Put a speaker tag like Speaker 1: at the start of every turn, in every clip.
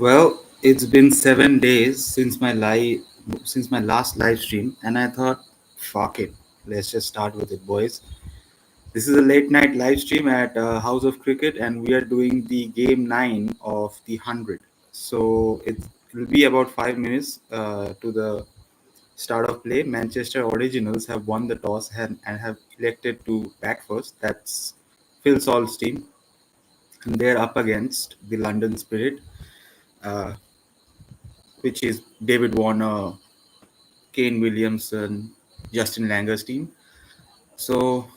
Speaker 1: Well, it's been 7 days since my last live stream, and I thought, fuck it, let's just start with it, boys. This is a late night live stream at House of Cricket, and we are doing the game 9 of the 100. So it'll be about 5 minutes to the start of play. Manchester Originals have won the toss and have elected to bat first. That's Phil Salt's team, and they're up against the London Spirit. Uh, which is David Warner, Kane Williamson, Justin Langer's team. So,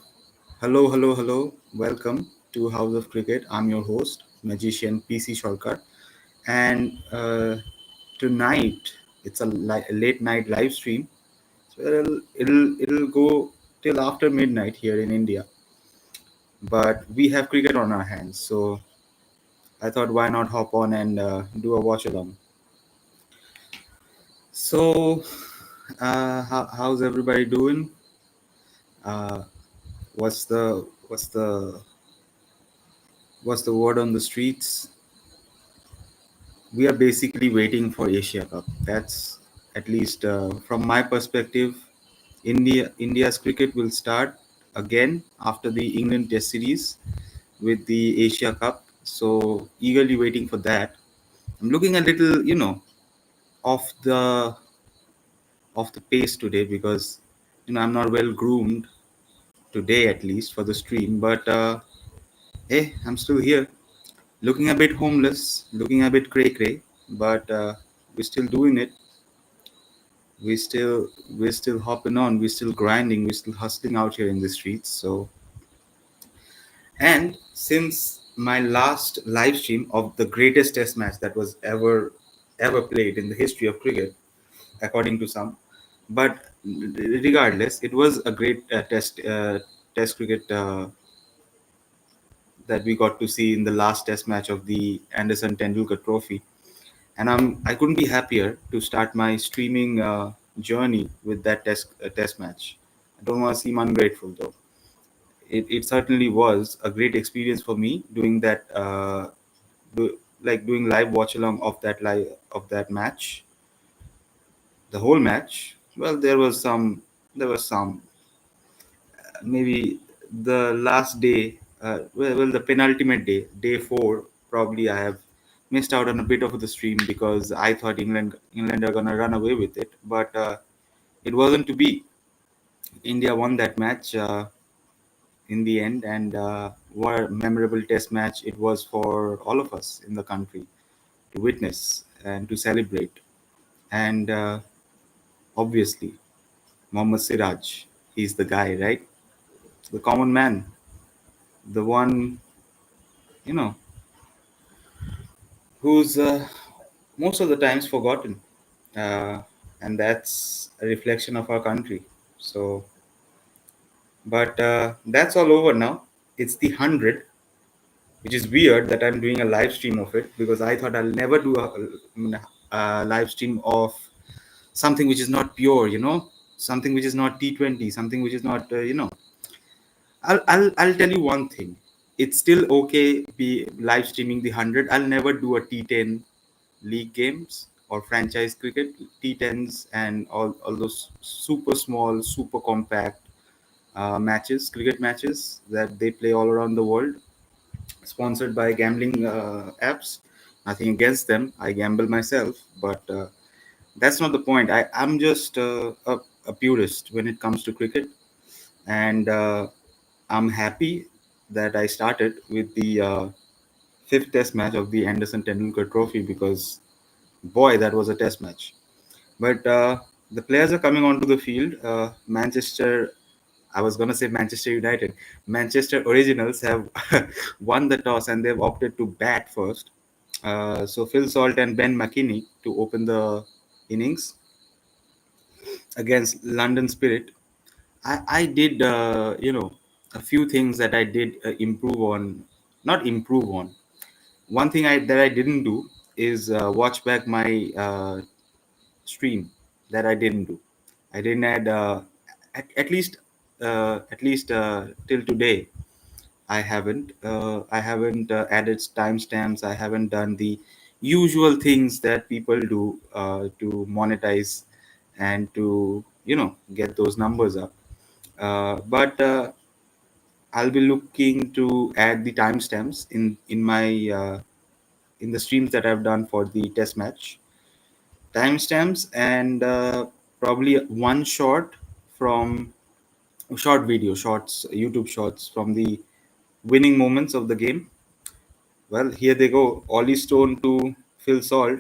Speaker 1: hello. Welcome to House of Cricket. I'm your host, magician PC Sholkar. And tonight, it's a late night live stream. So, it'll go till after midnight here in India. But we have cricket on our hands. So, I thought, why not hop on and do a watch along? So, how's everybody doing? Uh, what's the word on the streets? We are basically waiting for Asia Cup. That's at least from my perspective. India's cricket will start again after the England Test series with the Asia Cup. So eagerly waiting for that. I'm looking a little, off the pace today because I'm not well groomed today at least for the stream. But hey, I'm still here. Looking a bit homeless, looking a bit cray cray, but we're still doing it. We're still hopping on. We're still grinding. We're still hustling out here in the streets. So, and since my last live stream of the greatest Test match that was ever played in the history of cricket, according to some, but regardless, it was a great Test cricket that we got to see in the last Test match of the Anderson Tendulkar Trophy. And I couldn't be happier to start my streaming journey with that test match. I don't want to seem ungrateful though. It certainly was a great experience for me doing that, like doing live watch along of that match, the whole match. Well, there was some maybe the last day, well, the penultimate day, day 4, probably I have missed out on a bit of the stream because I thought England are gonna run away with it, but it wasn't to be. India won that match in the end, and what a memorable Test match it was for all of us in the country to witness and to celebrate. And obviously, Mohammad Siraj, he's the guy, right? The common man, the one you know who's most of the times forgotten, uh, and that's a reflection of our country. So, but that's all over now. It's the 100, which is weird that I'm doing a live stream of it because I thought I'll never do a live stream of something which is not pure, something which is not T20, something which is not, I'll tell you one thing. It's still okay be live streaming the 100. I'll never do a T10 league games or franchise cricket, T10s and all those super small, super compact matches, cricket matches that they play all around the world, sponsored by gambling apps. Nothing against them. I gamble myself, but that's not the point. I'm just a purist when it comes to cricket, and I'm happy that I started with the fifth Test match of the Anderson Tendulkar Trophy because, boy, that was a Test match. But the players are coming onto the field. I was going to say Manchester United. Manchester Originals have won the toss and they've opted to bat first. So Phil Salt and Ben McKinney to open the innings against London Spirit. I did, a few things that I did improve on, not improve on. One thing that I didn't do is watch back my stream that I didn't do. I didn't add at least till today. I haven't added timestamps. I haven't done the usual things that people do to monetize and to get those numbers up. But I'll be looking to add the timestamps in my in the streams that I've done for the test match. Timestamps and probably one from short video, shorts, YouTube shorts from the winning moments of the game. Well, here they go. Ollie Stone to Phil Salt.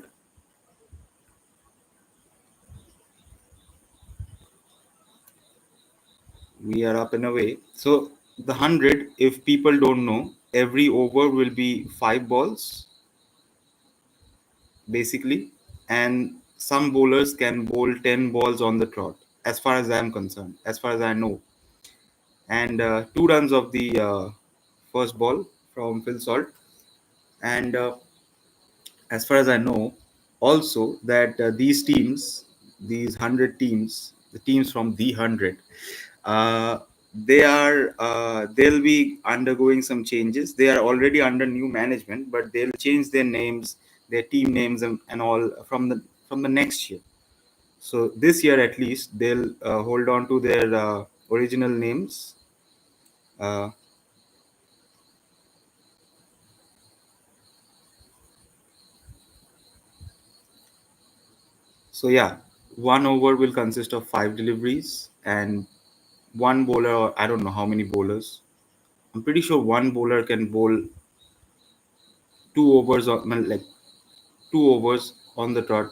Speaker 1: We are up and away. So the 100, if people don't know, every over will be 5 balls basically, and some bowlers can bowl 10 balls on the trot, as far as I am concerned, as far as I know. And 2 runs of the first ball from Phil Salt. And as far as I know, also that these 100 teams, the teams from the 100, uh, they'll be undergoing some changes. They are already under new management, but they'll change their names, their team names, and all from the next year. So this year at least, they'll hold on to their original names. Uh, so yeah, one over will consist of 5 deliveries, and one bowler, or I don't know how many bowlers. I'm pretty sure one bowler can bowl 2 overs, or well, like 2 overs on the trot.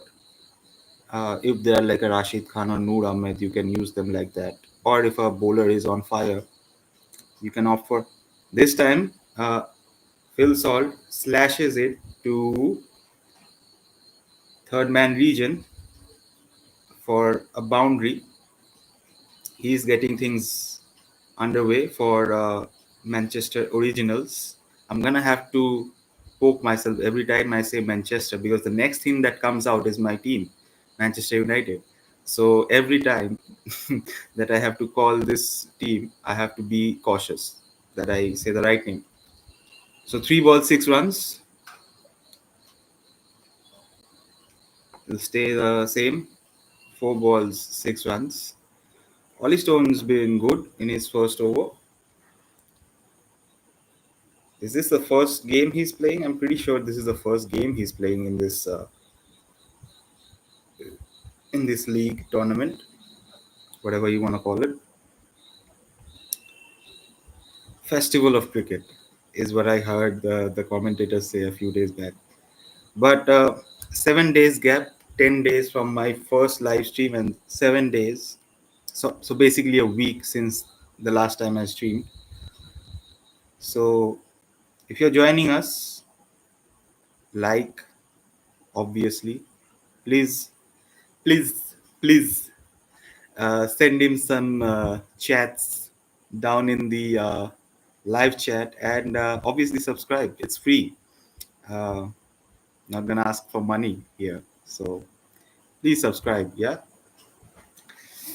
Speaker 1: If they're like a Rashid Khan or Noor Ahmed, you can use them like that. Or if a bowler is on fire, you can opt for. This time, Phil Salt slashes it to third man region for a boundary. He's getting things underway for Manchester Originals. I'm gonna have to poke myself every time I say Manchester, because the next thing that comes out is my team, Manchester United. So every time that I have to call this team, I have to be cautious that I say the right name. So 3 balls, 6 runs will stay the same. 4 balls, 6 runs. Ollie Stone's been good in his first over. Is this the first game he's playing? I'm pretty sure this is the first game he's playing in this league tournament, whatever you want to call it. Festival of cricket is what I heard the commentators say a few days back. But 7 days gap, 10 days from my first live stream, and 7 days. So basically a week since the last time I streamed. So if you're joining us, like, obviously, please, please, please send him some chats down in the live chat, and obviously subscribe. It's free. Uh, Not gonna ask for money here, so please subscribe. Yeah.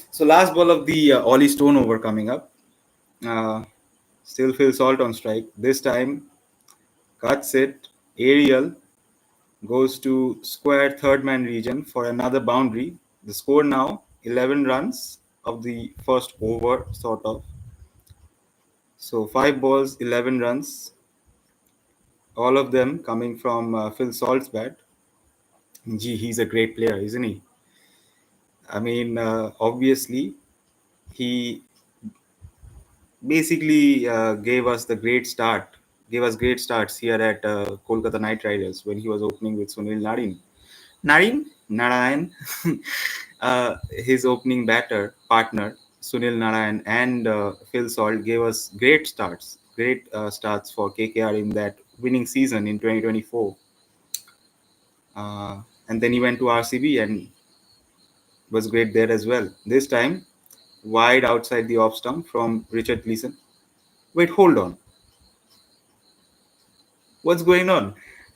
Speaker 1: So last ball of the Ollie Stone over coming up. Uh, Still Phil Salt on strike. This time cuts it. Ariel goes to square third man region for another boundary. The score now 11 runs of the first over, sort of. So 5 balls, 11 runs, all of them coming from Phil Salt's bat. Gee, he's a great player, isn't he? I mean, obviously, he basically gave us great starts here at Kolkata Knight Riders when he was opening with Sunil Narayan. His opening batter partner, Sunil Narayan, and Phil Salt gave us great starts for KKR in that winning season in 2024. And then he went to RCB and was great there as well. This time, wide outside the off stump from Richard Gleeson. Wait, hold on. What's going on?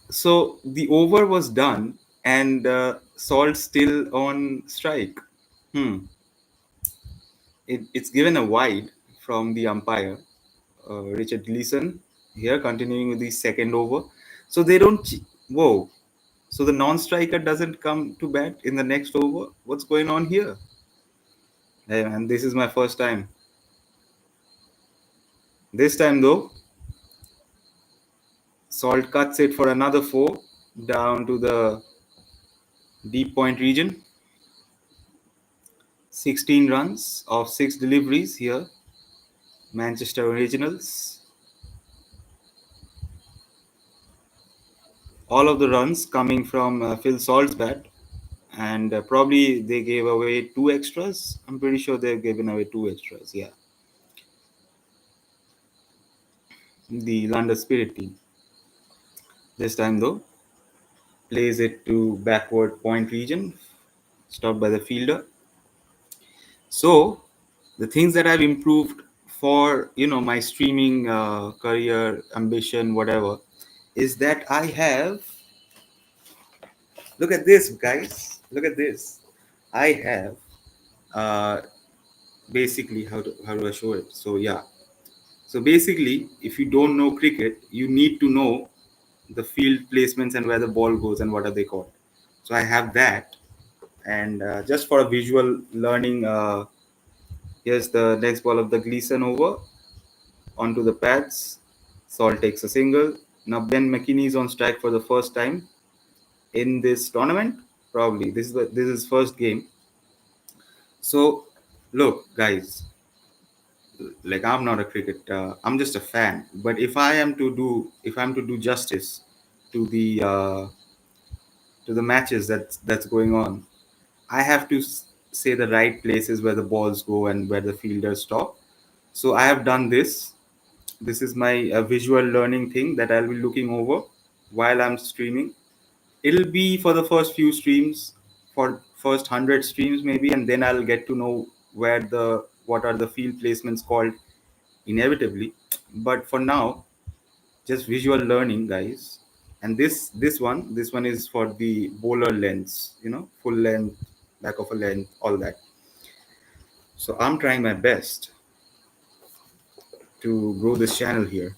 Speaker 1: So the over was done, and Salt still on strike. It's given a wide from the umpire, Richard Gleeson. Here, continuing with the second over. So they don't. Whoa. So the non-striker doesn't come to bat in the next over. What's going on here? Hey man, this is my first time. This time though, Salt cuts it for another four down to the deep point region. 16 runs of 6 deliveries here. Manchester Originals. All of the runs coming from Phil Salt's bat. And probably they gave away 2 extras. I'm pretty sure they've given away 2 extras. Yeah. The London Spirit team. This time though, plays it to backward point region. Stopped by the fielder. So the things that I've improved for my streaming career ambition whatever is that I have, look at this guys, look at this, I have uh, basically how do I show it? So yeah, so basically if you don't know cricket you need to know the field placements and where the ball goes and what are they called. So I have that, and just for a visual learning, here's the next ball of the Gleason over onto the pads. Salt takes a single. Now Ben McKinney is on strike for the first time in this tournament. Probably this is first game. So look, guys, like I'm not a cricket. I'm just a fan. But if I'm to do justice to the matches that's going on, I have to say the right places where the balls go and where the fielders stop. So I have done this. This is my visual learning thing that I'll be looking over while I'm streaming. It'll be for the first few streams, for first 100 streams maybe, and then I'll get to know what are the field placements called inevitably. But for now, just visual learning, guys. And this one is for the bowler lens, full length, back of a length, all that. So I'm trying my best to grow this channel here.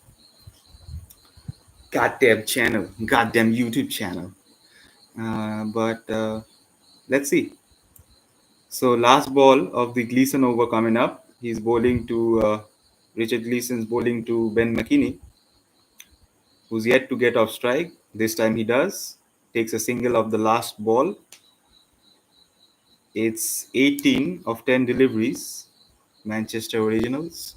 Speaker 1: Goddamn channel, goddamn YouTube channel. But let's see. So last ball of the Gleason over coming up. He's bowling to Richard Gleason's bowling to Ben McKinney, who's yet to get off strike. This time he does. Takes a single of the last ball. It's 18 of 10 deliveries. Manchester Originals.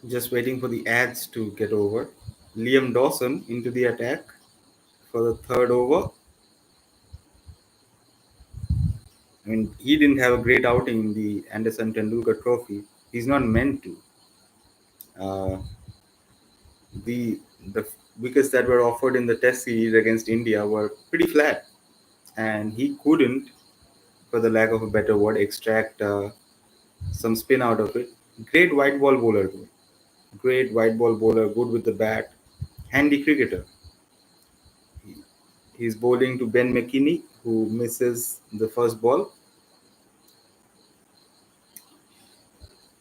Speaker 1: Just waiting for the ads to get over. Liam Dawson into the attack for the third over. I mean, he didn't have a great outing in the Anderson Tendulkar Trophy. He's not meant to. Uh, the wickets that were offered in the Test series against India were pretty flat, and he couldn't, for the lack of a better word, extract some spin out of it. Great white ball bowler, though. Great white ball bowler, good with the bat, handy cricketer. He's bowling to Ben McKinney, who misses the first ball.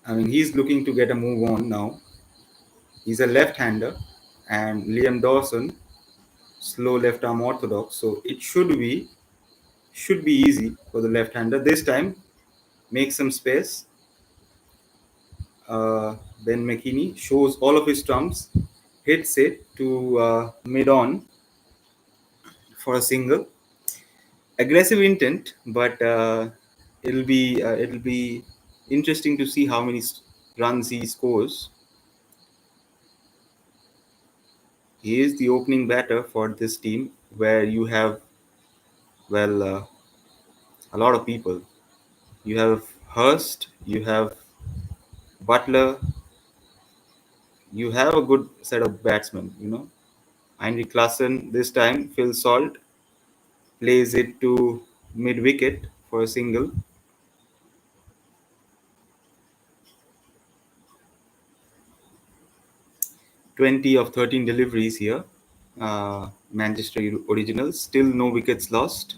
Speaker 1: I mean, he's looking to get a move on now. He's a left-hander, and Liam Dawson, slow left arm orthodox, so it should be easy for the left-hander. This time, make some space. Ben McKinney shows all of his trumps, hits it to mid-on for a single. Aggressive intent, but it'll be interesting to see how many runs he scores. He is the opening batter for this team, where you have a lot of people. You have Hurst, you have Butler, you have a good set of batsmen. Heinrich Klassen this time, Phil Salt, plays it to mid wicket for a single. 20 of 13 deliveries here. Manchester Originals, still no wickets lost.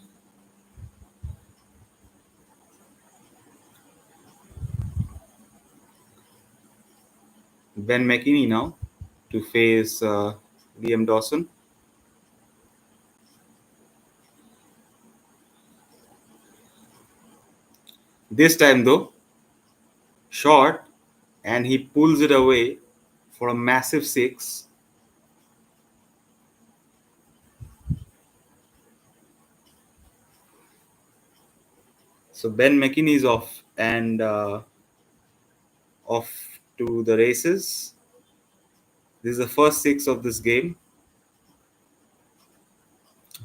Speaker 1: Ben McKinney now to face Liam Dawson. This time, though, short, and he pulls it away for a massive six. So Ben McKinney is off and off to the races. This is the first six of this game.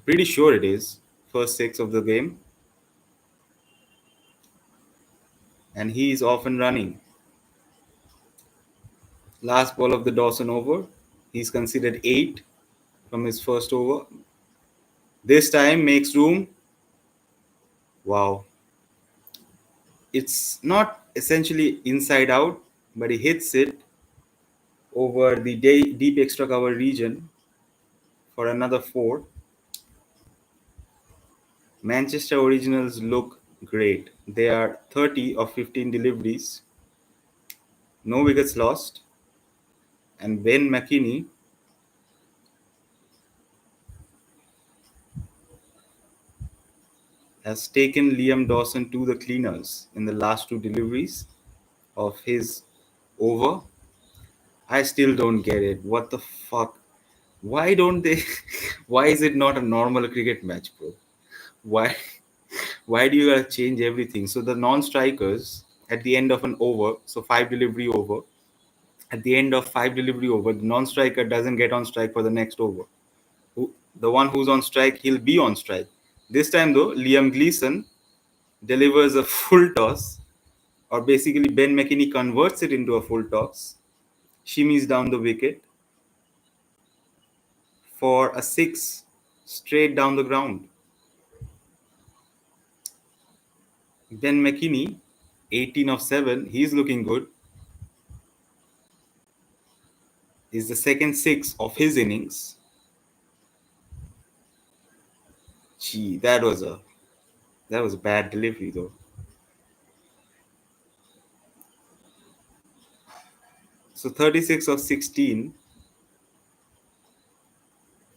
Speaker 1: Pretty sure it is first six of the game, and he is off and running. Last ball of the Dawson over. He's considered 8 from his first over. This time makes room. Wow. It's not essentially inside out, but he hits it over the deep extra cover region for another 4. Manchester Originals look great. They are 30 of 15 deliveries, no wickets lost, and Ben McKinney has taken Liam Dawson to the cleaners in the last 2 deliveries of his over. I still don't get it. What the fuck? Why don't they? Why is it not a normal cricket match, bro? Why? Why do you gotta change everything? So the non-strikers at the end of an over, so 5 delivery over, at the end of 5 delivery over, the non-striker doesn't get on strike for the next over. The one who's on strike, he'll be on strike. This time though, Liam Gleeson delivers a full toss, or basically Ben McKinney converts it into a full toss, shimmies down the wicket for a 6 straight down the ground. Ben McKinney, 18 of 7, he's looking good. Is the second 6 of his innings. Gee, that was a bad delivery though. So 36 of 16.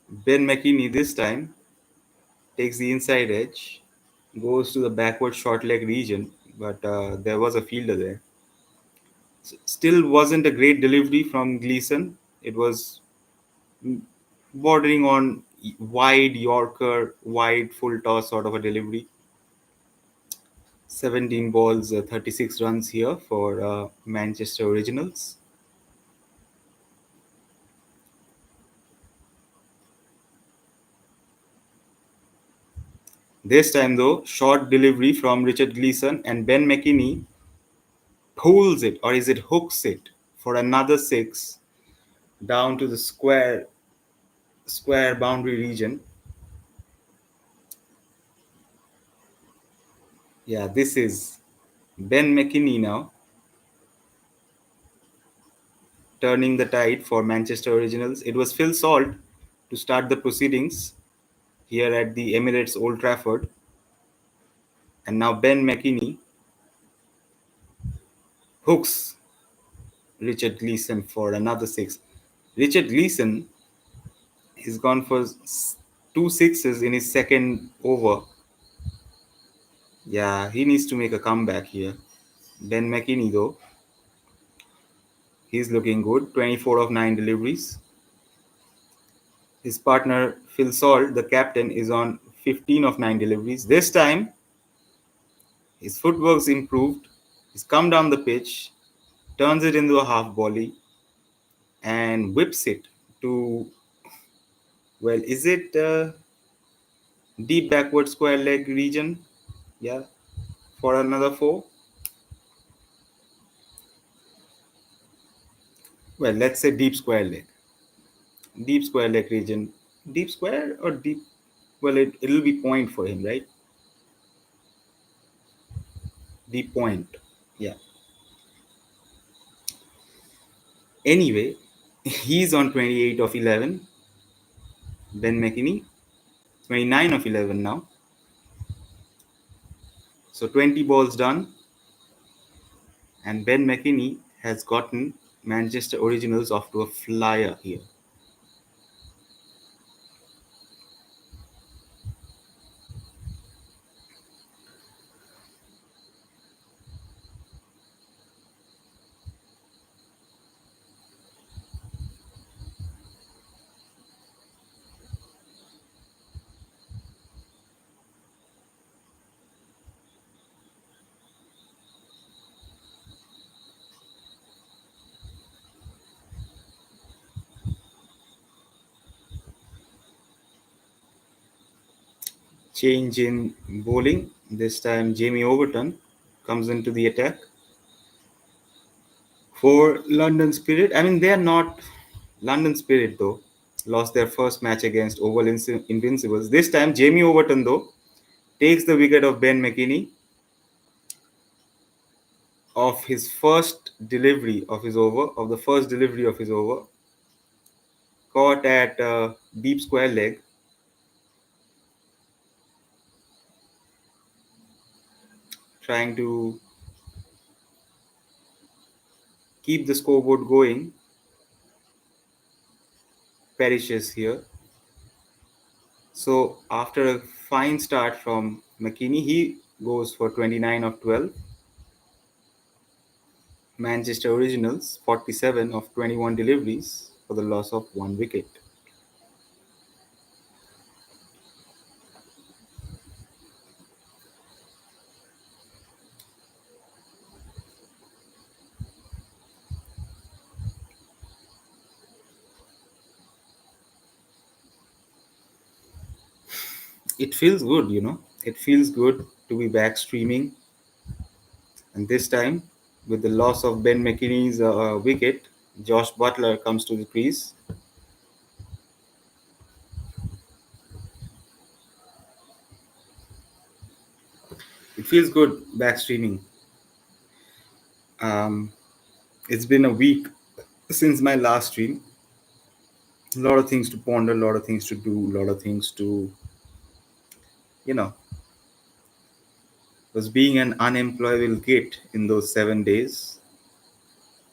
Speaker 1: Ben McKinney this time takes the inside edge, goes to the backward short leg region, but there was a fielder there. Still wasn't a great delivery from Gleeson. It was bordering on wide Yorker, wide full toss sort of a delivery. 17 balls, 36 runs here for Manchester Originals. This time, though, short delivery from Richard Gleeson, and Ben McKinney pulls it, or is it hooks it, for another 6 down to the square boundary region. Yeah, this is Ben McKinney now turning the tide for Manchester Originals. It was Phil Salt to start the proceedings here at the Emirates Old Trafford. And now Ben McKinney hooks Richard Gleeson for another 6. Richard Gleeson has gone for 2 sixes in his second over. Yeah, he needs to make a comeback here. Ben McKinney, though, he's looking good. 24 of 9 deliveries. His partner, Phil Salt, the captain, is on 15 of 9 deliveries. This time, his footwork's improved. He's come down the pitch, turns it into a half volley, and whips it to, well, is it deep backward square leg region? Yeah, for another 4. Well, let's say deep square leg. Deep square leg region. Deep square or deep? Well, it'll be point for him, right? The point. Yeah. Anyway, he's on 28 of 11. Ben McKinney, 29 of 11 now. So 20 balls done. And Ben McKinney has gotten Manchester Originals off to a flyer here. Change in bowling. This time Jamie Overton comes into the attack. For London Spirit, I mean, they are not London Spirit though. Lost their first match against Oval Invincibles. This time Jamie Overton though takes the wicket of Ben McKinney of his first delivery of his over, of the first delivery of his over. Caught at deep square leg. Trying to keep the scoreboard going. Perishes here. So after a fine start from McKinney, he goes for 29 of 12. Manchester Originals 47 of 21 deliveries for the loss of 1 wicket. It feels good, you know. It feels good to be back streaming. And this time, with the loss of Ben McKinney's wicket, Josh Butler comes to the crease. It feels good back streaming. Um, it's been a week since my last stream. A lot of things to ponder, a lot of things to do, a lot of things to, you know, was being an unemployable git in those 7 days.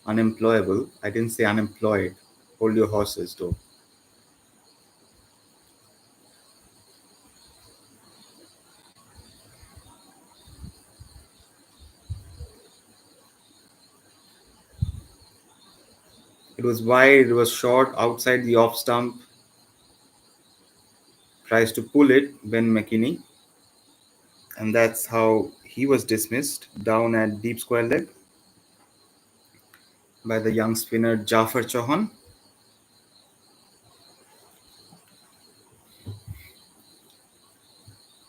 Speaker 1: Unemployable. I didn't say unemployed. Hold your horses, though. It was wide, it was short, outside the off stump. Tries to pull it, Ben McKinney. And that's how he was dismissed down at deep square leg by the young spinner Jafar Chauhan.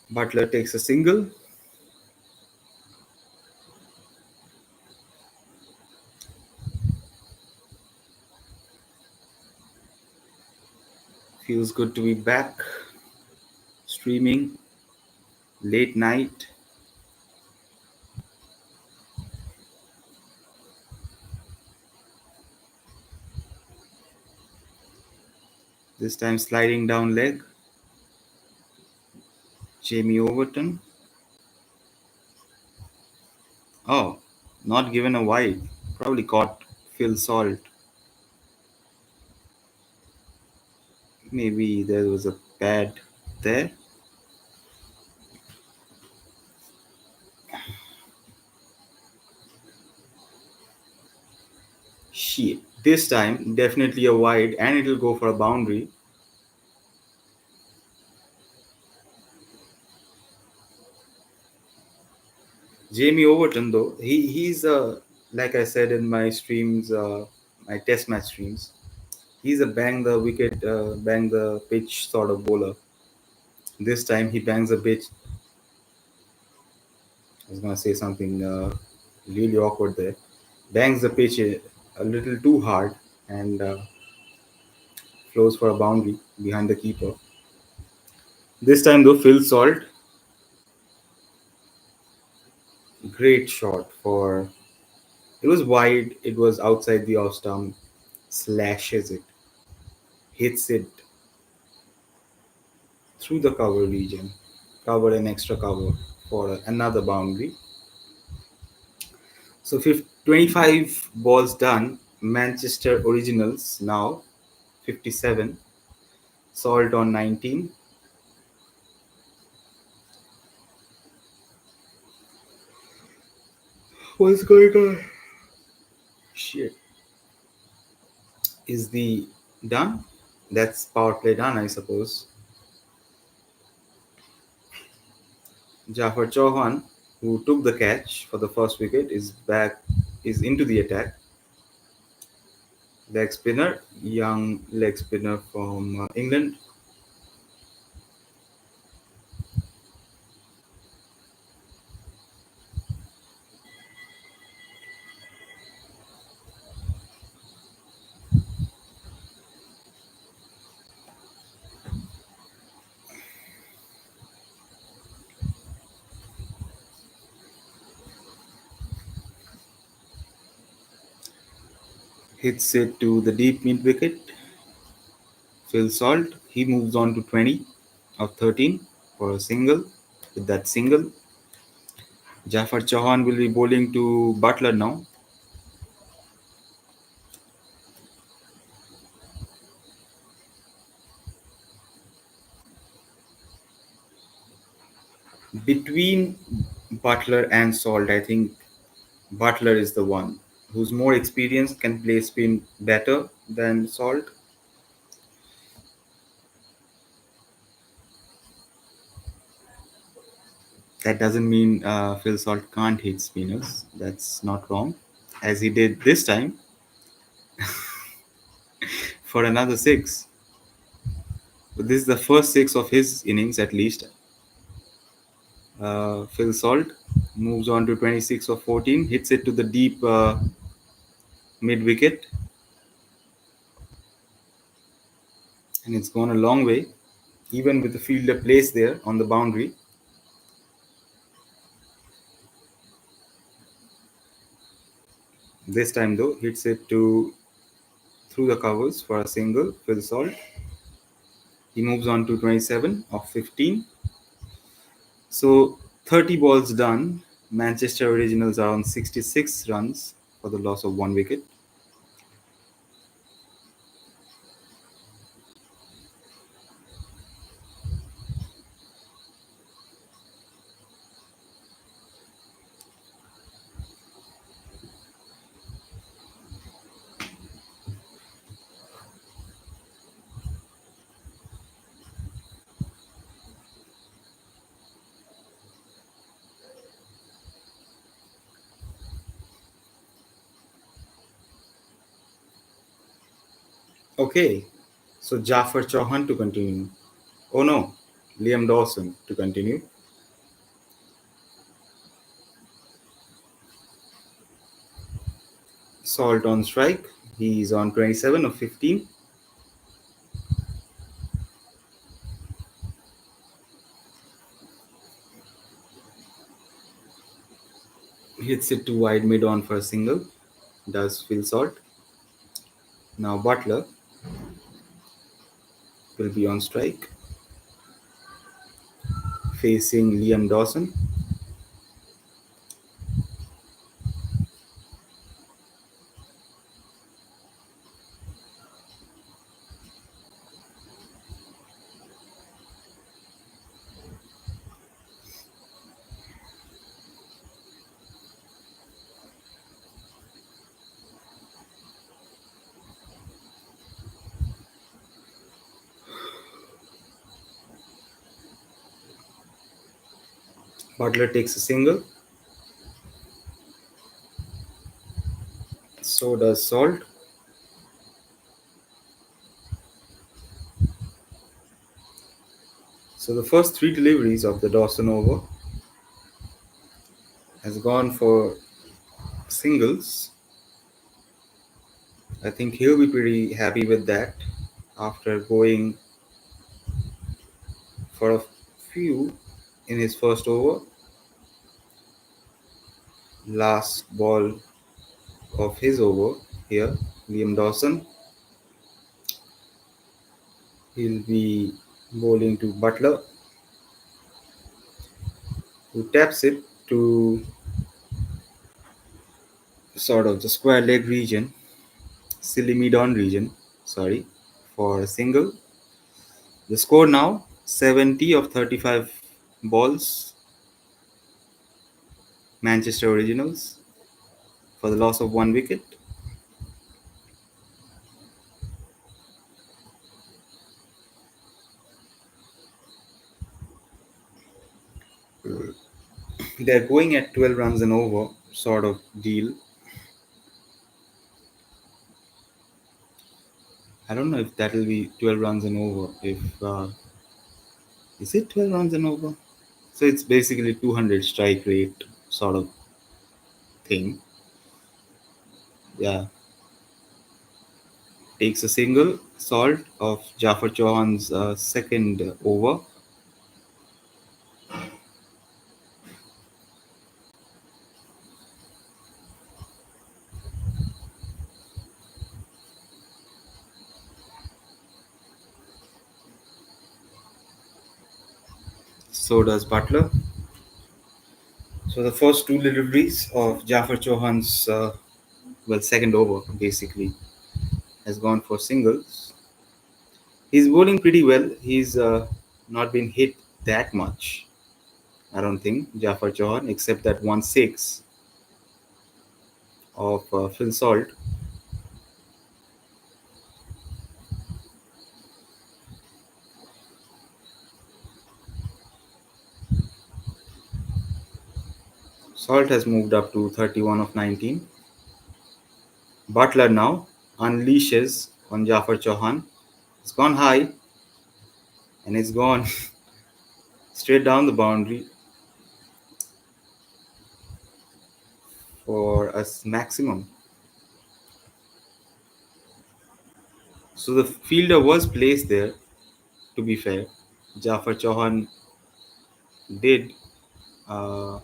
Speaker 1: Butler takes a single. Feels good to be back streaming late night. This time sliding down leg. Jamie Overton. Oh, not given a wide. Probably caught Phil Salt. Maybe there was a pad there. Shit. This time, definitely a wide, and it'll go for a boundary. Jamie Overton, though, he's like I said in my streams, my test match streams, he's a bang the wicket, bang the pitch sort of bowler. This time he bangs a pitch. I was gonna say something really awkward there. Bangs the pitch a little too hard and flows for a boundary behind the keeper. This time though, Phil Salt, great shot for. It was wide. It was outside the off stump. Slashes it, hits it through the cover region, cover and extra cover for another boundary. So 25 balls done. Manchester Originals now 57. Salt on 19. What's going on? Shit. Is the done? That's power play done, I suppose. Jafar Chauhan, who took the catch for the first wicket, is back, is into the attack. Leg spinner, young leg spinner from England. Hits it to the deep mid wicket. Phil Salt, he moves on to 20 or 13 for a single. With that single, Jafar Chauhan will be bowling to Butler now. Between Butler and Salt, I think Butler is the one who's more experienced, can play spin better than Salt. That doesn't mean Phil Salt can't hit spinners. That's not wrong, as he did this time for another six. But this is the first six of his innings, at least. Phil Salt moves on to 26 of 14, hits it to the deep mid wicket, and it's gone a long way, even with the fielder placed there on the boundary. This time, though, hits it to through the covers for a single. Phil Salt. He moves on to 27 of 15. So 30 balls done. Manchester Originals are on 66 runs for the loss of one wicket. Okay, so Jafar Chauhan to continue. Oh no, Liam Dawson to continue. Salt on strike. He's on 27 of 15. Hits it to wide mid on for a single. Does Phil Salt. Now Butler will be on strike, facing Liam Dawson. Butler takes a single. So does Salt. So the first three deliveries of the Dawson over has gone for singles. I think he'll be pretty happy with that after going for a few in his first over. Last ball of his over here, Liam Dawson. He'll be bowling to Butler, who taps it to sort of the square leg region, silly mid on region, sorry, for a single. The score now 70 of 35 balls, Manchester Originals, for the loss of one wicket. They're going at 12 runs and over sort of deal. I don't know if that'll be 12 runs and over. If is it 12 runs and over? So it's basically 200 strike rate sort of thing. Yeah, takes a single. Salt of Jafar Chauhan's second over. So does Butler. So the first two deliveries of Jafar Chauhan's second over basically has gone for singles. He's bowling pretty well. He's not been hit that much, I don't think, Jafar Chauhan, except that 1-6 of Phil Salt. Salt has moved up to 31 of 19. Butler now unleashes on Jafar Chauhan. It's gone high and it's gone straight down the boundary for a maximum. So the fielder was placed there, to be fair. Jafar Chauhan did uh,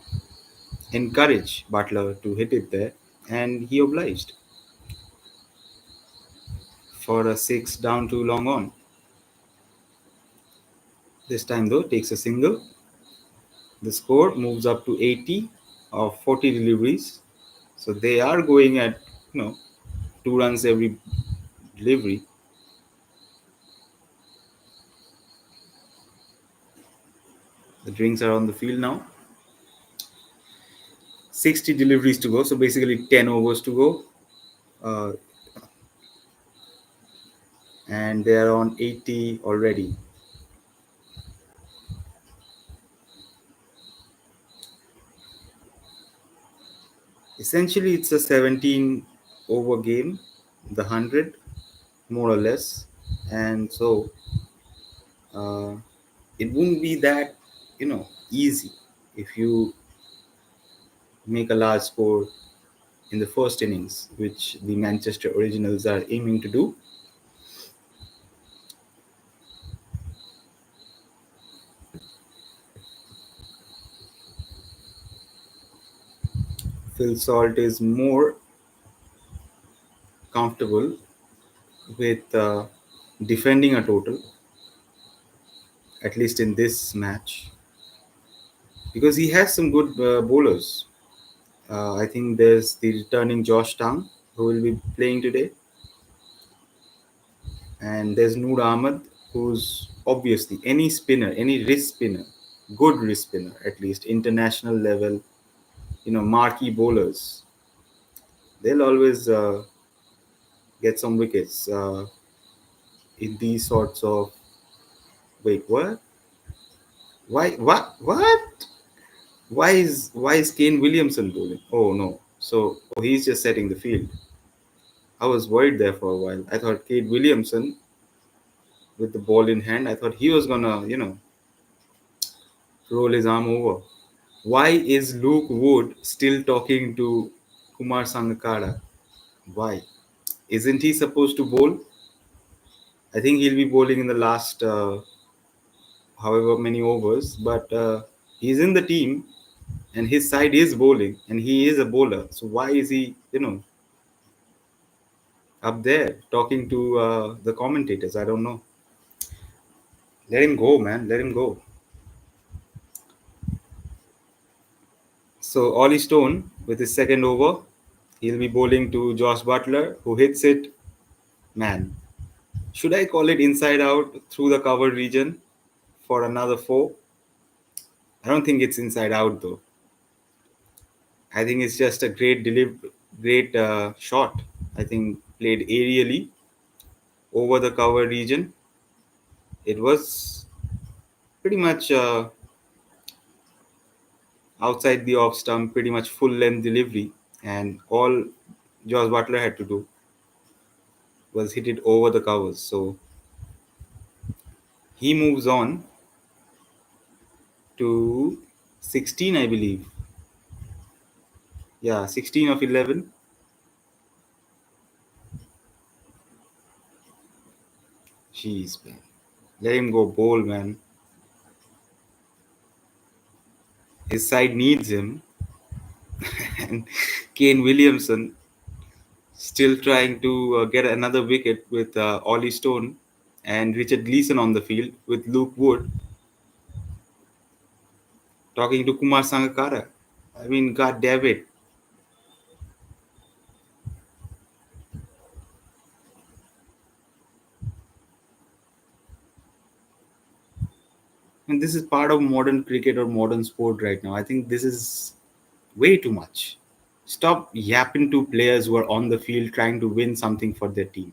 Speaker 1: encourage Butler to hit it there, and he obliged for a six down to long on. This time, though, takes a single. The score moves up to 80 of 40 deliveries. So they are going at, 2 runs every delivery. The drinks are on the field now. 60 deliveries to go. So basically 10 overs to go. Uh, and they are on 80 already. Essentially, it's a 17 over game, the 100, more or less. And so uh, it wouldn't be that, easy if you make a large score in the first innings, which the Manchester Originals are aiming to do. Phil Salt is more comfortable with defending a total, at least in this match, because he has some good bowlers. I think there's the returning Josh Tang, who will be playing today, and there's Noor Ahmed, who's obviously any spinner, any wrist spinner, good wrist spinner, at least international level, marquee bowlers. They'll always get some wickets in these sorts of. Wait, what? Why? What? Why is Kane Williamson bowling? Oh no! So he's just setting the field. I was worried there for a while. I thought Kane Williamson with the ball in hand. I thought he was gonna, roll his arm over. Why is Luke Wood still talking to Kumar Sangakkara? Why? Isn't he supposed to bowl? I think he'll be bowling in the last however many overs, but he's in the team and his side is bowling and he is a bowler. So why is he, up there talking to the commentators? I don't know. Let him go, man. Let him go. So Ollie Stone with his second over, he'll be bowling to Josh Butler, who hits it. Man, should I call it inside out through the cover region for another four? I don't think it's inside out though. I think it's just a great shot. I think played aerially over the cover region. It was pretty much outside the off stump, pretty much full length delivery, and all Josh Butler had to do was hit it over the covers. So he moves on to 16, I believe. Yeah, 16 of 11. Jeez, man. Let him go bowl, man. His side needs him. And Kane Williamson still trying to get another wicket with Ollie Stone and Richard Gleeson on the field with Luke Wood talking to Kumar Sangakkara. I mean, God damn it. And this is part of modern cricket or modern sport right now. I think this is way too much. Stop yapping to players who are on the field trying to win something for their team.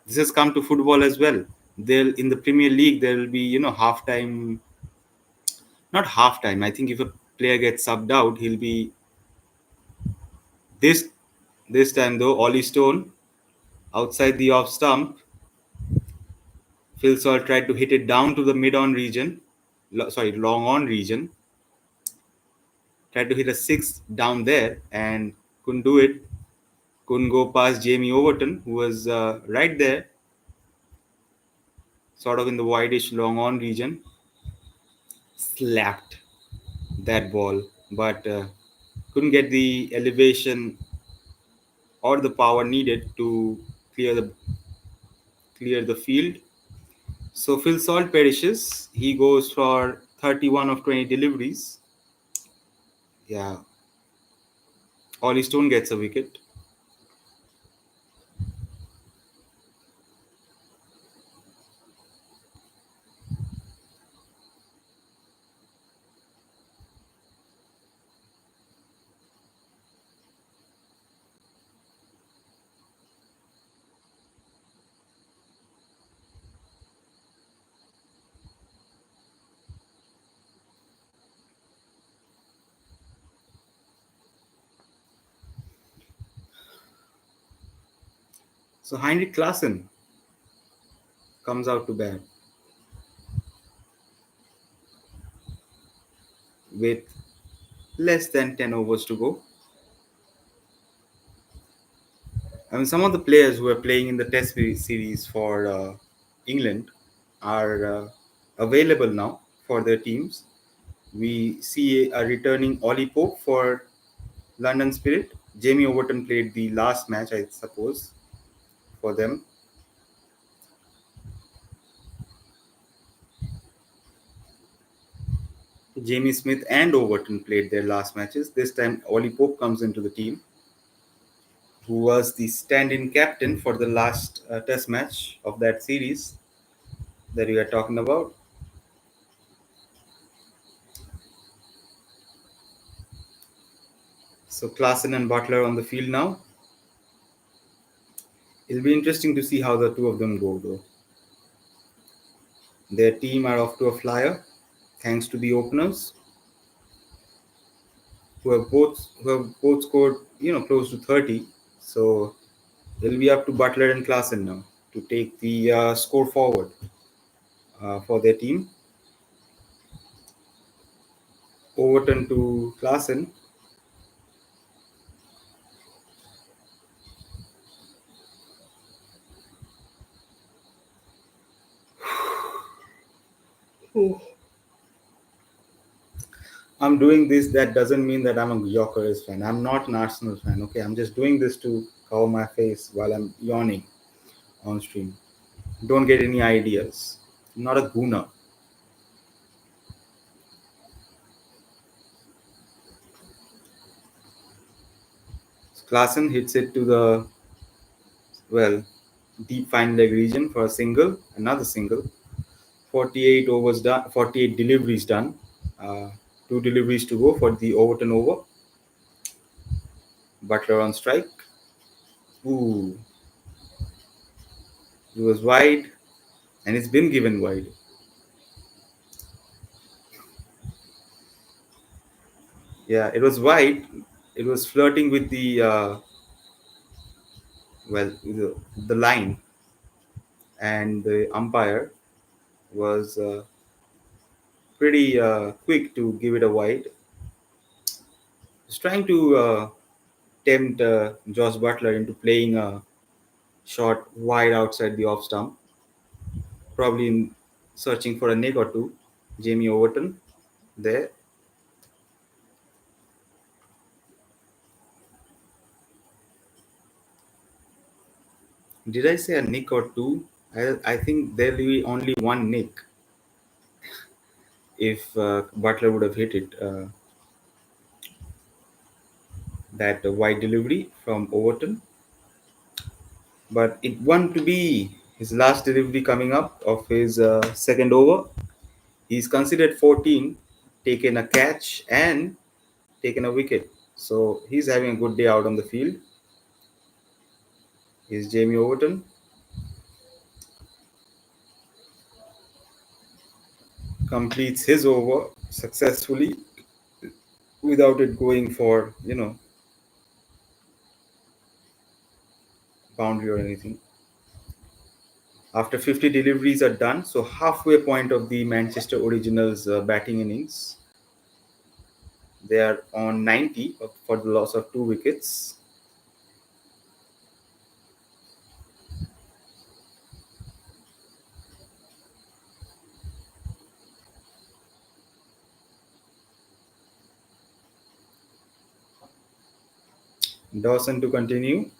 Speaker 1: This has come to football as well. They'll in the Premier League there will be halftime, not halftime. I think if a player gets subbed out, he'll be this this time though. Ollie Stone outside the off stump. Phil Salt tried to hit it down to the mid on region, long on region. Tried to hit a six down there and couldn't do it. Couldn't go past Jamie Overton, who was right there, sort of in the wideish long on region. Slapped that ball, but couldn't get the elevation or the power needed to clear the clear the field. So Phil Salt perishes. He goes for 31 of 20 deliveries. Yeah, Ollie Stone gets a wicket. So Heinrich Klaassen comes out to bat with less than 10 overs to go. I mean, some of the players who are playing in the Test series for England are available now for their teams. We see a returning Ollie Pope for London Spirit. Jamie Overton played the last match, I suppose, for them. Jamie Smith and Overton played their last matches. This time, Ollie Pope comes into the team, who was the stand-in captain for the last Test match of that series that we are talking about. So Klaassen and Butler on the field now. It'll be interesting to see how the two of them go, though. Their team are off to a flyer, thanks to the openers, who have both scored, close to 30. So it'll be up to Butler and Klaassen now to take the score forward for their team. Overton to Klaassen. I'm doing this. That doesn't mean that I'm a Jokeris fan. I'm not an Arsenal fan. Okay, I'm just doing this to cover my face while I'm yawning on stream. Don't get any ideas. I'm not a gooner. Klaassen hits it to the, well, deep fine leg region for a single, another single. 48 overs done, 48 deliveries done. Uh, Two deliveries to go for the Overton over. Butler on strike. Ooh, it was wide, and it's been given wide. Yeah, it was wide. It was flirting with the the line, and the umpire was pretty quick to give it a wide. He's trying to tempt Josh Butler into playing a shot wide outside the off stump, probably searching for a nick or two. Jamie Overton there. Did I say a nick or two? I think there'll be only one nick if Butler would have hit it. That wide delivery from Overton. But it won to be his last delivery coming up of his second over. He's considered 14, taken a catch, and taken a wicket. So he's having a good day out on the field. He's Jamie Overton. Completes his over successfully without it going for, boundary or anything. After 50 deliveries are done, so halfway point of the Manchester Originals batting innings, they are on 90 for the loss of two wickets. Dawson to continue.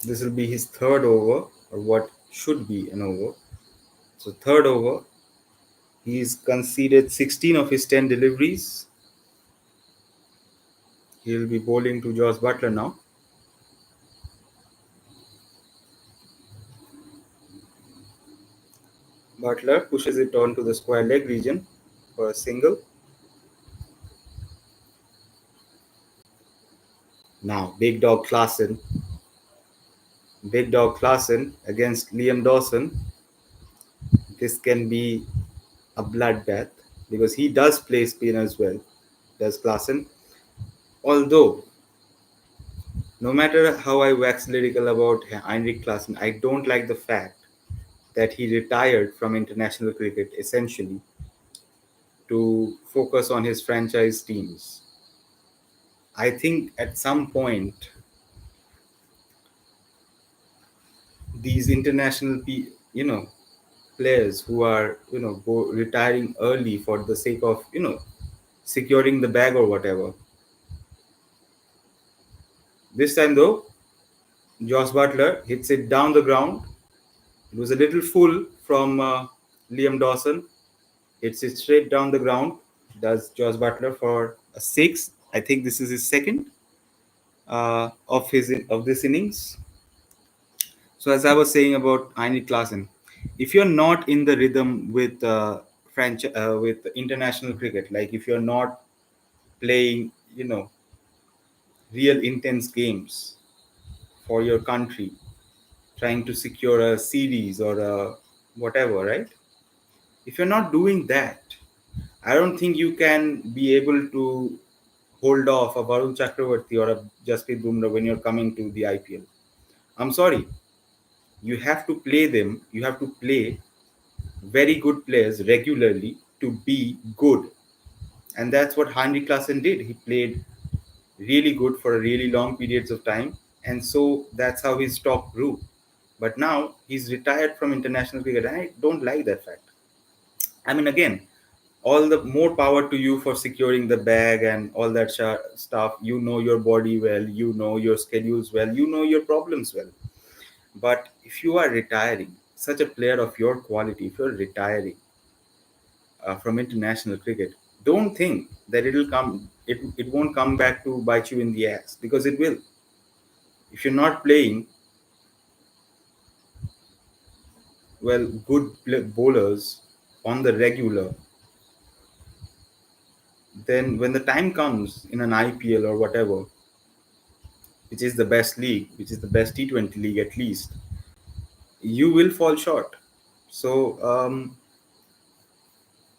Speaker 1: This will be his third over, or what should be an over. So, third over, he's conceded 16 of his 10 deliveries. He'll be bowling to Josh Butler now. Butler pushes it on to the square leg region for a single. Now, Big Dog Klaassen against Liam Dawson. This can be a bloodbath because he does play spin as well, does Klaassen. Although, no matter how I wax lyrical about Heinrich Klaassen, I don't like the fact that he retired from international cricket essentially to focus on his franchise teams. I think at some point, these international, players who are, retiring early for the sake of, securing the bag or whatever. This time though, Josh Butler hits it down the ground. It was a little full from Liam Dawson. Hits it straight down the ground. Does Josh Butler for a six. I think this is his second of this innings. So as I was saying about Heinrich Klaassen, if you're not in the rhythm with with international cricket, like if you're not playing, real intense games for your country, trying to secure a series or a whatever, right? If you're not doing that, I don't think you can be able to hold off a Varun Chakravarti or a Jasprit Bumrah when you're coming to the IPL. I'm sorry, you have to play them. You have to play very good players regularly to be good, and that's what Henry Klaassen did. He played really good for a really long periods of time, and so that's how his stock grew. But now he's retired from international cricket, and I don't like that fact. I mean, again, all the more power to you for securing the bag and all that stuff. You know your body well, you know your schedules well, you know your problems well. But if you are retiring, such a player of your quality, if you're retiring from international cricket, don't think that it won't come back to bite you in the ass, because it will. If you're not playing well, good bowlers on the regular, then when the time comes in an IPL or whatever, which is the best league, which is the best T20 league at least, you will fall short. So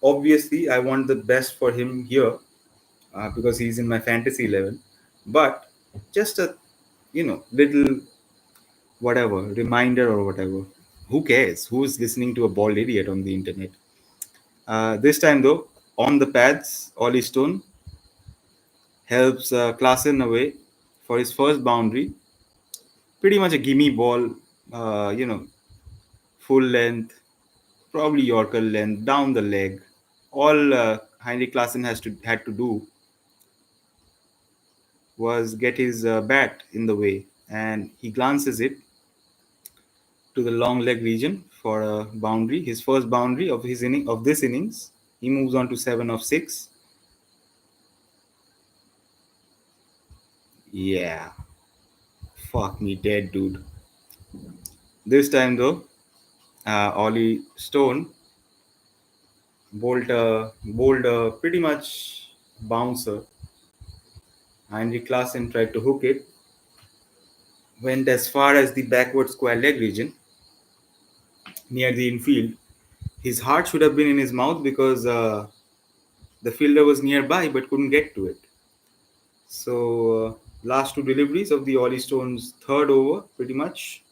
Speaker 1: obviously, I want the best for him here, because he's in my fantasy 11. But just a little whatever reminder or whatever. Who cares? Who's listening to a bald idiot on the internet? This time though, on the pads, Ollie Stone helps Klassen away for his first boundary. Pretty much a gimme ball, full length, probably Yorker length, down the leg. All Heinrich Klaassen had to do was get his bat in the way, and he glances it to the long leg region for a boundary, his first boundary of this innings. He moves on to 7 of 6. Yeah, fuck me dead, dude. This time though, Ollie Stone bowled a pretty much bouncer. Heinrich Klaassen tried to hook it, went as far as the backward square leg region near the infield. His heart should have been in his mouth, because the fielder was nearby but couldn't get to it. So, last two deliveries of the Ollie Stone's third over, pretty much,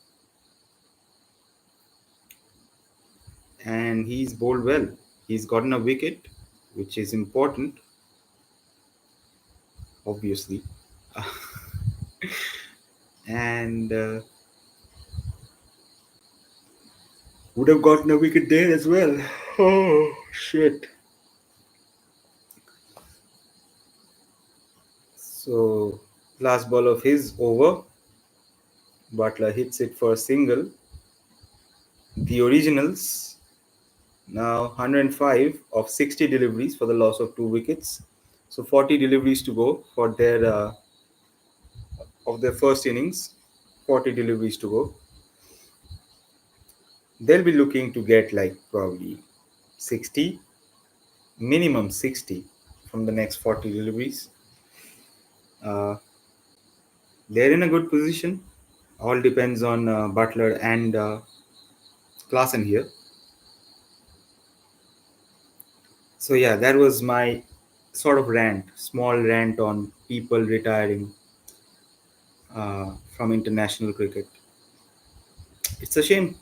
Speaker 1: and he's bowled well. He's gotten a wicket, which is important, obviously, and would have gotten a wicket there as well. Oh shit! So, last ball of his over, Butler hits it for a single. The Originals now 105 of 60 deliveries for the loss of 2 wickets. So 40 deliveries to go for their of their first innings. 40 deliveries to go. They'll be looking to get like probably 60, minimum 60 from the next 40 deliveries. Uh, they're in a good position. All depends on Butler and Klassen here. So yeah, that was my sort of small rant on people retiring from international cricket. It's a shame.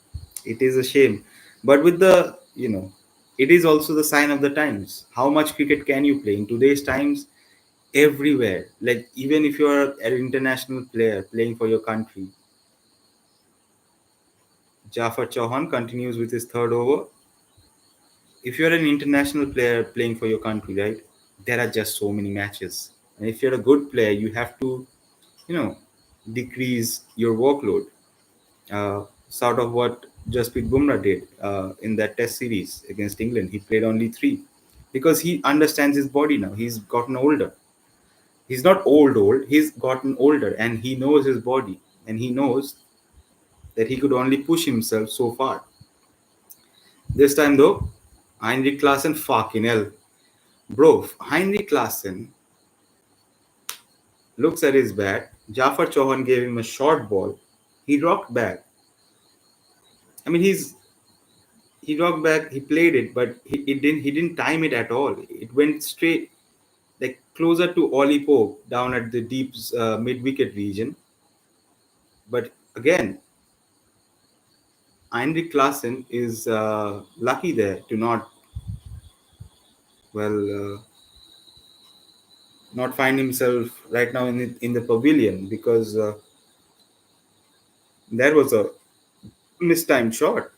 Speaker 1: It is a shame. But with it is also the sign of the times. How much cricket can you play in today's times? Everywhere. Like, even if you're an international player playing for your country, Jafar Chauhan continues with his third over. If you're an international player playing for your country, right, there are just so many matches. And if you're a good player, you have to, you know, decrease your workload. Sort of what Jasprit Bumrah did in that Test series against England. He played only 3 because he understands his body now. He's gotten older. He's not old. He's gotten older, and he knows his body, and he knows that he could only push himself so far. This time though, Heinrich Klaassen, fucking hell, bro. Heinrich Klaassen looks at his bat. Jafar Chauhan gave him a short ball. He rocked back. I mean, he rocked back. He played it, but he didn't time it at all. It went straight, like closer to Ollie Pope down at the deep mid wicket region. But again, Heinrich Klaassen is lucky there to well, not find himself right now in the pavilion, because there was a mistimed shot.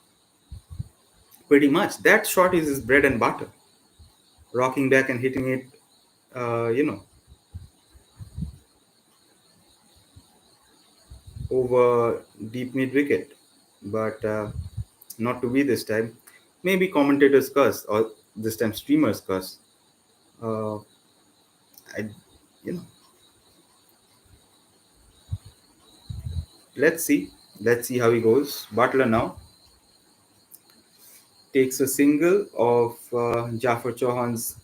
Speaker 1: Pretty much. That shot is his bread and butter. Rocking back and hitting it, you know, over deep mid wicket. But not to be this time. Maybe commentators curse, or this time streamers curse. Uh, I, you know, let's see. Let's see how he goes. Butler now takes a single of Jafar Chauhan's,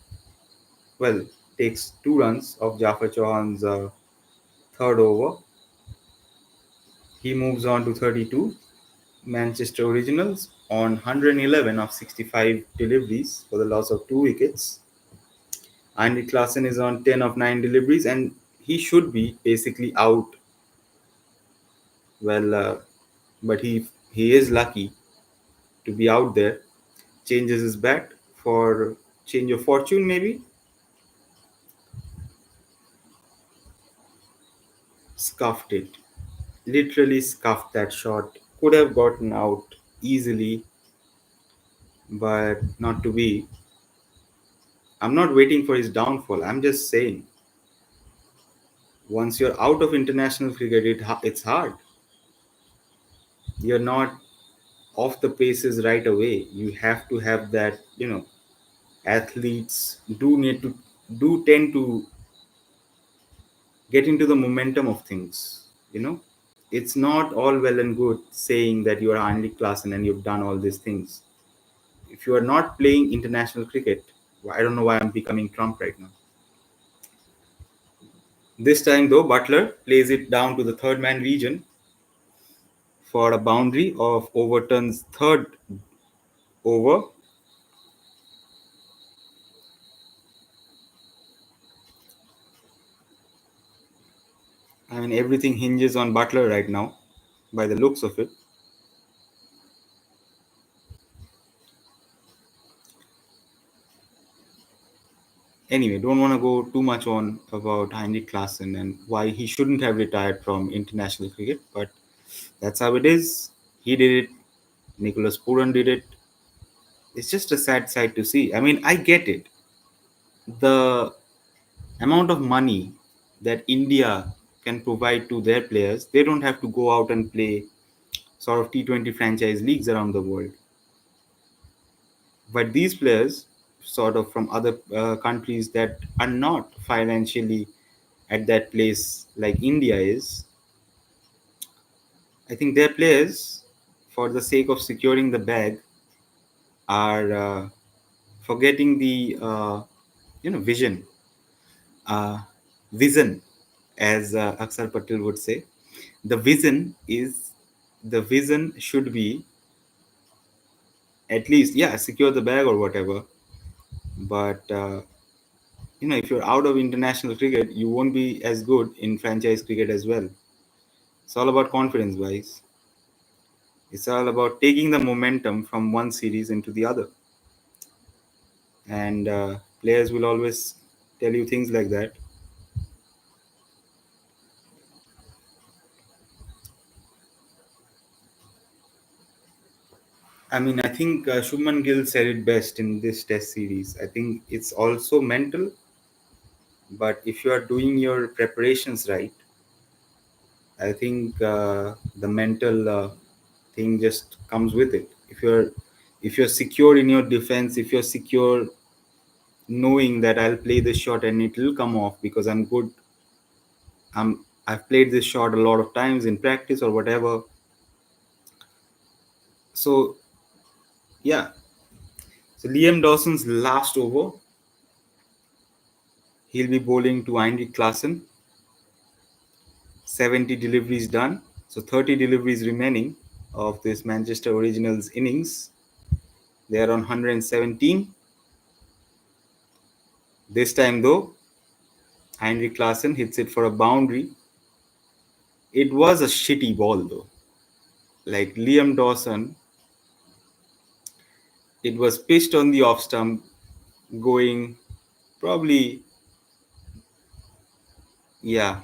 Speaker 1: well, takes 2 runs of Jafar Chauhan's third over. He moves on to 32. Manchester Originals on 111 of 65 deliveries for the loss of 2 wickets. Andy Klassen is on 10 of 9 deliveries, and he should be basically out. Well, but he is lucky to be out there. Changes his bat for change of fortune, maybe. Scuffed it. Literally scuffed that shot. Could have gotten out easily, but not to be. I'm not waiting for his downfall. I'm just saying, once you're out of international cricket, it's hard. You're not off the paces right away. You have to have that, athletes do tend to get into the momentum of things, It's not all well and good saying that you are Andy Klassen and you've done all these things. If you are not playing international cricket, I don't know why I'm becoming Trump right now. This time, though, Butler plays it down to the third man region for a boundary of Overton's third over. I mean, everything hinges on Butler right now, by the looks of it. Anyway, don't want to go too much on about Heinrich Klaassen and why he shouldn't have retired from international cricket, but that's how it is. He did it. Nicholas Puran did it. It's just a sad sight to see. I mean, I get it. The amount of money that India can provide to their players, they don't have to go out and play sort of T20 franchise leagues around the world. But these players, sort of from other countries that are not financially at that place like India is, I think their players, for the sake of securing the bag, are forgetting the vision, uh, vision, as Aksar Patel would say. The vision is the vision should be at least, yeah, secure the bag or whatever. But if you're out of international cricket, you won't be as good in franchise cricket as well. It's all about confidence, guys. It's all about taking the momentum from one series into the other. And players will always tell you things like that. I mean, I think Shubman Gill said it best in this test series. I think it's also mental, but if you are doing your preparations right, I think the mental thing just comes with it. If you're secure in your defense, if you're secure knowing that I'll play this shot and it will come off because I'm good. I've played this shot a lot of times in practice or whatever. So yeah. So Liam Dawson's last over, he'll be bowling to Heinrich Klaassen. 70 deliveries done. So 30 deliveries remaining of this Manchester Originals innings. They are on 117. This time though, Heinrich Klaassen hits it for a boundary. It was a shitty ball though. Like Liam Dawson, it was pitched on the off stump, going probably, yeah,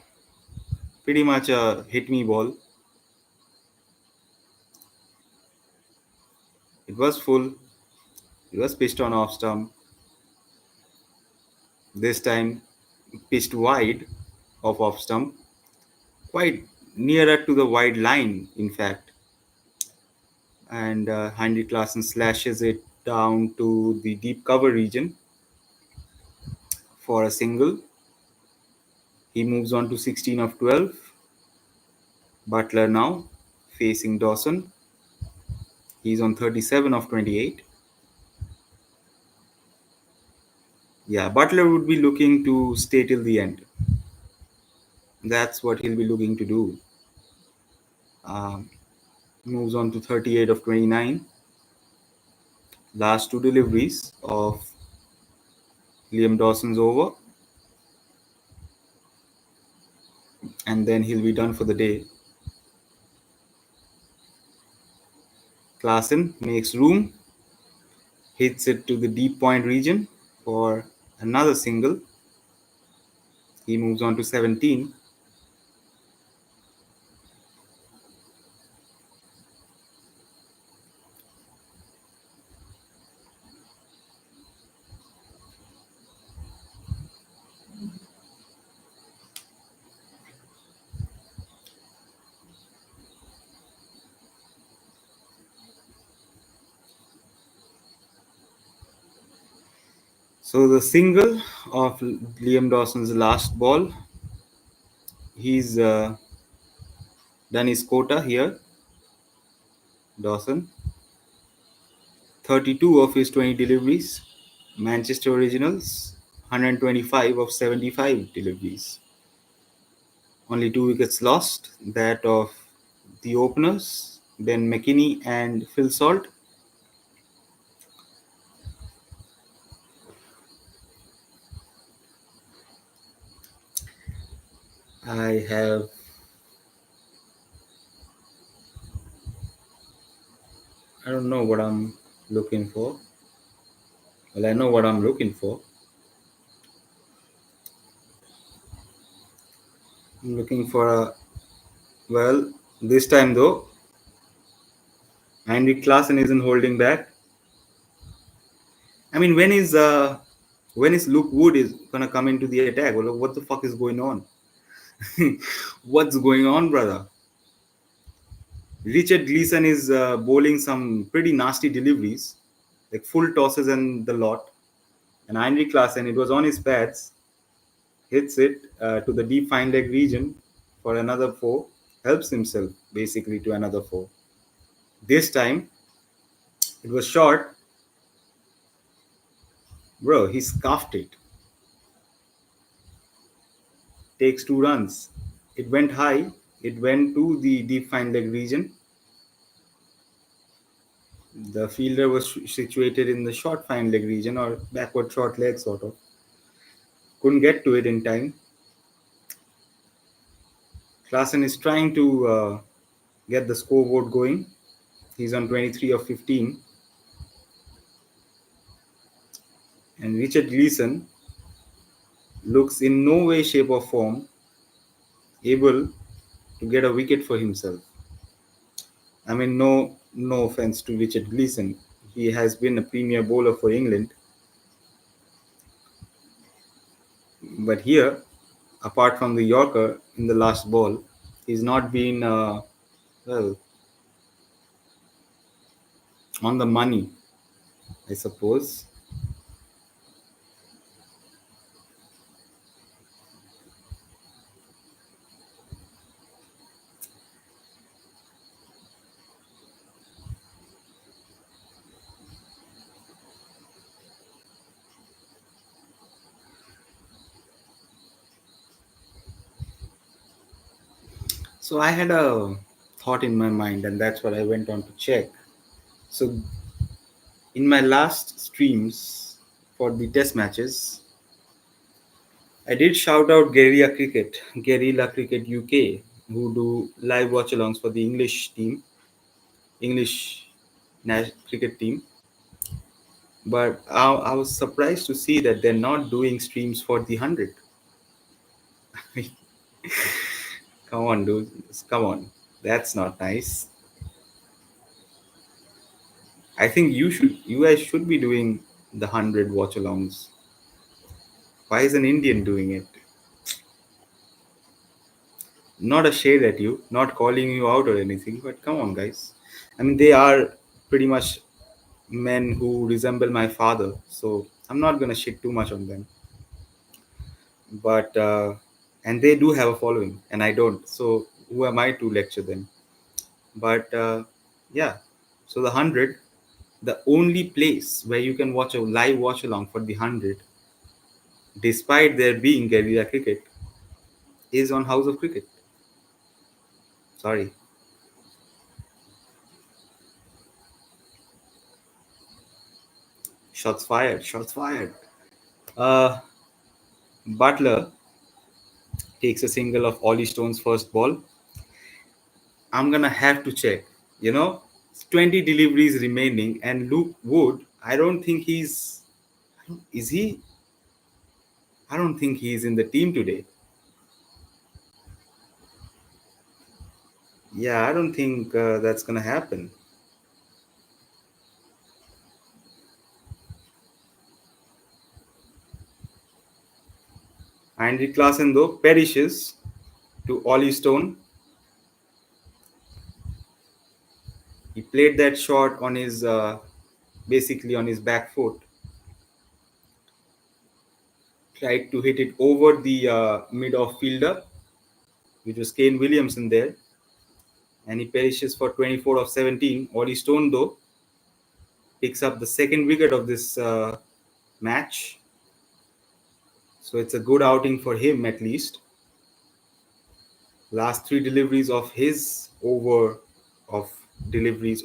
Speaker 1: pretty much a hit me ball. It was full. He was pitched on off stump. This time pitched wide of off stump, quite nearer to the wide line, in fact. And Heinrich Klaassen slashes it down to the deep cover region for a single. He moves on to 16 of 12. Butler now facing Dawson. He's on 37 of 28. Yeah, Butler would be looking to stay till the end. That's what he'll be looking to do. Um, Moves on to 38 of 29. Last two deliveries of Liam Dawson's over. And then he'll be done for the day. Klaassen makes room, hits it to the deep point region for another single. He moves on to 17. So the single of Liam Dawson's last ball, he's done his quota here. Dawson, 32 of his 20 deliveries. Manchester Originals, 125 of 75 deliveries. Only two wickets lost, that of the openers, Ben McKinney and Phil Salt. I have I don't know what I'm looking for. Well, I know what I'm looking for. I'm looking for a, well, this time though, Andy Klaassen isn't holding back. I mean, when is Luke Wood is gonna come into the attack? Well, what the fuck is going on? What's going on, brother? Richard Gleeson is bowling some pretty nasty deliveries, like full tosses and the lot. And Heinrich Klaassen, it was on his pads, hits it to the deep fine leg region for another four, helps himself basically to another four. This time, it was short. Bro, he scuffed it. Takes 2 runs. It went high. It went to the deep fine leg region. The fielder was situated in the short fine leg region or backward short leg sort of. Couldn't get to it in time. Klaassen is trying to get the scoreboard going. He's on 23 of 15. And Richard Gleeson looks in no way, shape, or form able to get a wicket for himself. I mean, no offense to Richard Gleeson. He has been a premier bowler for England. But here, apart from the Yorker in the last ball, he's not been, well, on the money, I suppose. So I had a thought in my mind, and that's what I went on to check. So in my last streams for the test matches, I did shout out Guerrilla Cricket UK, who do live watch-alongs for the English cricket team. But I was surprised to see that they're not doing streams for the 100. Come on, dude. Come on. That's not nice. I think you guys should be doing the 100 watch alongs. Why is an Indian doing it? Not a shade at you, not calling you out or anything, but come on, guys. I mean, they are pretty much men who resemble my father, so I'm not gonna shit too much on them. But and they do have a following, and I don't. So who am I to lecture them? But yeah, so the 100, the only place where you can watch a live watch along for the 100, despite there being guerrilla cricket, is on House of Cricket. Sorry. Shots fired. Shots fired. Uh, Butler takes a single of Ollie Stone's first ball. I'm gonna have to check. You know, 20 deliveries remaining, and Luke Wood. I don't think he's. Is he? I don't think he's in the team today. Yeah, I don't think that's gonna happen. Heinrich Klaasen though perishes to Ollie Stone. He played that shot on his basically on his back foot. Tried to hit it over the mid off fielder, which was Kane Williamson there, and he perishes for 24 of 17. Ollie Stone though picks up the second wicket of this match, so it's a good outing for him at least. Last three deliveries of his over of deliveries,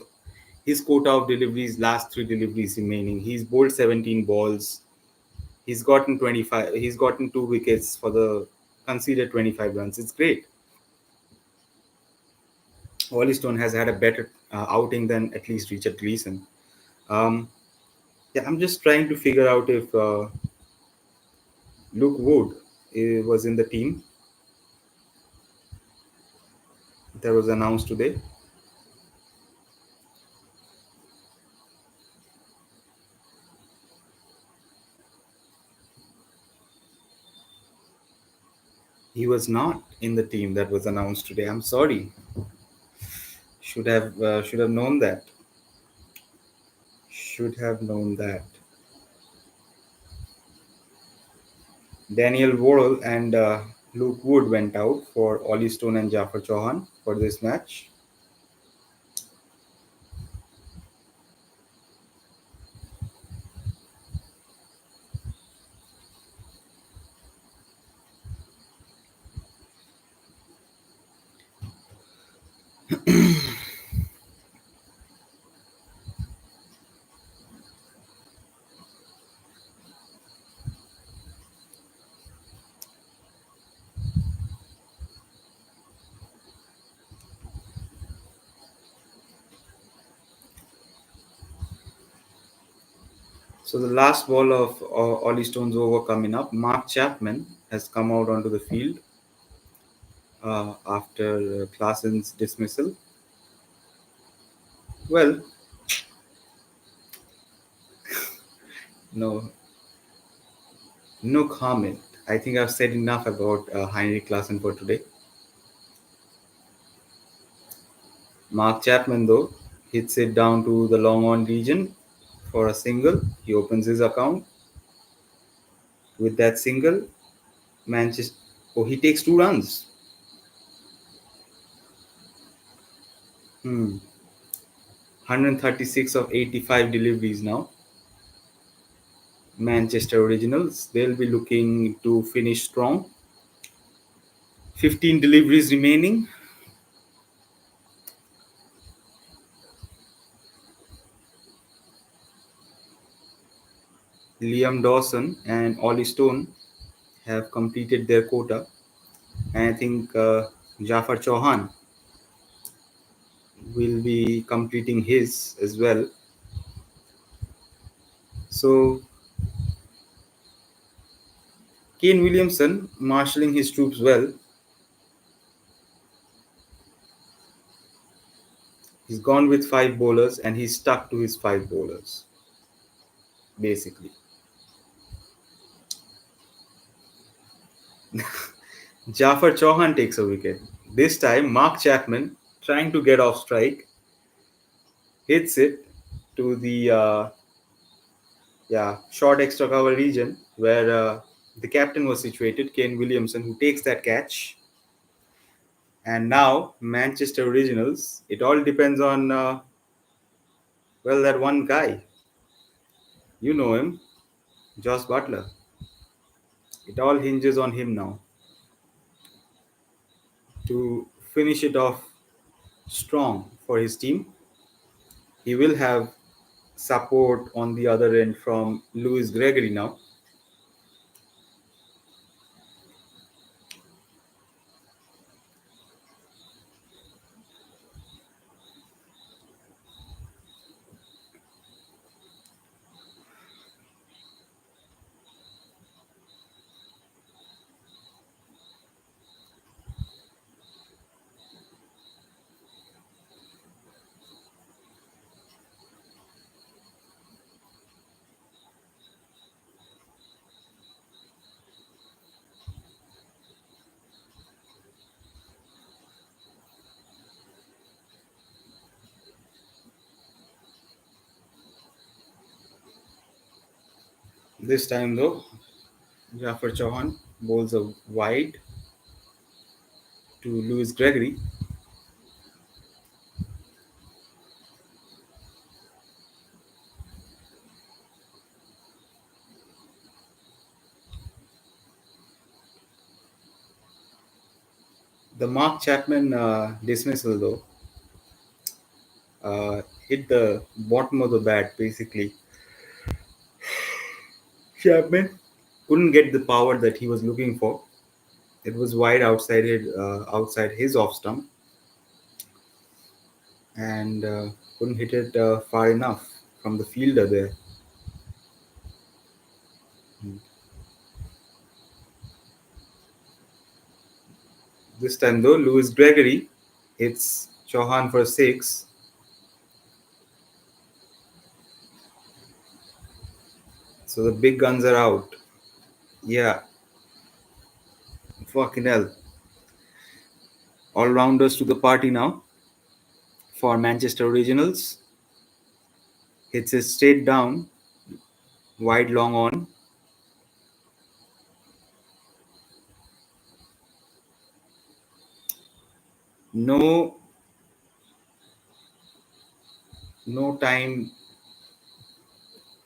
Speaker 1: his quota of deliveries, last three deliveries remaining. He's bowled 17 balls. He's gotten 25. He's gotten two wickets for the conceded 25 runs. It's great. Wally Stone has had a better outing than at least Richard Gleeson. Um, yeah, I'm just trying to figure out if Luke Wood was in the team that was announced today. He was not in the team that was announced today. I'm sorry. Should have known that. Should have known that. Daniel Worrell and Luke Wood went out for Ollie Stone and Jafar Chauhan for this match. So the last ball of Ollie Stone's over coming up. Mark Chapman has come out onto the field after Klaasen's dismissal. Well, no, no comment. I think I've said enough about Heinrich Klaasen for today. Mark Chapman, though, hits it down to the long on region for a single. He opens his account with that single. Manchester. Oh, he takes 2 runs. 136 of 85 deliveries now. Manchester Originals. They'll be looking to finish strong. 15 deliveries remaining. Liam Dawson and Ollie Stone have completed their quota. And I think Jafar Chauhan will be completing his as well. So Kane Williamson marshalling his troops well. He's gone with five bowlers and he's stuck to his five bowlers, basically. Jafar Chauhan takes a wicket. This time, Mark Chapman, trying to get off strike, hits it to the short extra cover region where the captain was situated, Kane Williamson, who takes that catch. And now, Manchester Originals, it all depends on, that one guy. You know him, Josh Butler. It all hinges on him now to finish it off strong for his team. He will have support on the other end from Louis Gregory now. This time, though, Jafar Chauhan bowls a wide to Louis Gregory. The Mark Chapman dismissal, though, hit the bottom of the bat, basically. Chapman couldn't get the power that he was looking for. It was wide outside his off stump, and couldn't hit it far enough from the fielder there. This time, though, Louis Gregory hits Chauhan for six. So the big guns are out. Yeah, fucking hell. All rounders to the party now for Manchester Originals. Hits it straight down, wide long on. No, no time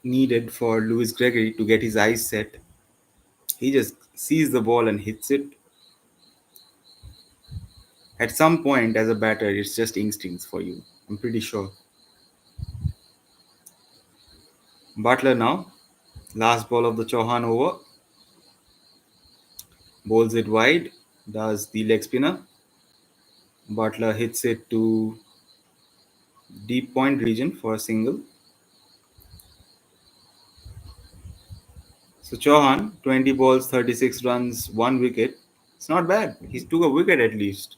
Speaker 1: needed for Louis Gregory to get his eyes set. He just sees the ball and hits it. At some point, as a batter, it's just instincts for you. I'm pretty sure. Butler now, last ball of the Chauhan over, bowls it wide, does the leg spinner. Butler hits it to deep point region for a single. So Chauhan, 20 balls, 36 runs, 1 wicket. It's not bad. He took a wicket at least.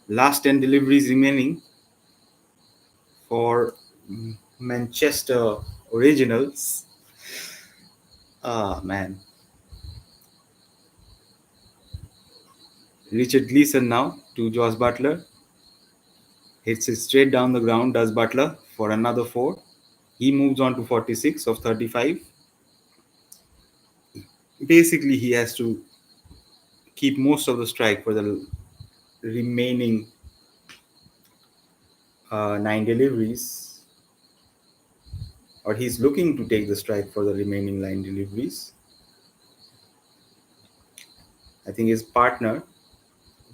Speaker 1: Last 10 deliveries remaining for Manchester Originals. Ah, man. Richard Gleeson now to Josh Butler. Hits it straight down the ground, does Butler for another 4. He moves on to 46 of 35. Basically, he has to keep most of the strike for the remaining 9 deliveries, or he's looking to take the strike for the remaining 9 deliveries. I think his partner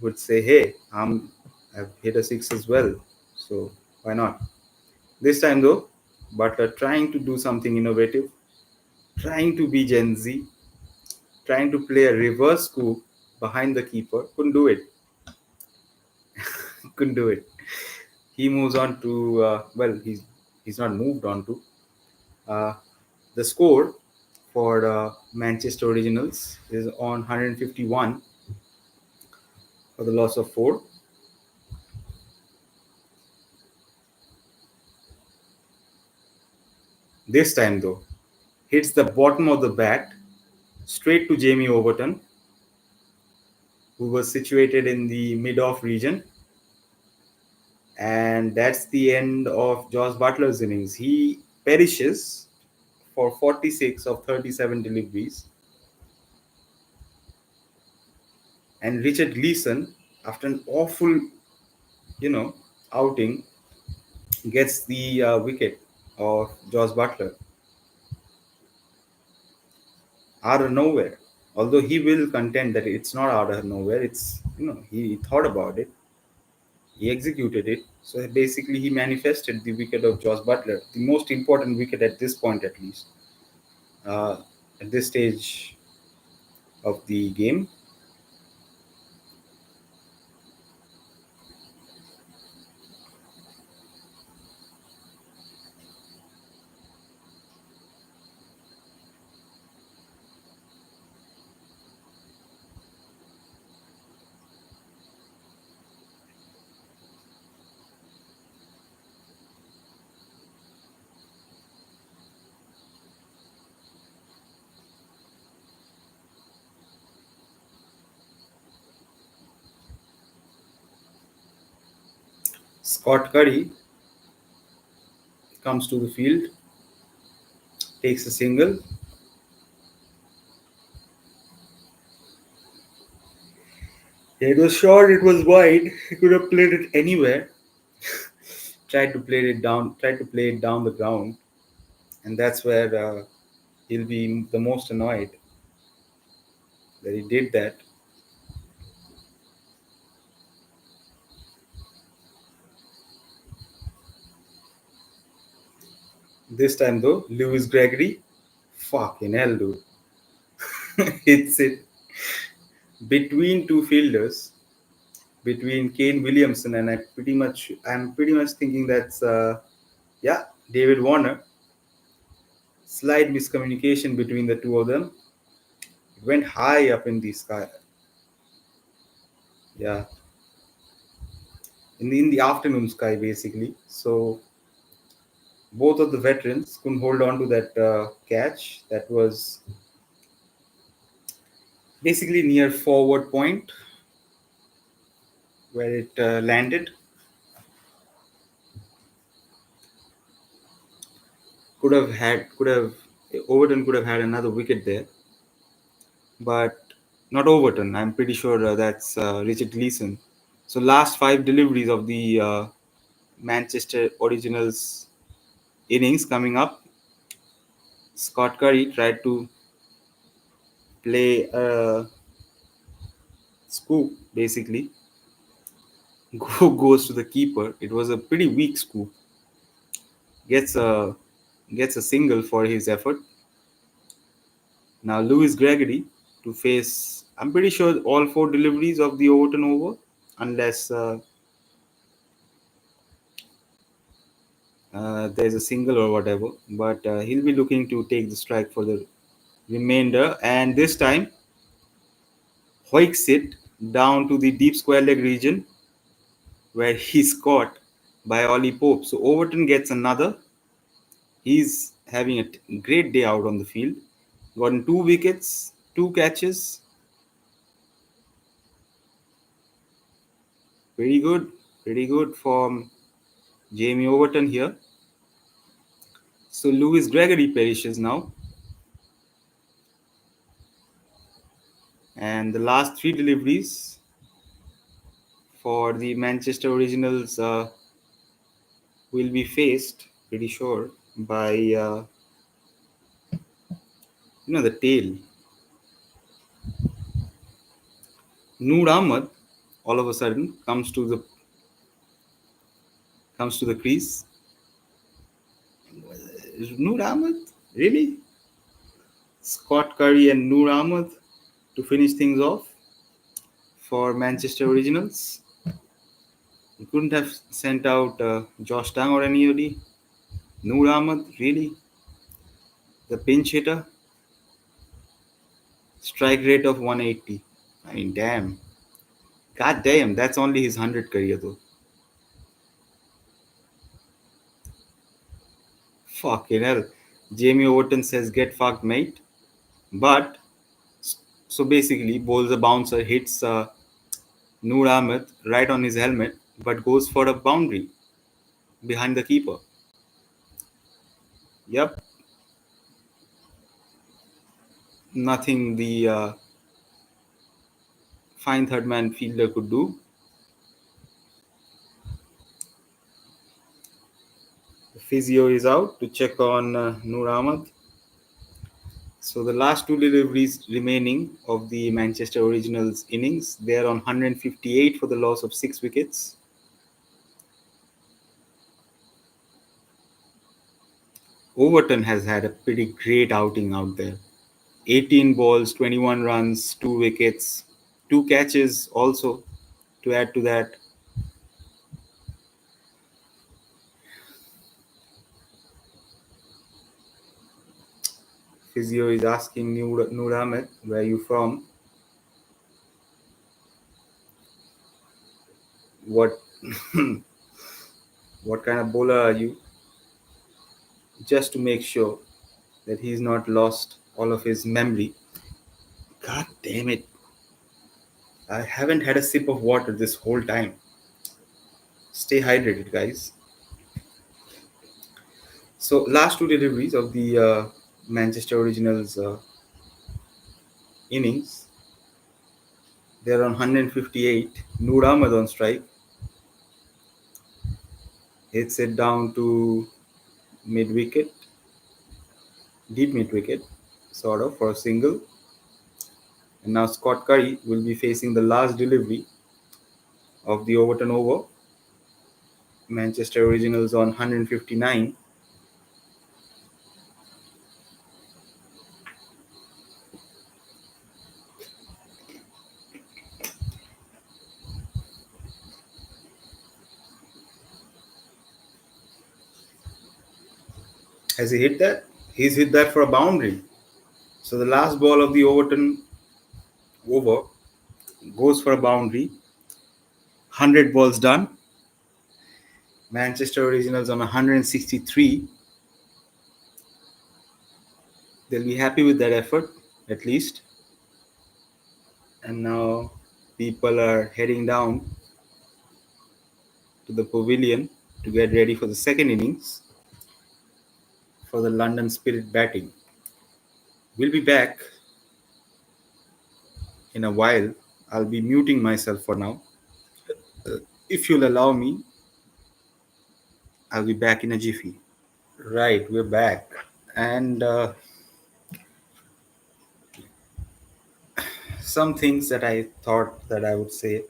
Speaker 1: would say, "Hey, I've hit a six as well, so why not?" This time though, Butler trying to do something innovative, trying to be Gen Z, trying to play a reverse scoop behind the keeper, couldn't do it. Couldn't do it. He moves on to he's not moved on to uh, the score for Manchester Originals is on 151 for the loss of four. This time though, hits the bottom of the bat straight to Jamie Overton, who was situated in the mid-off region, and that's the end of Josh Butler's innings. He perishes for 46 of 37 deliveries, and Richard Gleason, after an awful, you know, outing, gets the wicket of Josh Butler out of nowhere. Although he will contend that it's not out of nowhere, it's he thought about it, he executed it. So basically, he manifested the wicket of Josh Butler, the most important wicket at this point, at least uh, at this stage of the game. Scott Curry comes to the field, takes a single. It was short, it was wide. He could have played it anywhere. Tried to play it down the ground, and that's where he'll be the most annoyed that he did that. This time though, Lewis Gregory, fucking hell, dude, hits it between two fielders, between Kane Williamson and I'm pretty much thinking that's yeah, David Warner. Slight miscommunication between the two of them. It went high up in the sky. Yeah, in the afternoon sky basically. So both of the veterans couldn't hold on to that catch. That was basically near forward point where it landed. Could have Overton could have had another wicket there, but not Overton. I'm pretty sure that's Richard Gleason. So last five deliveries of the Manchester Originals innings coming up. Scott Curry tried to play a scoop basically. Goes to the keeper. It was a pretty weak scoop. Gets a gets a single for his effort. Now Lewis Gregory to face. I'm pretty sure all four deliveries of the Overton over, unless there's a single or whatever. But he'll be looking to take the strike for the remainder, and this time hoiks it down to the deep square leg region where he's caught by Ollie Pope. So Overton gets another. He's having a great day out on the field. Gotten two wickets, two catches. Pretty good. Pretty good from Jamie Overton here. So Lewis Gregory perishes now. And the last three deliveries for the Manchester Originals will be faced, pretty sure, by the tail. Noor Ahmed all of a sudden comes to the crease. Noor Ahmed, really? Scott Curry and Noor Ahmed to finish things off for Manchester Originals. You couldn't have sent out Josh Tang or anybody. Noor Ahmed, really? The pinch hitter, strike rate of 180. I mean, damn. God damn, that's only his 100 career though. Fucking hell. Jamie Overton says, get fucked, mate. But, so basically, bowls a bouncer, hits Noor Ahmed right on his helmet, but goes for a boundary behind the keeper. Yep, nothing the fine third man fielder could do. The physio is out to check on Noor Ahmed. So the last two deliveries remaining of the Manchester Originals innings, they are on 158 for the loss of 6 wickets. Overton has had a pretty great outing out there. 18 balls, 21 runs, 2 wickets, 2 catches also to add to that. Physio is asking Noor Ahmed, where are you from? What what kind of bowler are you? Just to make sure that he's not lost all of his memory. God damn it. I haven't had a sip of water this whole time. Stay hydrated, guys. So, last two deliveries of the Manchester Originals innings, they're on 158. Noor Ahmed on strike. Hits it down to mid wicket, deep mid wicket, sort of, for a single. And now Scott Curry will be facing the last delivery of the Overton over. Manchester Originals on 159. Has he hit that? He's hit that for a boundary. So the last ball of the Overton over goes for a boundary. 100 balls done. Manchester Originals on 163. They'll be happy with that effort, at least. And now people are heading down to the pavilion to get ready for the second innings for the London Spirit batting. We'll be back in a while. I'll be muting myself for now. If you'll allow me, I'll be back in a jiffy. Right, we're back. And some things that I thought that I would say,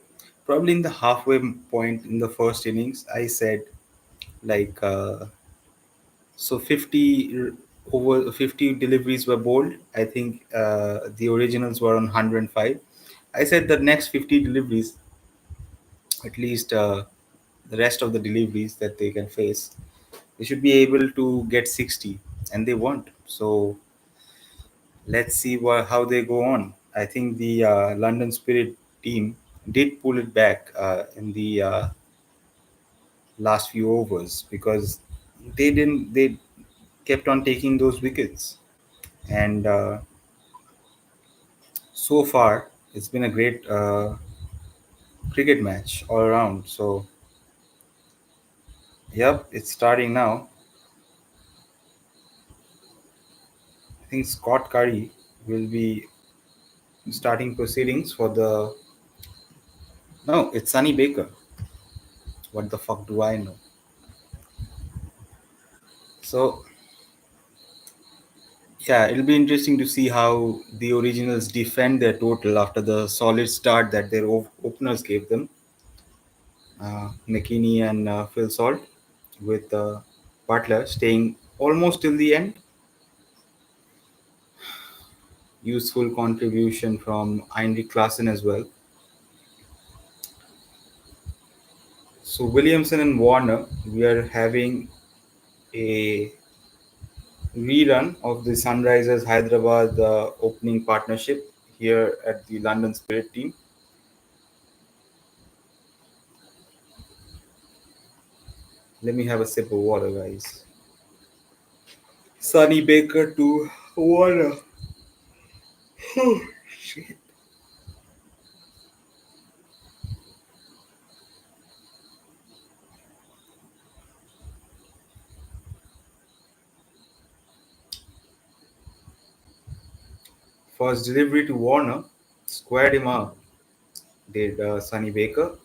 Speaker 1: probably in the halfway point in the first innings, I said like so 50 deliveries were bowled. I think the Originals were on 105. I said the next 50 deliveries, at least the rest of the deliveries that they can face, they should be able to get 60, and they won't. So let's see how they go on. I think the London Spirit team did pull it back in the last few overs because they kept on taking those wickets, and so far it's been a great cricket match all around. So yep, it's starting now. I think Scott Curry will be starting proceedings for the. No, it's Sunny Baker. What the fuck do I know? So Yeah, it'll be interesting to see how the originals defend their total after the solid start that their openers gave them, McKinney and Phil Salt, with Butler staying almost till the end. Useful contribution from Heinrich Klaassen as well. So Williamson and Warner, we are having a rerun of the Sunrisers Hyderabad opening partnership here at the London Spirit team. Let me have a sip of water, guys. Sonny Baker to Warner. Oh, shit. First delivery to Warner, squared him up. Did Sonny Baker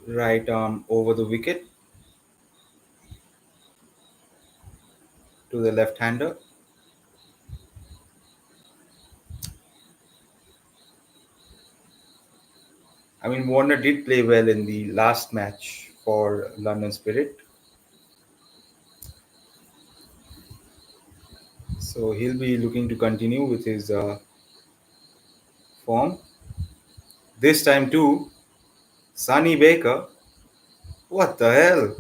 Speaker 1: right arm over the wicket to the left-hander. I mean, Warner did play well in the last match for London Spirit, so he'll be looking to continue with his form. This time too, Sonny Baker. What the hell?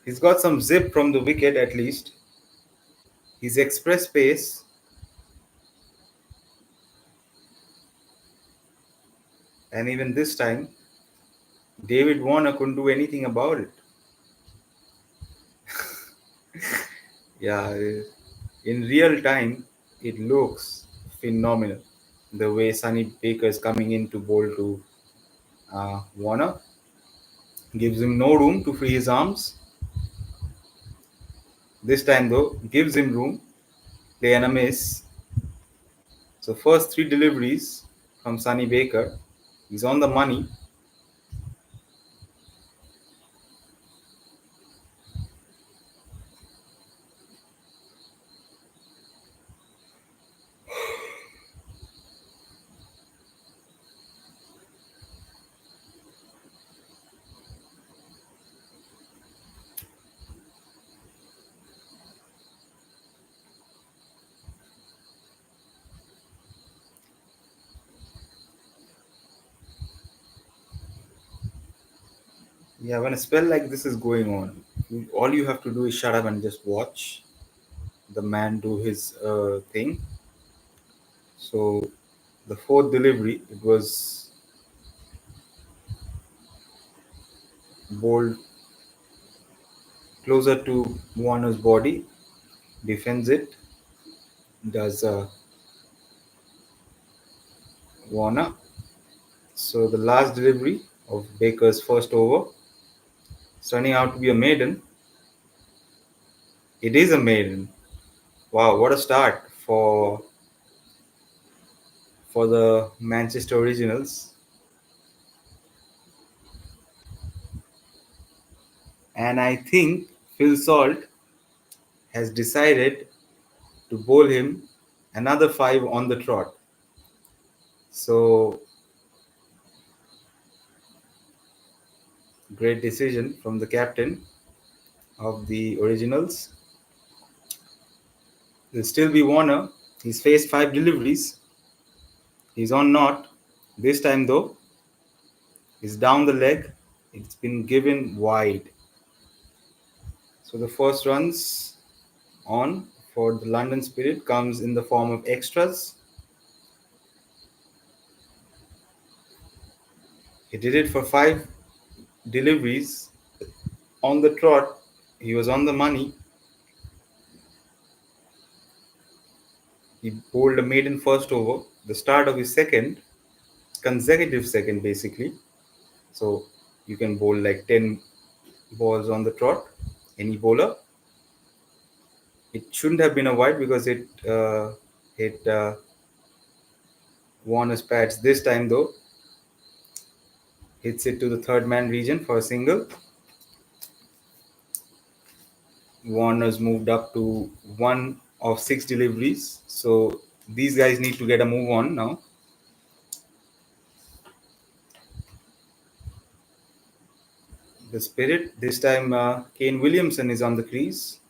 Speaker 1: He's got some zip from the wicket at least. His express pace, and even this time, David Warner couldn't do anything about it. Yeah, in real time, it looks phenomenal. The way Sonny Baker is coming in to bowl to Warner gives him no room to free his arms. This time, though, gives him room. Play and a miss. So, first three deliveries from Sonny Baker. He's on the money. Yeah, when a spell like this is going on, all you have to do is shut up and just watch the man do his thing. So, the fourth delivery, it was bowled closer to Warner's body, defends it, does Warner. So, the last delivery of Baker's first over, is turning out to be a maiden. It is a maiden. Wow, what a start for the Manchester Originals. And I think Phil Salt has decided to bowl him another five on the trot. So, great decision from the captain of the Originals. Will still be Warner. He's faced five deliveries. He's on not. This time, though, he's down the leg. It's been given wide. So, the first runs on for the London Spirit comes in the form of extras. He did it for five deliveries on the trot. He was on the money. He bowled a maiden first over, the start of his second, consecutive second basically. So you can bowl like 10 balls on the trot, any bowler. It shouldn't have been a wide because it hit Warner's pads. This time though, hits it to the third man region for a single. Warner's moved up to one of six deliveries. So these guys need to get a move on now. The Spirit, this time Kane Williamson is on the crease.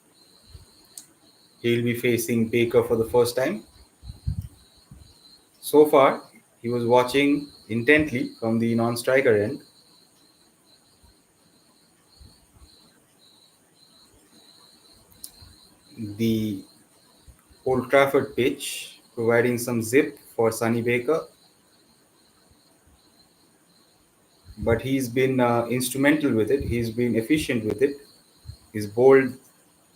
Speaker 1: He'll be facing Baker for the first time. So far, he was watching intently from the non-striker end. The Old Trafford pitch, providing some zip for Sonny Baker. But he's been instrumental with it. He's been efficient with it. He's bowled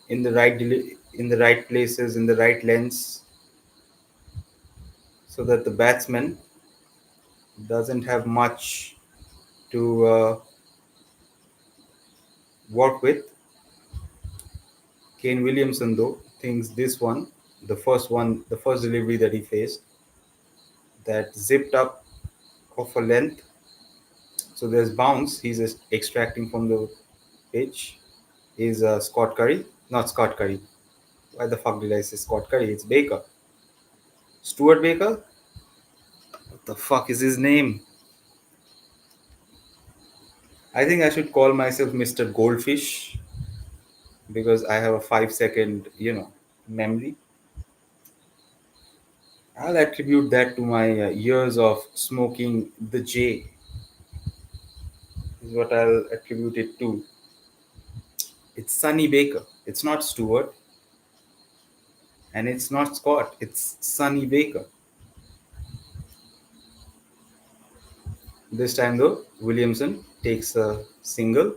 Speaker 1: in the in the right places, in the right lengths, so that the batsman doesn't have much to work with. Kane Williamson, though, thinks this one, the first delivery that he faced, that zipped up of a length. So there's bounce. He's extracting from the pitch. Is Scott Curry, not Scott Curry. Why the fuck did I say Scott Curry? It's Baker. Stuart Baker? What the fuck is his name? I think I should call myself Mr. Goldfish because I have a 5 second, memory. I'll attribute that to my years of smoking the J, is what I'll attribute it to. It's Sonny Baker. It's not Stuart. And it's not Scott. It's Sonny Baker. This time, though, Williamson takes a single.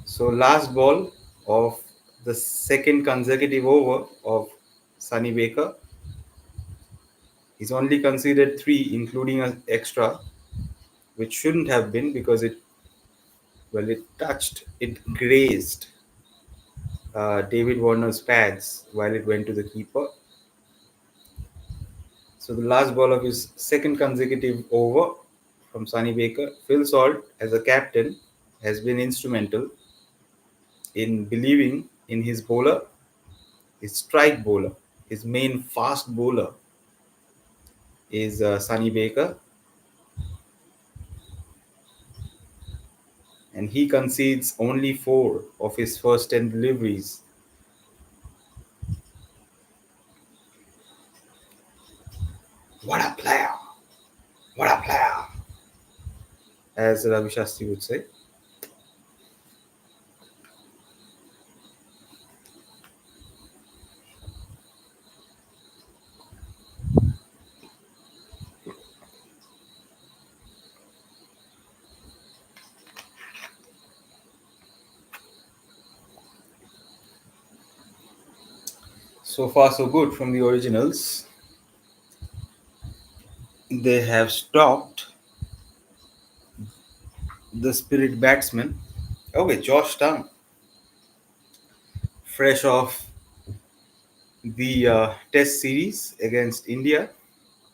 Speaker 1: So, last ball of the second consecutive over of Sonny Baker. He's only conceded 3, including an extra, which shouldn't have been because it grazed David Warner's pads while it went to the keeper. So the last ball of his second consecutive over from Sonny Baker, Phil Salt, as a captain, has been instrumental in believing in his bowler, his strike bowler, his main fast bowler is Sonny Baker. And he concedes only 4 of his first 10 deliveries. What a player! What a player! As Ravi Shastri would say. So far, so good from the originals. They have stopped the Spirit batsman. Okay, Josh Tongue, fresh off the Test series against India,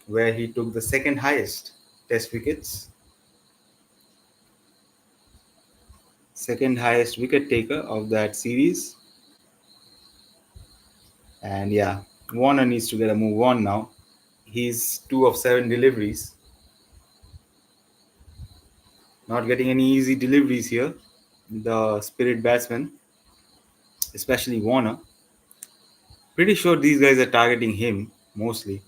Speaker 1: where he took the second highest Test wickets, second highest wicket taker of that series. And yeah, Warner needs to get a move on now. He's 2 of 7 deliveries. Not getting any easy deliveries here. The Spirit batsman, especially Warner. Pretty sure these guys are targeting him mostly.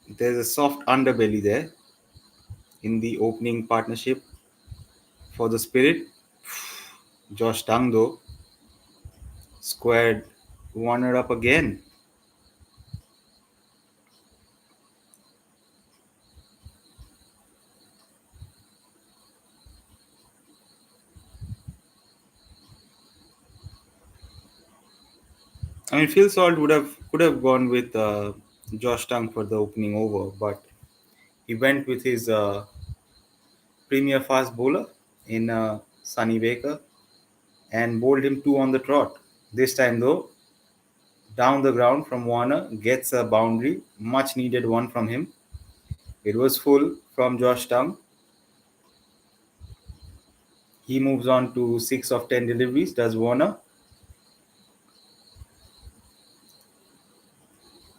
Speaker 1: There's a soft underbelly there in the opening partnership for the Spirit. Josh Tongue, though, squared Warner up again. I mean, Phil Salt could have gone with Josh Tongue for the opening over, but he went with his premier fast bowler in Sonny Baker and bowled him 2 on the trot. This time, though, down the ground from Warner, gets a boundary, much needed one from him. It was full from Josh Tongue. He moves on to 6 of 10 deliveries. Does Warner?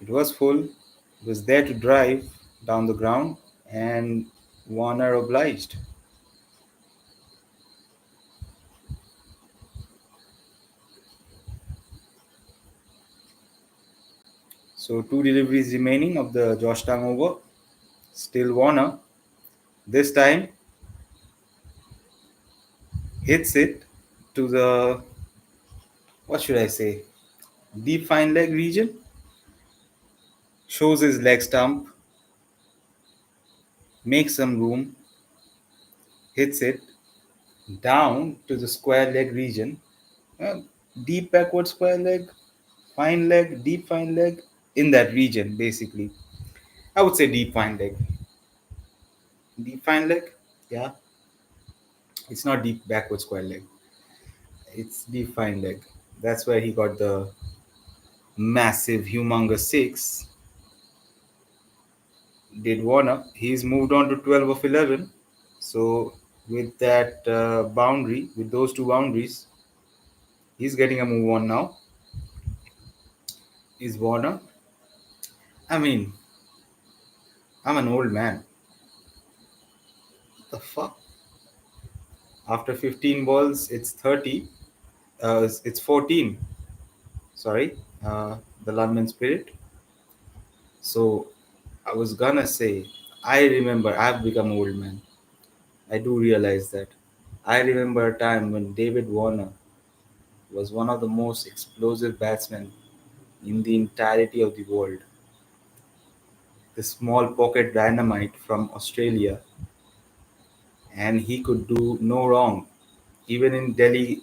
Speaker 1: It was full. It was there to drive down the ground, and Warner obliged. So two deliveries remaining of the Georgetown over. Still Warner. This time hits it to the, what should I say, deep fine leg region. Shows his leg stump, makes some room, hits it down to the square leg region. Uh, Deep backward square leg, fine leg, deep fine leg, in that region basically. I would say deep fine leg. Deep fine leg? Yeah. It's not deep backward square leg. It's deep fine leg. That's where he got the massive, humongous six. Did Warner. He's moved on to 12 of 11. So with that boundary, with those two boundaries, he's getting a move on now. Is Warner. I mean, I'm an old man. What the fuck? After 15 balls, it's 30. It's 14. Sorry. The London Spirit. So I was gonna say, I remember I've become old man. I do realize that. I remember a time when David Warner was one of the most explosive batsmen in the entirety of the world. The small pocket dynamite from Australia, and he could do no wrong. Even in Delhi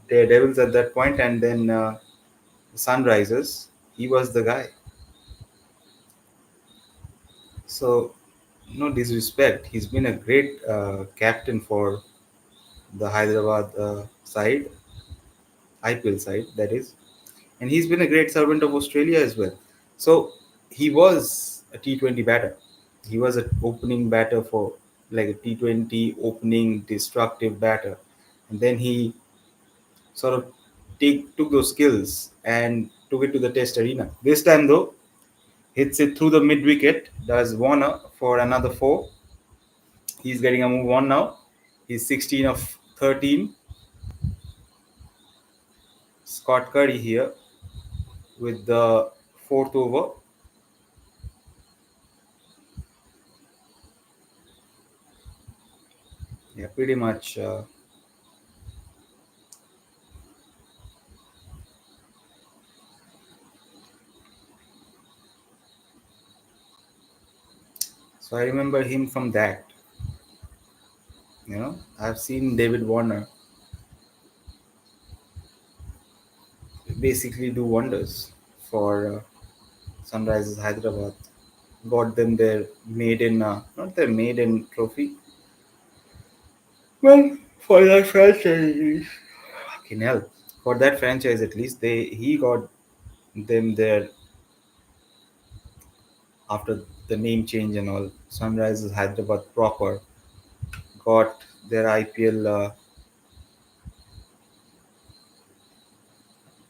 Speaker 1: Daredevils at that point, and then Sunrisers, he was the guy. So, no disrespect, he's been a great captain for the Hyderabad side, IPL side, that is, and he's been a great servant of Australia as well. So, he was a T20 batter. He was an opening batter for like a T20 opening destructive batter, and then he sort of took those skills and took it to the Test arena. This time though, hits it through the mid wicket. Does Warner for another four. He's getting a move on now. He's 16 of 13. Scott Curry here with the fourth over. Yeah, pretty much. So I remember him from that. I've seen David Warner basically do wonders for Sunrisers Hyderabad. Got them their maiden, not their maiden trophy. Well, for that franchise, fucking hell. For that franchise, at least he got them there after the name change and all. Sunrisers Hyderabad proper got their IPL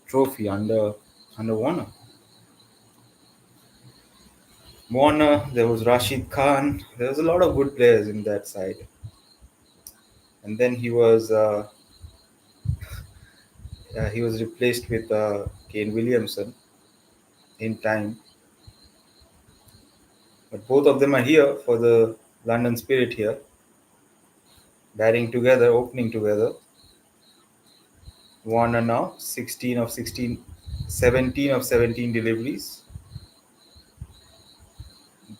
Speaker 1: trophy under Warner. Warner, there was Rashid Khan. There was a lot of good players in that side, and then he was replaced with Kane Williamson in time. But both of them are here for the London Spirit here, batting together, opening together. Warner now 16 of 16, 17 of 17 deliveries.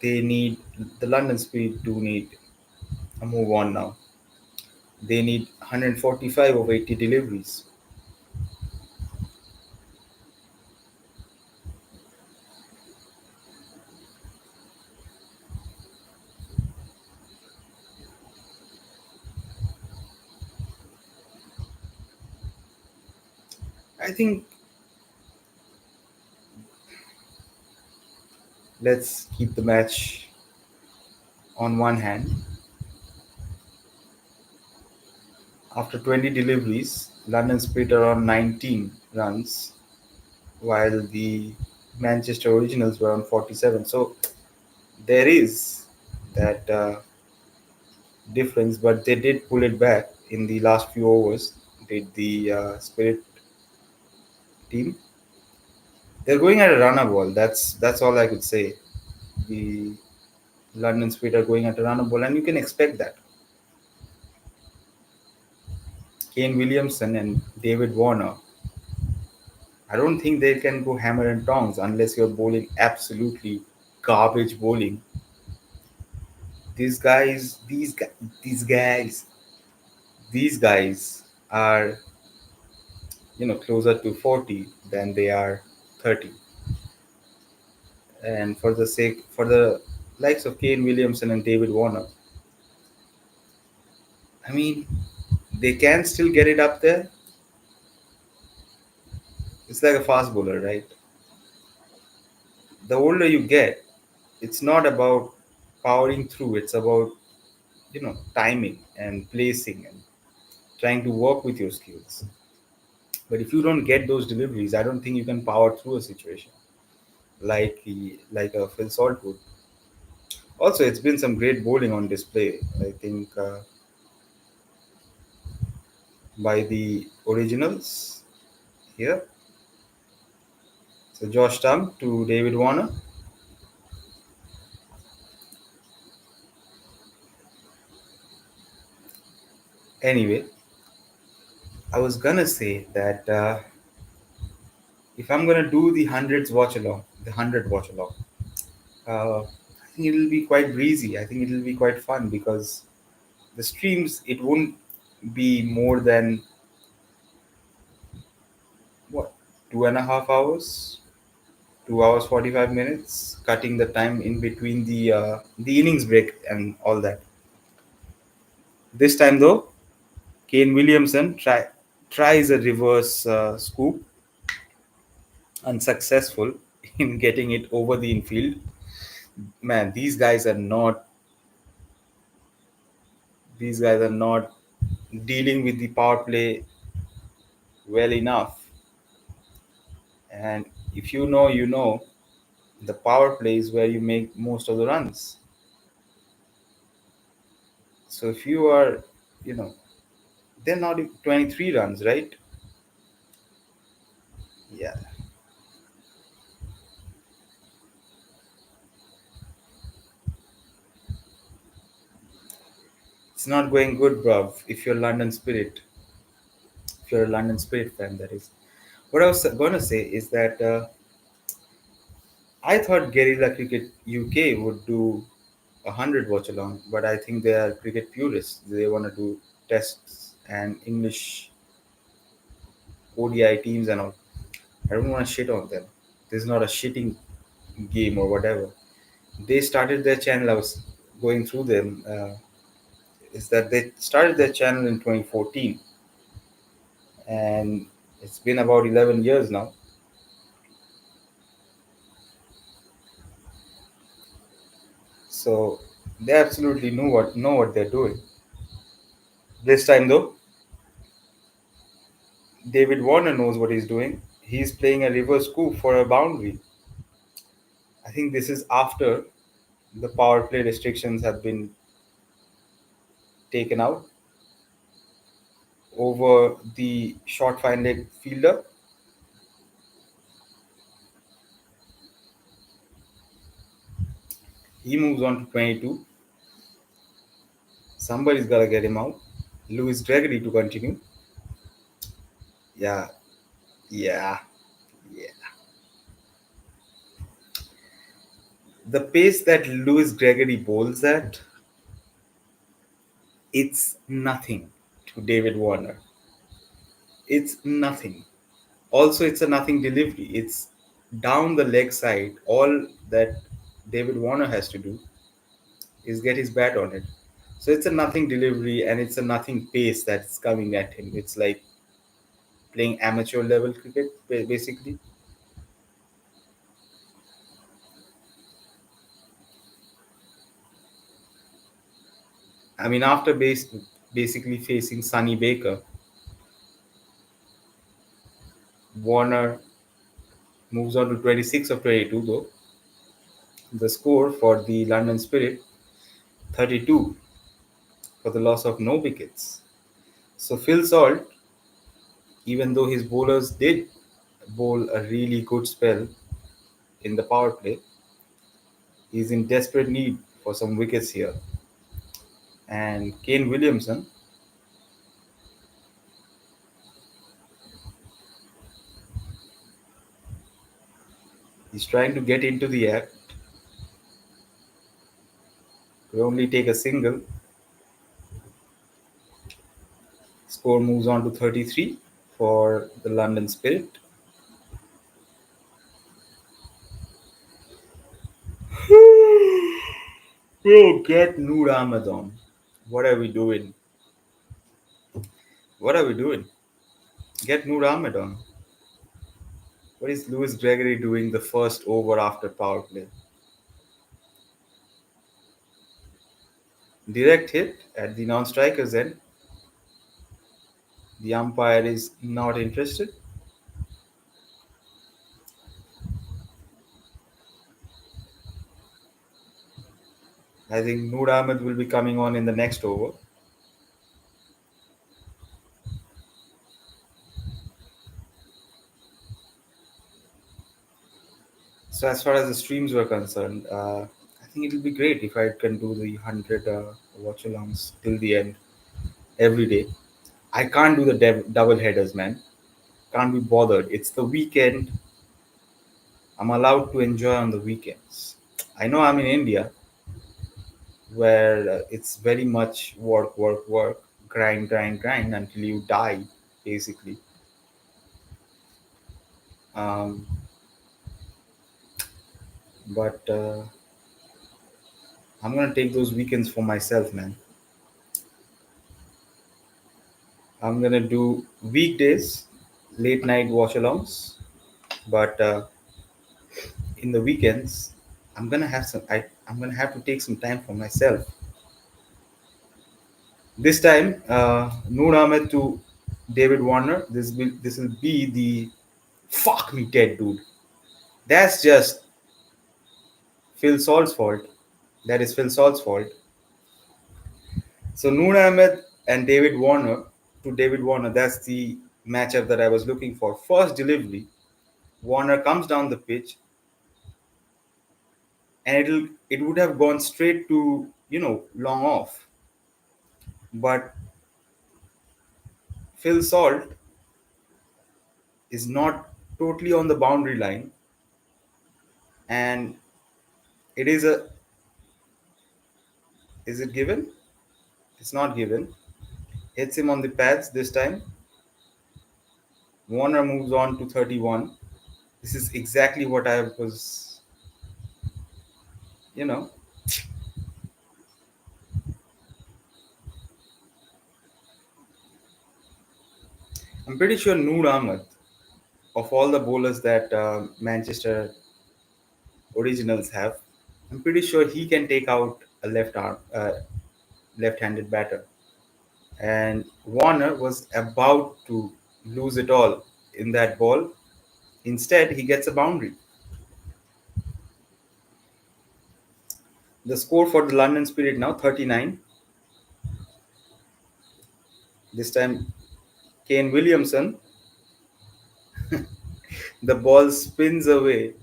Speaker 1: They need the London Spirit do need a move on now. They need 145 of 80 deliveries. I think let's keep the match on one hand. After 20 deliveries, London Spirit are on 19 runs, while the Manchester Originals were on 47. So there is that difference, but they did pull it back in the last few overs. Did the Spirit team? They're going at a runner ball. That's all I could say. The London Spirit are going at a runner ball, and you can expect that. Kane Williamson and David Warner. I don't think they can go hammer and tongs unless you're bowling absolutely garbage bowling. These guys, these guys, these guys are closer to 40 than they are 30. And for the likes of Kane Williamson and David Warner, I mean, they can still get it up there. It's like a fast bowler, right? The older you get, it's not about powering through. It's about timing and placing and trying to work with your skills. But if you don't get those deliveries, I don't think you can power through a situation like a Phil Saltwood. Also, it's been some great bowling on display. I think by the originals here. So Josh Tongue to David Warner. Anyway, I was gonna say that if I'm gonna do the hundreds watch along, the 100 watch along, I think it'll be quite breezy. I think it'll be quite fun because the streams it won't be more than what 2.5 hours, 2 hours 45 minutes, cutting the time in between the innings break and all that. This time though, Kane Williamson tries a reverse scoop, unsuccessful in getting it over the infield. Man, these guys are not dealing with the power play well enough. And if you know, the power play is where you make most of the runs. So if you are, you know, they're not 23 runs, right? Yeah, it's not going good, bruv. If you're a London Spirit fan, that is. What I was gonna say is that I thought Guerrilla Cricket UK would do 100 watch along, but I think they are cricket purists. They want to do tests and English ODI teams and all. I don't want to shit on them. This is not a shitting game or whatever. They started their channel. I was going through them. Is that they started their channel in 2014, and it's been about 11 years now. So they absolutely know what they're doing. This time though, David Warner knows what he's doing. He's playing a reverse scoop for a boundary. I think this is after the power play restrictions have been taken out over the short fine leg fielder. He moves on to 22. Somebody's got to get him out. Lewis Gregory to continue. Yeah, yeah, yeah. The pace that Lewis Gregory bowls at, it's nothing to David Warner. It's nothing. Also, it's a nothing delivery. It's down the leg side. All that David Warner has to do is get his bat on it. So it's a nothing delivery and it's a nothing pace that's coming at him. It's like playing amateur level cricket, basically. I mean, after base, basically facing Sunny Baker. Warner moves on to 26 of 22 though. The score for the London Spirit 32 for the loss of no wickets. So Phil Salt, even though his bowlers did bowl a really good spell in the power play, he's in desperate need for some wickets here. And Kane Williamson, he's trying to get into the act, could only take a single. Score moves on to 33 for the London Spirit. Bro, get Noor Ahmed on. What are we doing? What are we doing? Get Noor Ahmed on. What is Lewis Gregory doing the first over after power play? Direct hit at the non-striker's end. The umpire is not interested. I think Noor Ahmed will be coming on in the next over. So as far as the streams were concerned, I think it will be great if I can do the 100 watch-alongs till the end every day. I can't do the double headers, man. Can't be bothered. It's the weekend. I'm allowed to enjoy on the weekends. I know I'm in India where it's very much work, work, work, grind, grind, grind until you die, basically. Um, but I'm gonna take those weekends for myself, man. I'm gonna do weekdays, late night watch-alongs, but in the weekends, I'm gonna have to take some time for myself. This time, Noor Ahmed to David Warner. This will be the fuck me dead, dude. That's just Phil Salt's fault. That is Phil Salt's fault. So Noor Ahmed and David Warner to David Warner. That's the matchup that I was looking for. First delivery, Warner comes down the pitch, and it would have gone straight to long off, but Phil Salt is not totally on the boundary line, and it is it given? It's not given. Hits him on the pads this time. Warner moves on to 31. This is exactly what I was, you know. I'm pretty sure Noor Ahmed, of all the bowlers that Manchester Originals have, I'm pretty sure he can take out a left-handed batter. And Warner was about to lose it all in that ball. Instead, he gets a boundary. The score for the London Spirit now 39. This time, Kane Williamson. The ball spins away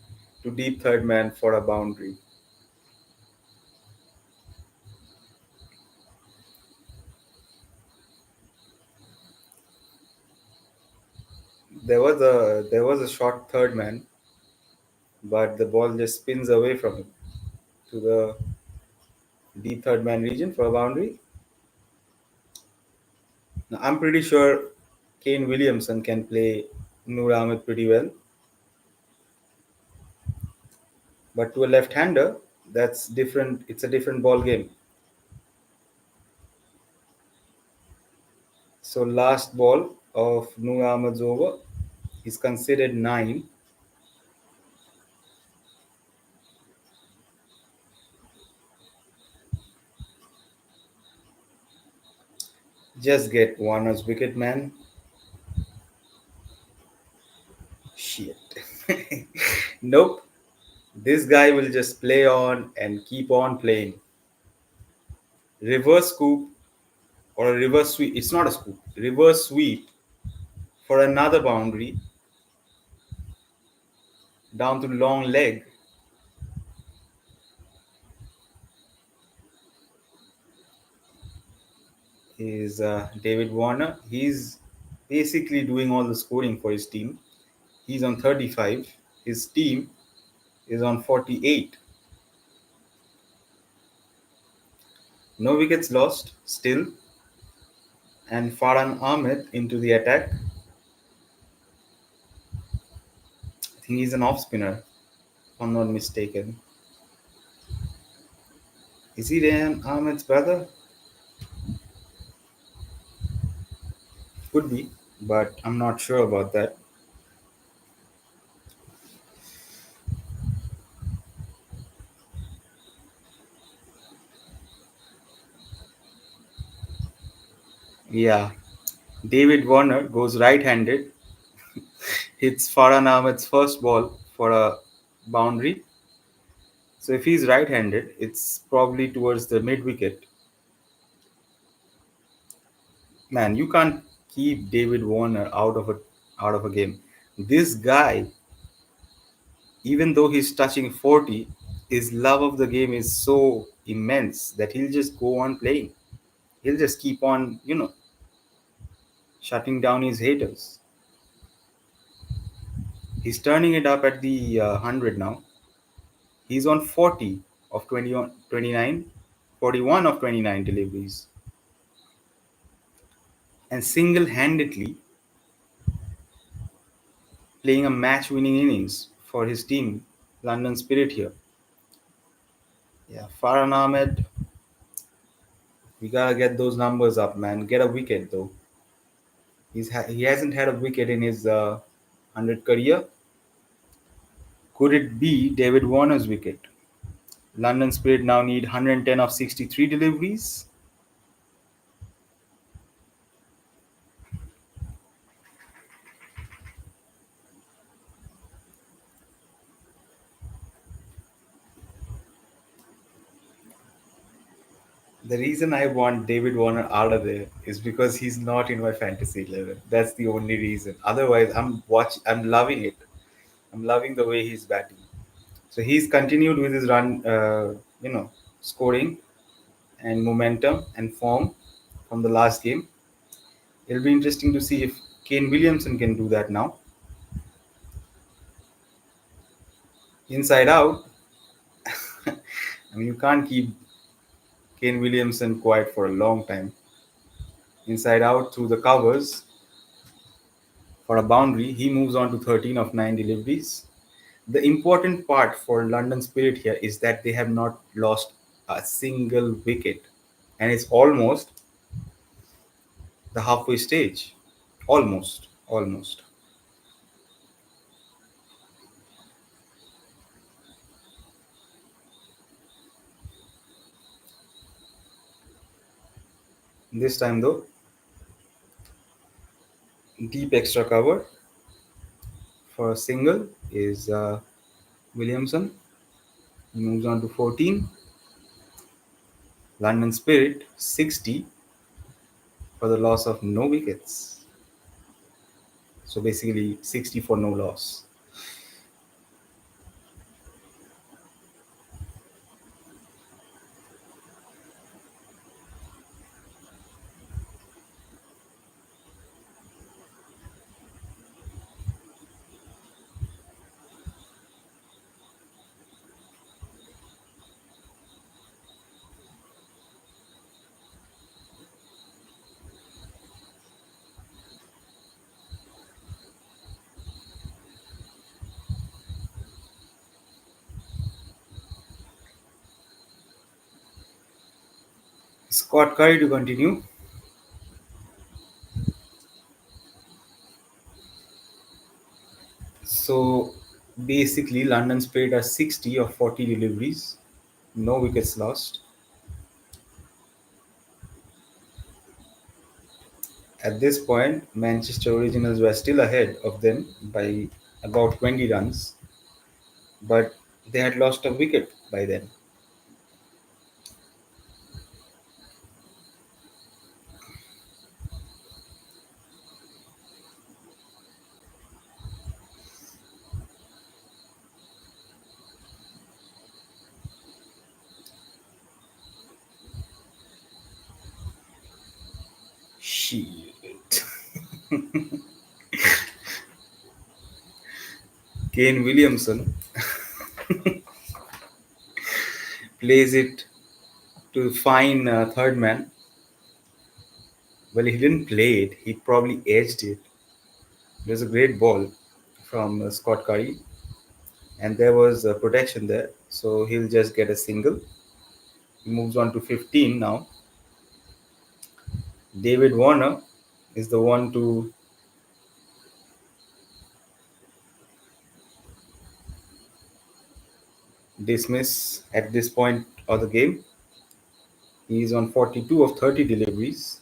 Speaker 1: to deep third man for a boundary. There was a short third man, but the ball just spins away from him to the deep third man region for a boundary. Now, I'm pretty sure Kane Williamson can play Noor Ahmed pretty well, but to a left-hander, that's different. It's a different ball game. So last ball of Noor Ahmed's over, he's considered 9. Just get Warner's wicket, man. Shit. Nope. This guy will just play on and keep on playing. Reverse scoop or a reverse sweep. It's not a scoop. Reverse sweep for another boundary down to long leg is David Warner. He's basically doing all the scoring for his team. He's on 35. His team is on 48. No wickets lost still. And Farhan Ahmed into the attack. I think he's an off spinner, if I'm not mistaken. Is he Rehan Ahmed's brother? Could be, but I'm not sure about that. Yeah. David Warner goes right handed, hits Farhan Ahmed's first ball for a boundary. So if he's right handed, it's probably towards the mid wicket. Man, you can't keep David Warner out of a game. This guy, even though he's touching 40, his love of the game is so immense that he'll just go on playing. He'll just keep on, shutting down his haters. He's turning it up at the 100 now. He's on 40 of 29, 41 of 29 deliveries. And single handedly playing a match winning innings for his team, London Spirit here. Yeah, Farhan Ahmed, we gotta get those numbers up, man. Get a wicket though. He hasn't had a wicket in his 100 career. Could it be David Warner's wicket? London Spirit now need 110 of 63 deliveries. The reason I want David Warner out of there is because he's not in my fantasy 11. That's the only reason. Otherwise, I'm loving it. I'm loving the way he's batting. So he's continued with his run, scoring and momentum and form from the last game. It'll be interesting to see if Kane Williamson can do that now. Inside out, I mean, you can't keep Kane Williamson quiet for a long time. Inside out through the covers for a boundary, he moves on to 13 of 9 deliveries. The important part for London Spirit here is that they have not lost a single wicket, and it's almost the halfway stage. Almost. This time, though, deep extra cover for a single is Williamson. He moves on to 14. London Spirit 60 for the loss of no wickets. So basically 60 for no loss. Scott Curry to continue. So basically, London Spirit are 60 of 40 deliveries, no wickets lost. At this point, Manchester Originals were still ahead of them by about 20 runs, but they had lost a wicket by then. Shit. Kane Williamson plays it to fine third man. Well, he didn't play it, he probably edged it. There's a great ball from Scott Curry, and there was protection there, so he'll just get a single. He moves on to 15 now. David Warner is the one to dismiss at this point of the game. He is on 42 of 30 deliveries,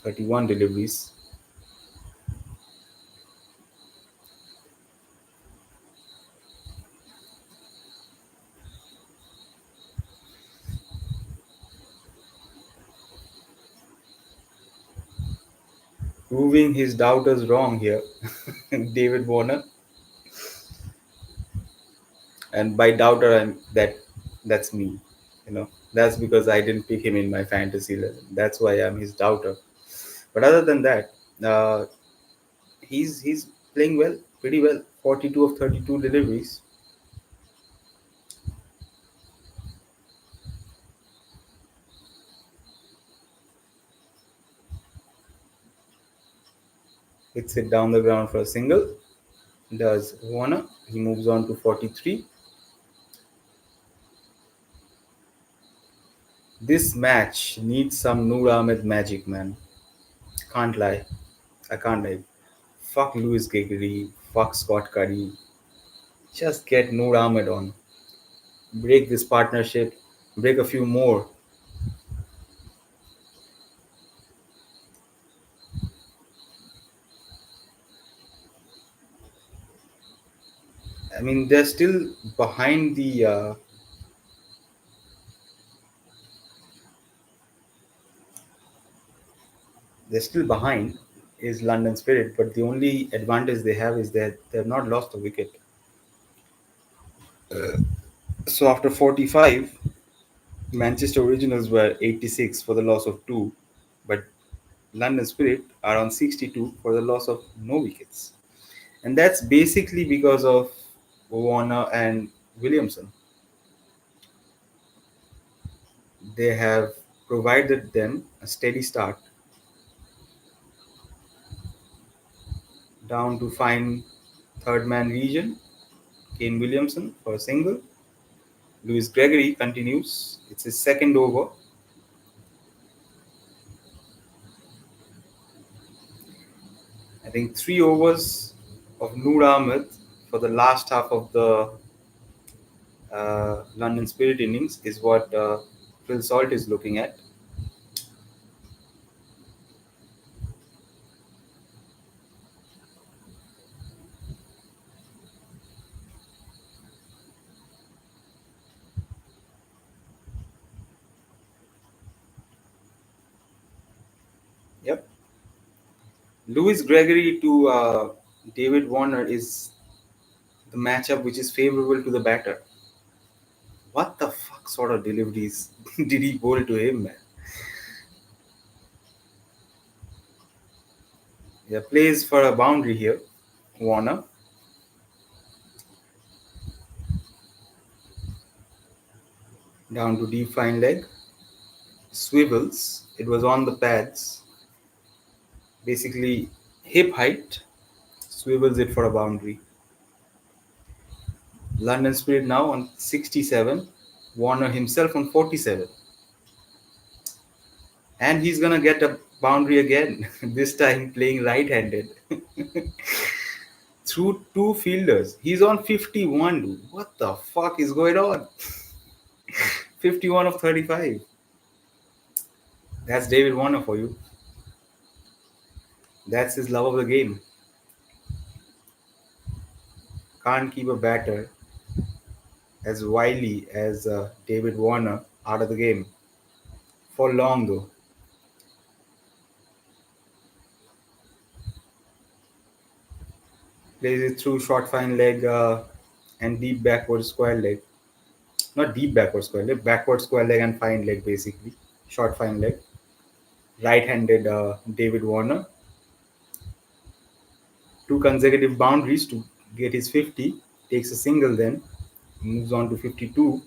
Speaker 1: 31 deliveries. Proving his doubters wrong here, David Warner. And by doubter, that's me. That's because I didn't pick him in my fantasy level. That's why I'm his doubter. But other than that, uh, he's playing well, pretty well. 42 of 32 deliveries. Hits it down the ground for a single. Does Warner. He moves on to 43. This match needs some Noor Ahmed magic, man. Can't lie. I can't lie. Fuck Lewis Gregory. Fuck Scott Curry. Just get Noor Ahmed on. Break this partnership. Break a few more. I mean, they're still behind the. They're still behind is London Spirit, but the only advantage they have is that they have not lost a wicket. So after 45, Manchester Originals were 86 for the loss of two, but London Spirit are on 62 for the loss of no wickets. And that's basically because of Warner and Williamson. They have provided them a steady start down to fine third man region. Kane Williamson for a single. Lewis Gregory continues. It's his second over. I think 3 overs of Noor Ahmed for the last half of the London Spirit innings is what Phil Salt is looking at. Yep. Lewis Gregory to David Warner is the matchup which is favorable to the batter. What the fuck sort of deliveries did he bowl to him, man? Yeah, plays for a boundary here. Warner down to deep fine leg. Swivels. It was on the pads. Basically, hip height. Swivels it for a boundary. London Spirit now on 67. Warner himself on 47. And he's gonna get a boundary again. This time playing right-handed. Through two fielders. He's on 51, dude. What the fuck is going on? 51 of 35. That's David Warner for you. That's his love of the game. Can't keep a batter as wily as David Warner out of the game for long though. Plays it through short fine leg and deep backward square leg. Not deep backward square leg, backward square leg and fine leg basically. Short fine leg. Right-handed David Warner. Two consecutive boundaries to get his 50. Takes a single then. Moves on to 52.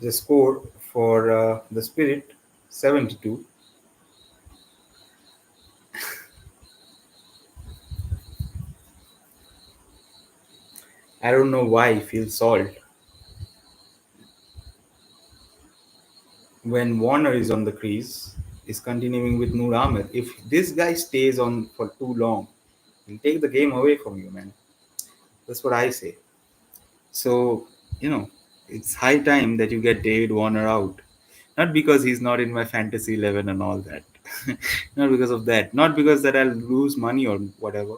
Speaker 1: The score for the Spirit 72. I don't know why he feels salt when Warner is on the crease. Is continuing with Noor Ahmed. If this guy stays on for too long, he'll take the game away from you, man. That's what I say. So, you know, it's high time that you get David Warner out. Not because he's not in my fantasy 11 and all that. Not because of that. Not because that I'll lose money or whatever.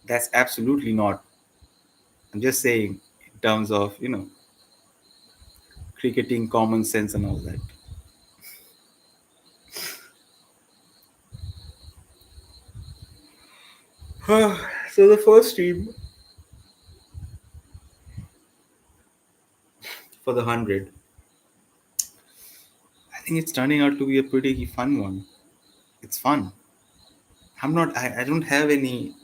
Speaker 1: That's absolutely not. I'm just saying in terms of, cricketing common sense and all that. So the first team for the 100, I think it's turning out to be a pretty fun one. It's fun. I don't have any,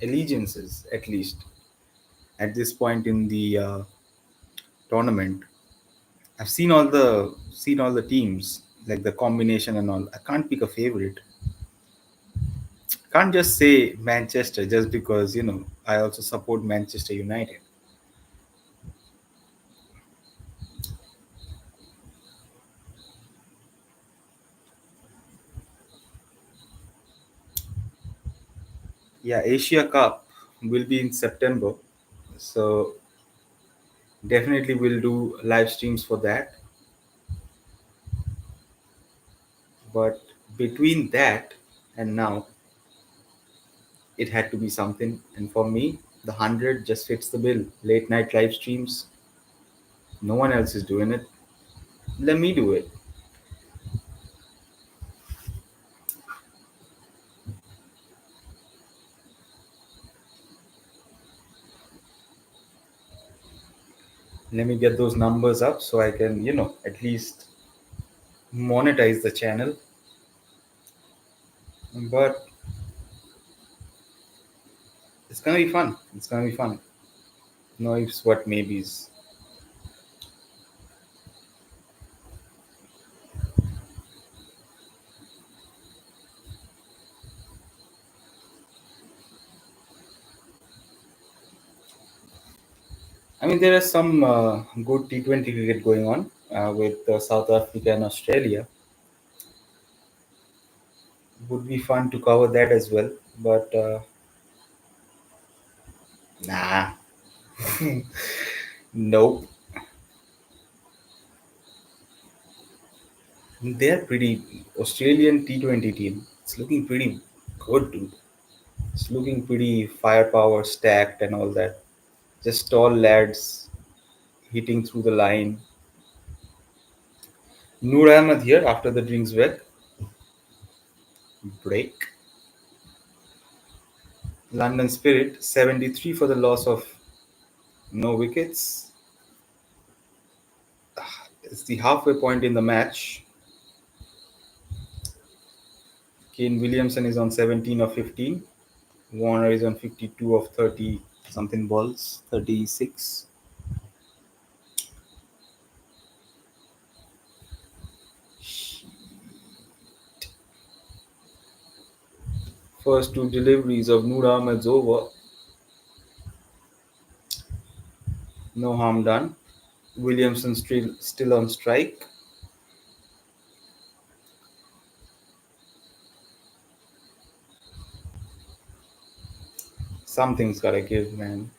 Speaker 1: allegiances, at least at this point in the tournament. I've seen all the teams, like the combination and all. I can't pick a favorite. Can't just say Manchester just because I also support Manchester United. Yeah, Asia Cup will be in September, so definitely we'll do live streams for that. But between that and now, it had to be something. And for me, the 100 just fits the bill. Late night live streams, no one else is doing it. Let me do it. Let me get those numbers up so I can, at least monetize the channel. But it's gonna be fun. It's gonna be fun. No ifs, what maybes. I mean, there are some good T20 cricket going on with South Africa and Australia. Would be fun to cover that as well. But nah, nope. They're pretty Australian T20 team. It's looking pretty good, dude. It's looking pretty firepower stacked and all that. Just tall lads hitting through the line. Noor Ahmed here after the drinks break. London Spirit 73 for the loss of no wickets. It's the halfway point in the match. Kane Williamson is on 17 of 15. Warner is on 52 of 30 something balls, 36. First two deliveries of Noor Ahmed's over. No harm done. Williamson still on strike. Something's gotta give, man.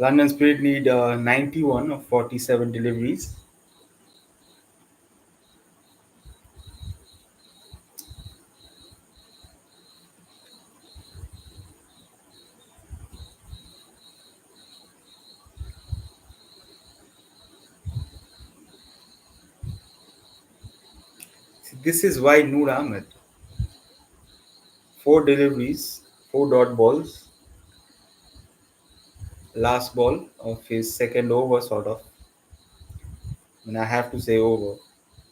Speaker 1: London Spirit need 91 of 47 deliveries. This is why Noor Ahmed, 4 deliveries, 4 dot balls, last ball of his second over, sort of. And I have to say over.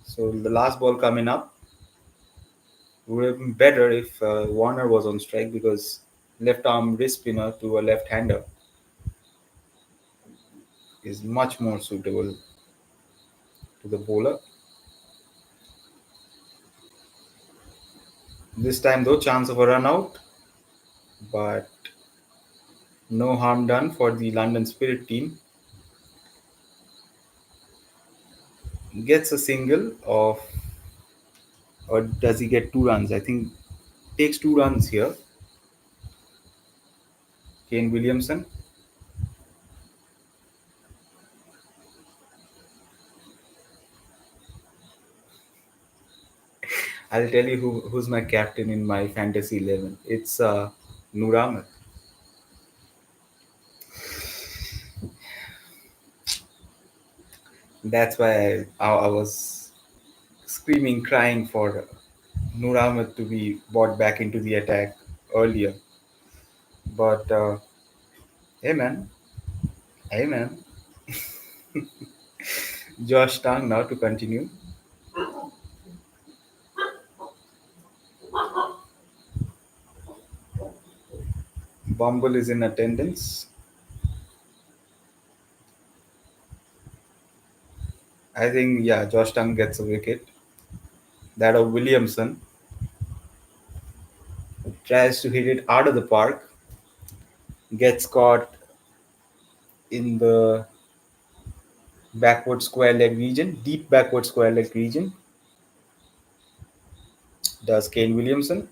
Speaker 1: So the last ball coming up would have been better if Warner was on strike because left arm wrist spinner to a left hander is much more suitable to the bowler. This time, though, chance of a run out, but no harm done for the London Spirit team. Gets a single of, or does he get 2 runs? I think takes 2 runs here. Kane Williamson. I'll tell you who's my captain in my fantasy 11. It's Noor Ahmed. That's why I was screaming, crying for Noor Ahmed to be brought back into the attack earlier. But hey man, hey man, Josh Tang now to continue. Bumble is in attendance. I think yeah, Josh Tang gets a wicket. That of Williamson tries to hit it out of the park, gets caught in the backward square leg region, deep backward square leg region. Does Kane Williamson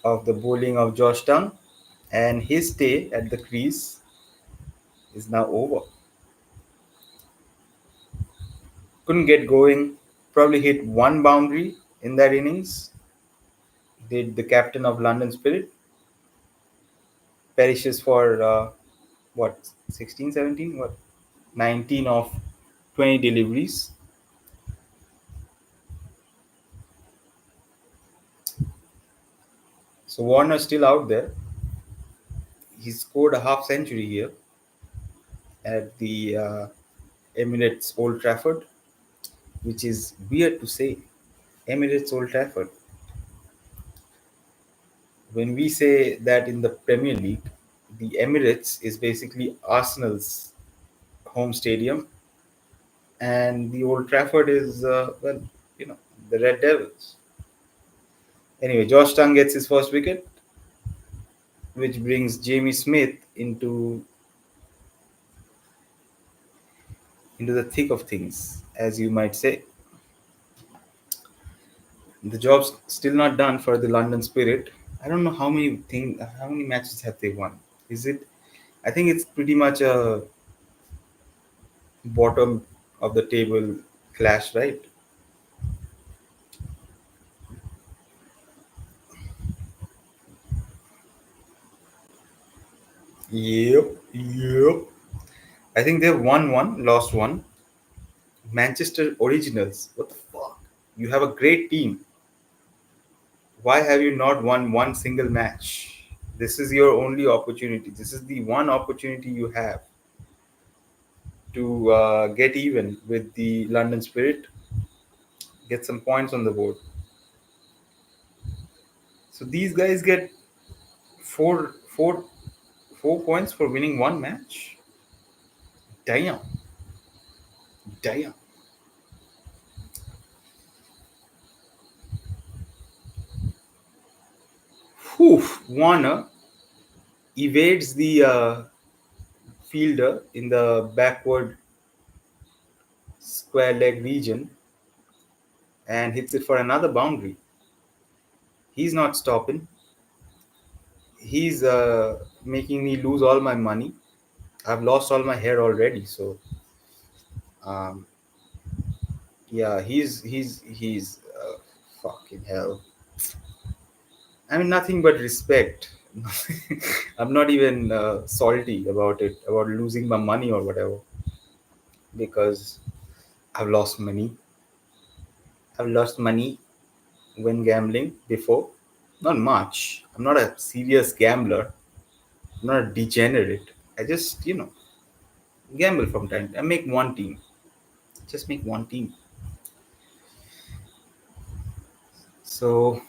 Speaker 1: of the bowling of Josh Tang, and his stay at the crease is now over. Couldn't get going, probably hit one boundary in that innings. Did the captain of London Spirit, perishes for what, 16, 17, what, 19 of 20 deliveries. So Warner's still out there. He scored a half century here at the Emirates Old Trafford, which is weird to say. Emirates Old Trafford. When we say that in the Premier League, the Emirates is basically Arsenal's home stadium, and the Old Trafford is, well, you know, the Red Devils. Anyway, Josh Tang gets his first wicket, which brings Jamie Smith into the thick of things, as you might say. The job's still not done for the London Spirit. I don't know how many matches have they won. Is it? I think it's pretty much a bottom of the table clash, right? Yep. I think they've won one, lost one. Manchester Originals. What the fuck? You have a great team. Why have you not won one single match? This is your only opportunity. This is the one opportunity you have to get even with the London Spirit, get some points on the board. So these guys get four, four, 4 points for winning one match. Damn, damn. Whew. Warner evades the fielder in the backward square leg region and hits it for another boundary. He's not stopping. He's making me lose all my money. I've lost all my hair already, so um, yeah, he's fucking hell. I mean, nothing but respect. I'm not even salty about it, about losing my money or whatever, because I've lost money. I've lost money when gambling before. Not much. I'm not a serious gambler. I'm not a degenerate. I just, gamble from time. I make one team. Just make one team. So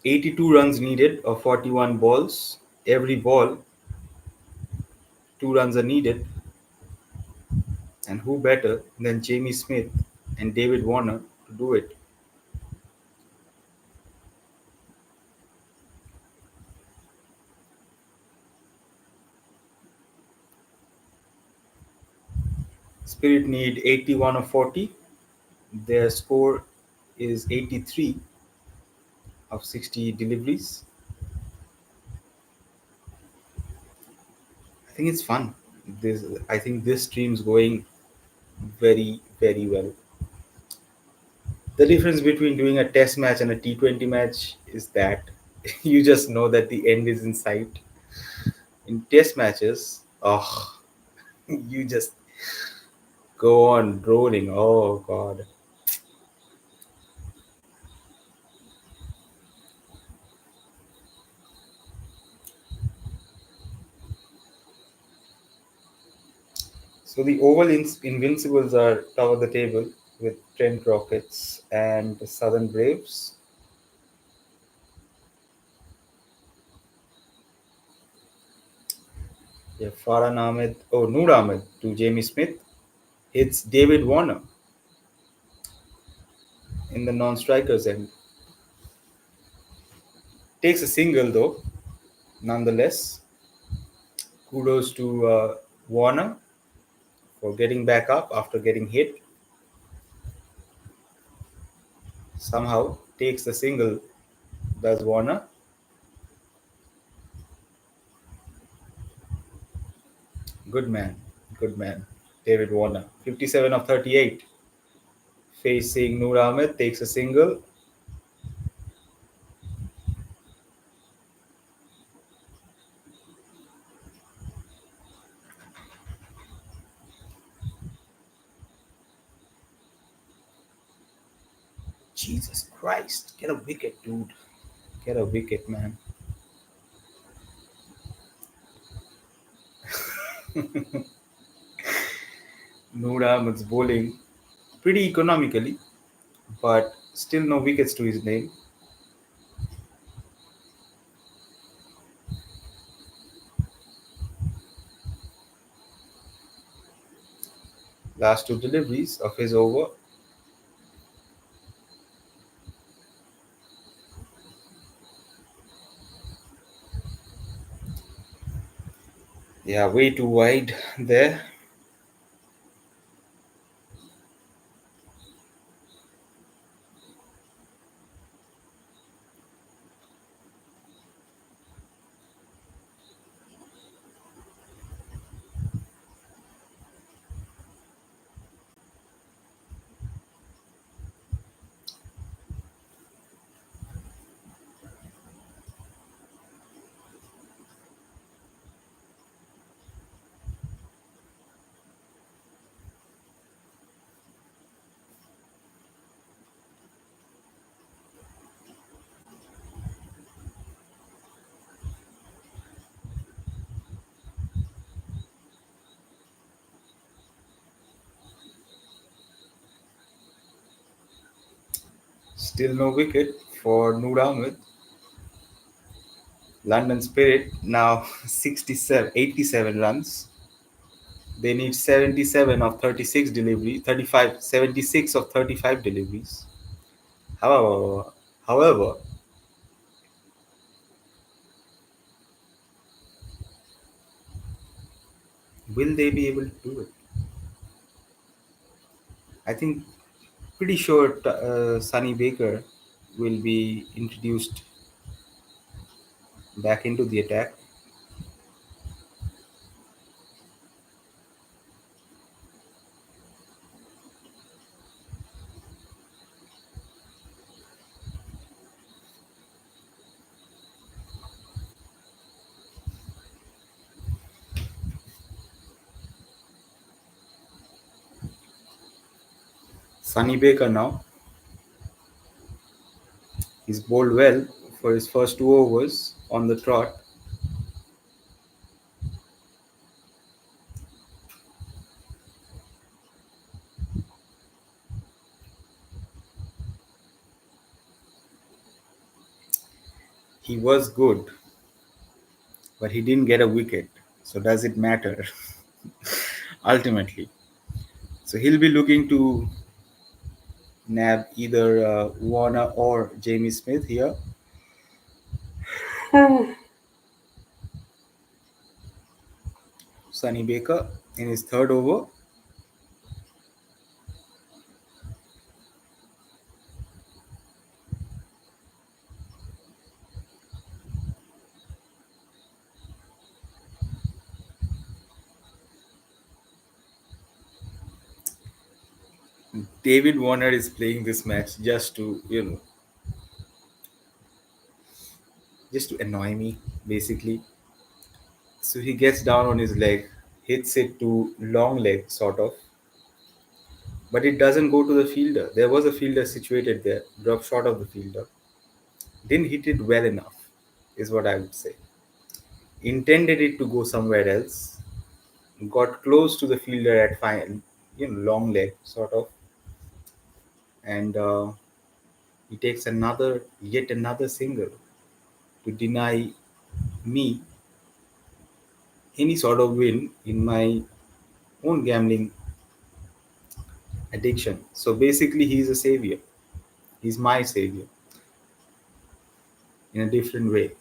Speaker 1: 82 runs needed or 41 balls. Every ball, 2 runs are needed. And who better than Jamie Smith and David Warner to do it? Spirit need 81 or 40. Their score is 83 of 60 deliveries. I think it's fun. I think this stream's going very, very well. The difference between doing a test match and a T20 match is that you just know that the end is in sight. In test matches, oh, you just go on rolling. Oh god. So the Oval Invincibles are top of the table with Trent Rockets and the Southern Braves. Yeah, Farhan Ahmed, Noor Ahmed to Jamie Smith. Hits David Warner in the non-strikers end. Takes a single though, nonetheless. Kudos to Warner for getting back up after getting hit. Somehow takes the single, does Warner. Good man, good man. David Warner, 57 of 38. Facing Noor Ahmed, takes a single. Jesus Christ, get a wicket, dude. Get a wicket, man. Noor Ahmed's bowling pretty economically, but still no wickets to his name. Last two deliveries of his over. Yeah, way too wide there. Still no wicket for Noor Ahmed. London Spirit now 67, 87 runs. They need 77 of 36 deliveries, 35, 76 of 35 deliveries. However, will they be able to do it? I think pretty sure Sunny Baker will be introduced back into the attack. Sunny Baker now, he's bowled well for his first 2 overs on the trot. He was good, but he didn't get a wicket. So does it matter? Ultimately. So he'll be looking to nab either Warner or Jamie Smith here. Sunny Baker in his third over. David Warner is playing this match just to, just to annoy me, basically. So he gets down on his leg, hits it to long leg, sort of, but it doesn't go to the fielder. There was a fielder situated there, drop short of the fielder. Didn't hit it well enough, is what I would say. Intended it to go somewhere else, got close to the fielder at fine, long leg, sort of, and he takes yet another single to deny me any sort of win in my own gambling addiction. So basically, he's a savior. He's my savior in a different way.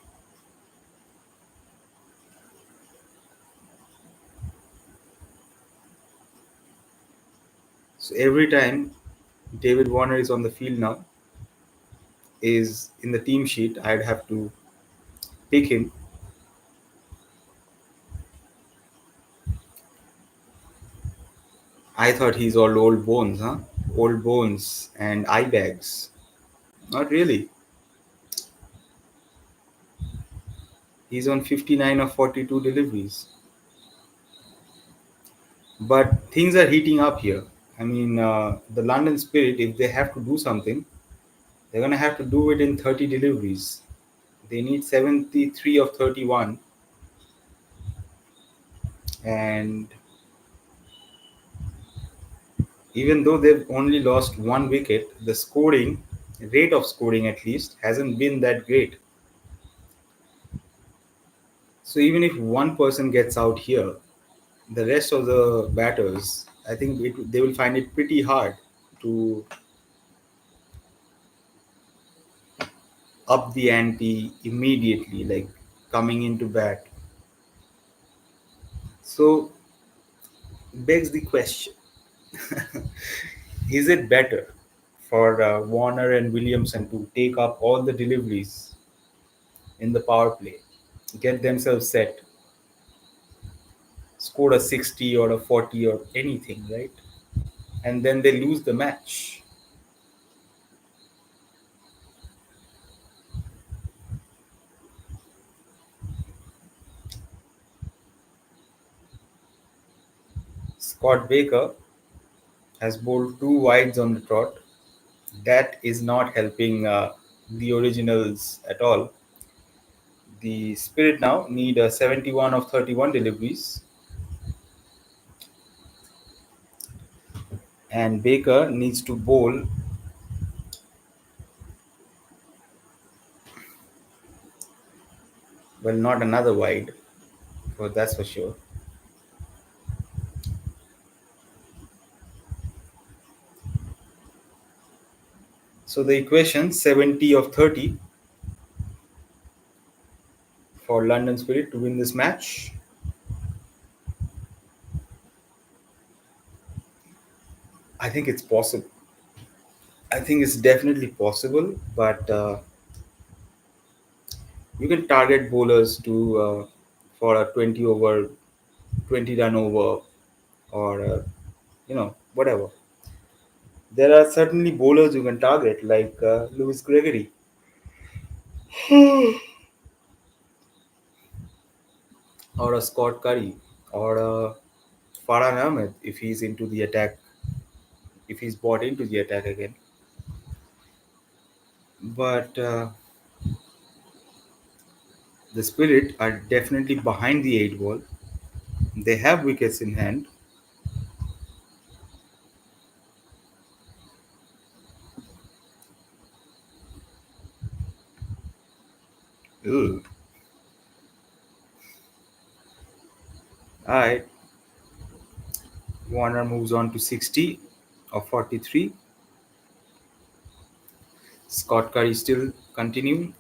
Speaker 1: So every time David Warner is on the field now, is in the team sheet, I'd have to pick him. I thought he's all old bones, huh? Old bones and eye bags. Not really. He's on 59 of 42 deliveries. But things are heating up here. I mean, the London Spirit, if they have to do something, they're going to have to do it in 30 deliveries. They need 73 of 31. And even though they've only lost one wicket, the scoring, rate of scoring at least, hasn't been that great. So even if one person gets out here, the rest of the batters, I think they will find it pretty hard to up the ante immediately, like coming into bat. So begs the question: is it better for Warner and Williamson to take up all the deliveries in the power play, get themselves set, score a 60 or a 40 or anything, right? And then they lose the match. Scott Baker has bowled two wides on the trot. That is not helping the originals at all. The Spirit now need a 71 of 31 deliveries, and Baker needs to bowl, well, not another wide, for that's for sure. So the equation 70 of 30 for London Spirit to win this match. I think it's possible. I think it's definitely possible, but you can target bowlers to for a 20 run over, or whatever. There are certainly bowlers you can target, like Lewis Gregory or a Scott Curry or a Farhan Ahmed if he's into the attack if he's bought into the attack again. But the Spirit are definitely behind the 8 ball. They have wickets in hand. Ugh. Alright, Warner moves on to 60 or 43. Scott Curry still continuing.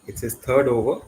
Speaker 1: It's his third over.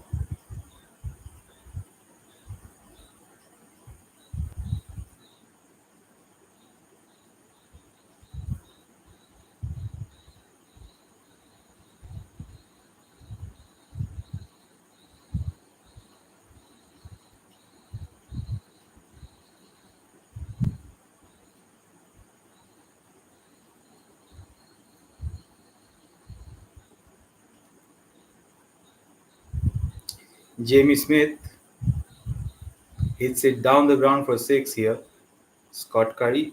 Speaker 1: Jamie Smith hits it down the ground for 6 here. Scott Curry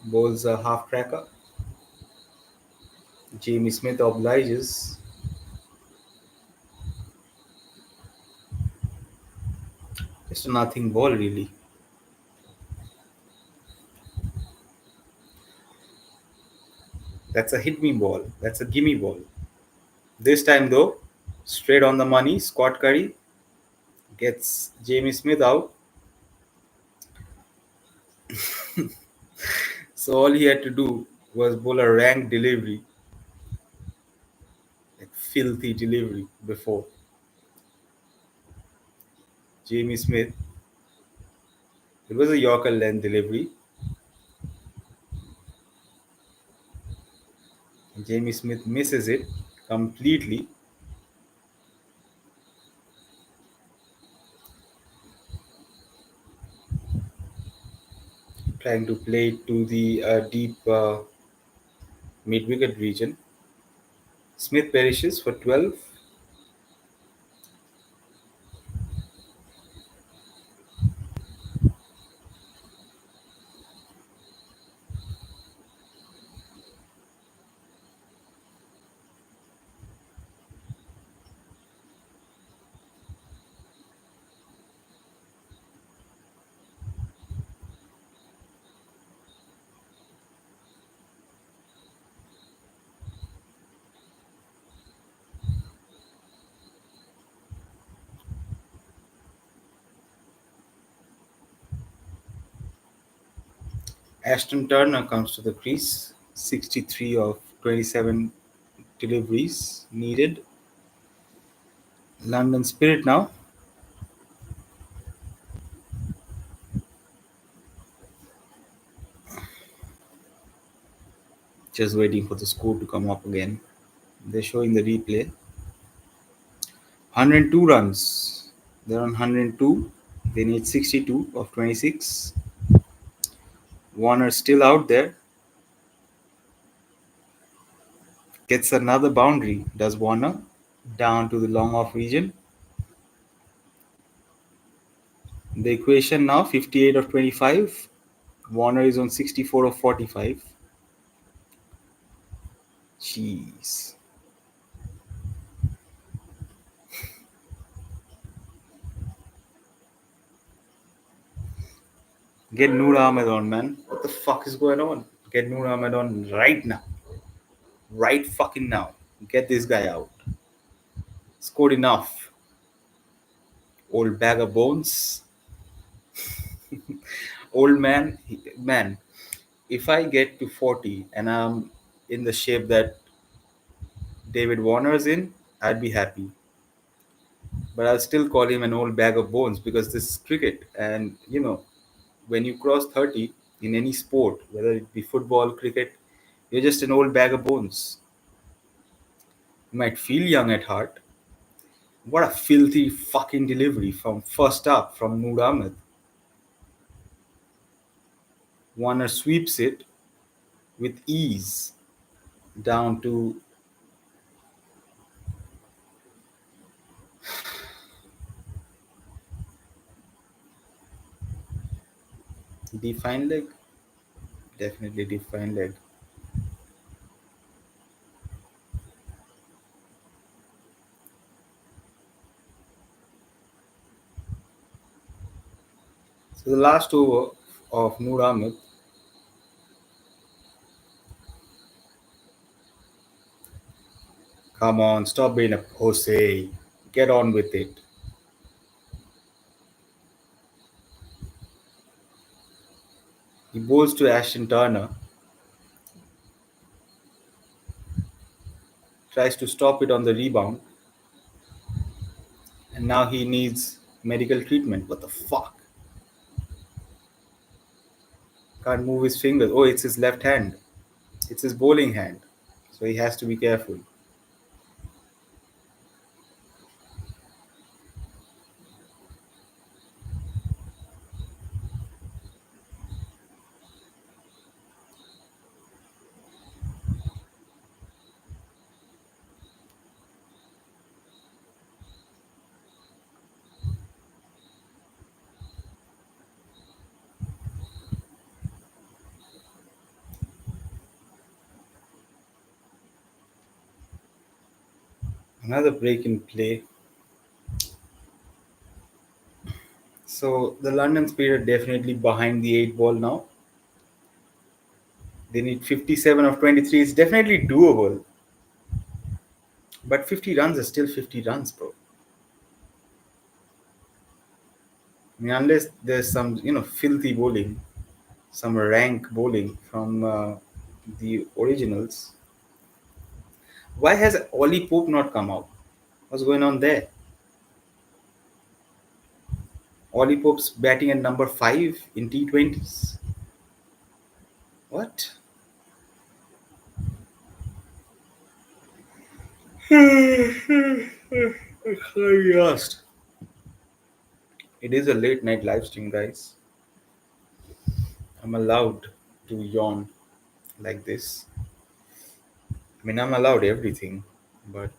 Speaker 1: bowls a half cracker. Jamie Smith obliges. Just a nothing ball, really. That's a hit me ball. That's a gimme ball. This time, though, straight on the money. Scott Curry gets Jamie Smith out. So all he had to do was bowl a rank delivery, like filthy delivery before. Jamie Smith, it was a Yorker length delivery. Jamie Smith misses it completely, trying to play it to the deep mid wicket region. Smith perishes for 12. Ashton Turner comes to the crease. 63 of 27 deliveries needed. London Spirit now. Just waiting for the score to come up again. They're showing the replay. 102 runs. They're on 102. They need 62 of 26. Warner still out there. Gets another boundary. Does Warner? Down to the long off region. The equation now 58 of 25. Warner is on 64 of 45. Jeez. Get Noor Ahmed on, man. What the fuck is going on? Get Noor Ahmed on right now. Right fucking now. Get this guy out. Scored enough. Old bag of bones. Old man. Man, if I get to 40 and I'm in the shape that David Warner's in, I'd be happy. But I'll still call him an old bag of bones because this is cricket. And, when you cross 30 in any sport, whether it be football, cricket, you're just an old bag of bones. You might feel young at heart. What a filthy fucking delivery from first up from Noor Ahmed. Warner sweeps it with ease down to Define leg, definitely define leg. So the last over of Noor Ahmed. Come on, stop being a pussy. Get on with it. He bowls to Ashton Turner, tries to stop it on the rebound, and now he needs medical treatment. What the fuck? Can't move his fingers. Oh, it's his left hand. It's his bowling hand. So he has to be careful. Another break in play. So the London Spirit are definitely behind the 8 ball now. They need 57 of 23. It's definitely doable. But 50 runs are still 50 runs, bro. I mean, unless there's some, filthy bowling, some rank bowling from the originals. Why has Ollie Pope not come out? What's going on there? Ollie Pope's batting at number 5 in T20s. What? I asked. It is a late night live stream, guys. I'm allowed to yawn like this. I mean, I'm allowed everything, but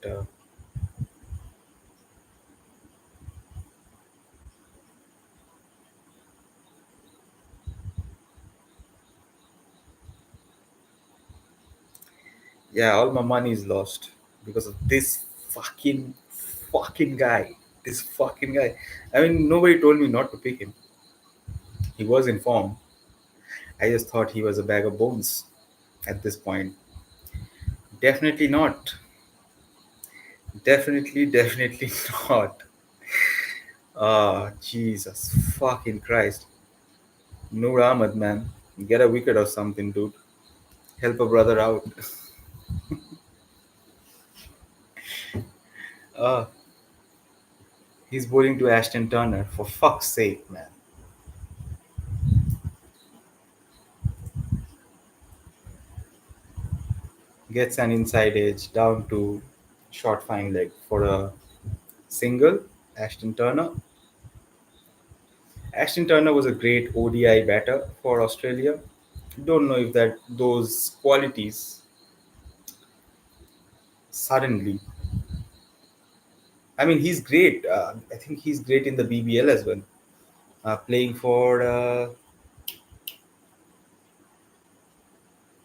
Speaker 1: yeah, all my money is lost because of this fucking fucking guy. This fucking guy. I mean, nobody told me not to pick him. He was in form. I just thought he was a bag of bones at this point. Definitely not. Definitely not. Ah, Jesus fucking Christ. Noor Ahmed, man. Get a wicket or something, dude. Help a brother out. Ah, he's bowling to Ashton Turner. For fuck's sake, man. Gets an inside edge down to short fine leg for a single. Ashton Turner. Ashton Turner was a great ODI batter for Australia. Don't know if that those qualities suddenly. I mean, he's great. I think he's great in the BBL as well. Playing for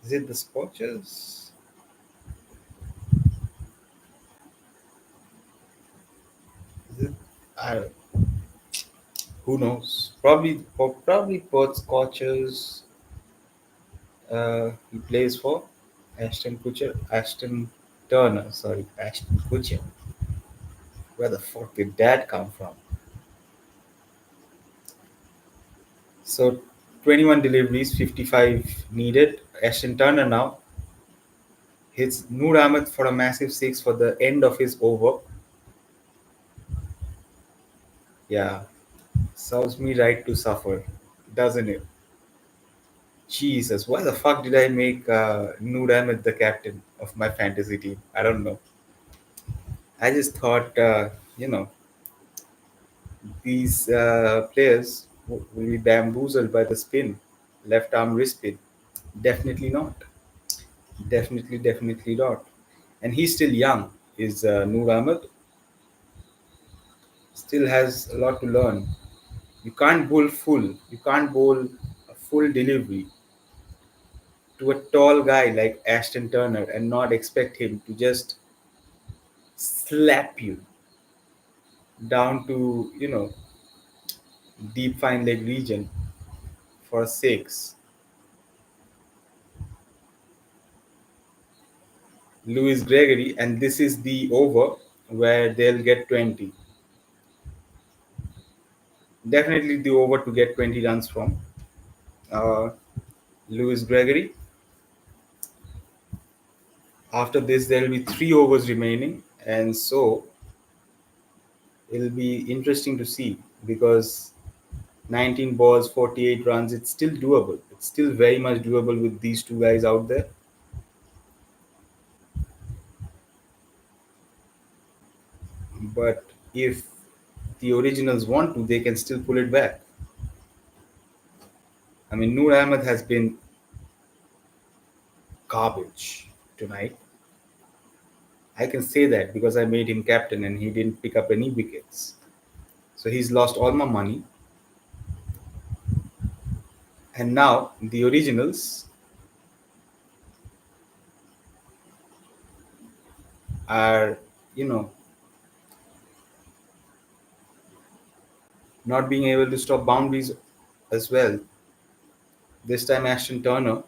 Speaker 1: is it the Scorchers? Is it? I, who knows? Probably Perth Scorchers. He plays for Ashton Kutcher. Ashton Turner. Sorry, Ashton Kutcher. Where the fuck did that come from? So 21 deliveries, 55 needed. Ashton Turner now hits Noor Ahmed for a massive six for the end of his over. Yeah, serves me right to suffer, doesn't it? Jesus, why the fuck did I make Noor Ahmed the captain of my fantasy team? I don't know. I just thought, these players will be bamboozled by the spin, left arm wrist spin. Definitely not. Definitely not. And he's still young. Is Noor Ahmed still has a lot to learn. You can't bowl full. You can't bowl full delivery to a tall guy like Ashton Turner and not expect him to just slap you down to, deep fine leg region for a six. Louis Gregory, and this is the over where they'll get 20. Definitely the over to get 20 runs from uh, Louis Gregory. After this, there will be 3 overs remaining, and so it'll be interesting to see because 19 balls, 48 runs, it's still doable. It's still very much doable with these two guys out there. But if the originals want to, they can still pull it back. I mean, Noor Ahmed has been garbage tonight. I can say that because I made him captain and he didn't pick up any wickets. So he's lost all my money. And now the originals are, you know, not being able to stop boundaries as well. This time Ashton Turner,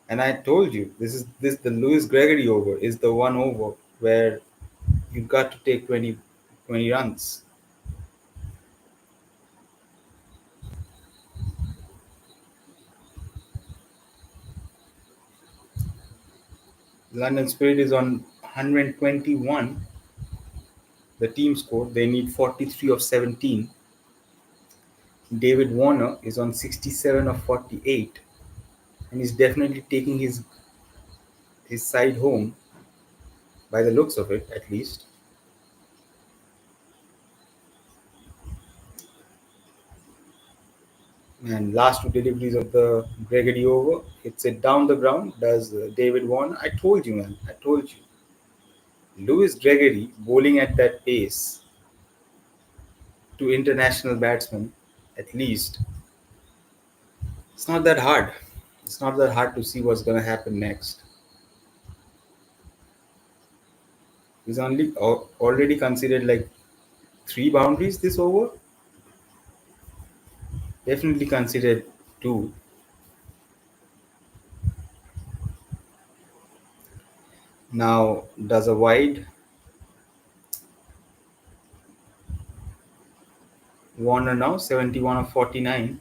Speaker 1: and I told you this the Lewis Gregory over is the one over where you've got to take 20 runs. London Spirit is on 121. The team score they need 43 of 17. David Warner is on 67 of 48, and he's definitely taking his side home by the looks of it, at least. And last two deliveries of the Gregory over, it's it down the ground. Does David Warner? I told you, man. I told you. Lewis Gregory bowling at that pace to international batsmen, at least, it's not that hard. It's not that hard to see what's going to happen next. He's only already considered like 3 boundaries this over. Definitely considered 2. Now, does a wide Warner now 71 of 49.